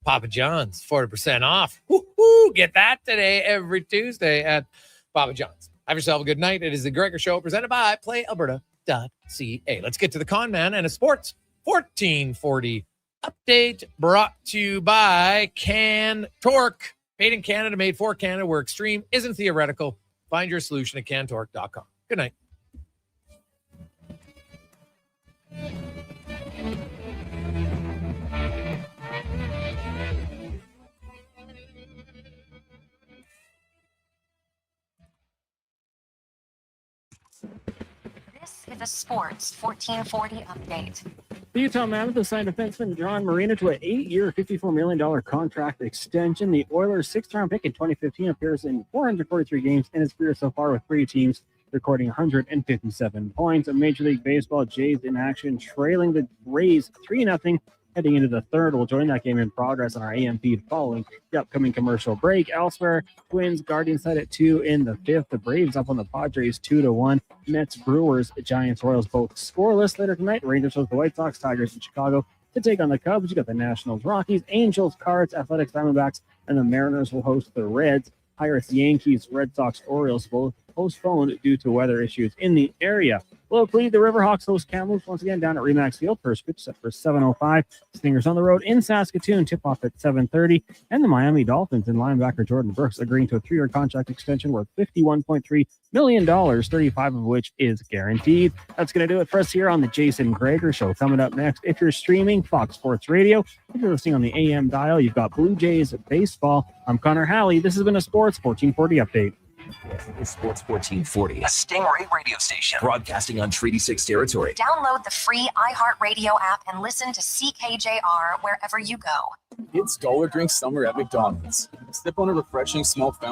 Papa John's, 40% off. Woo-hoo, get that today, every Tuesday at Papa John's. Have yourself a good night. It is the Gregor Show presented by PlayAlberta.ca. Let's get to the con man and a sports 1440 update brought to you by Can Torque. Made in Canada, made for Canada, where extreme isn't theoretical. Find your solution at cantorque.com. Good night. This is a sports 1440 update. The Utah Mammoth signed defenseman John Marino to an 8-year, $54 million contract extension. The Oilers' 6th-round pick in 2015 appears in 443 games in his career so far with 3 teams, recording 157 points. Major League Baseball, Jays in action, trailing the Rays 3-0, heading into the third. We'll join that game in progress on our AM feed following the upcoming commercial break. Elsewhere, Twins, Guardians set at 2 in the 5th. The Braves up on the Padres 2-1. Mets, Brewers, Giants, Royals both scoreless later tonight. Rangers host the White Sox, Tigers in Chicago to take on the Cubs. You got the Nationals, Rockies, Angels, Cards, Athletics, Diamondbacks, and the Mariners will host the Reds. Pirates, Yankees, Red Sox, Orioles both postponed due to weather issues in the area. Locally, the Riverhawks host Kamloops once again down at Remax Field. First pitch set for 7:05. Stingers on the road in Saskatoon. Tip-off at 7:30. And the Miami Dolphins and linebacker Jordan Brooks agreeing to a 3-year contract extension worth $51.3 million, 35 of which is guaranteed. That's going to do it for us here on the Jason Gregor Show. Coming up next, if you're streaming, Fox Sports Radio. If you're listening on the AM dial, you've got Blue Jays baseball. I'm Connor Halley. This has been a Sports 1440 update. It's Sports 1440, a Stingray radio station broadcasting on Treaty 6 territory. Download the free iHeartRadio app and listen to CKJR wherever you go. It's Dollar Drink Summer at McDonald's. Sip on a refreshing small fountain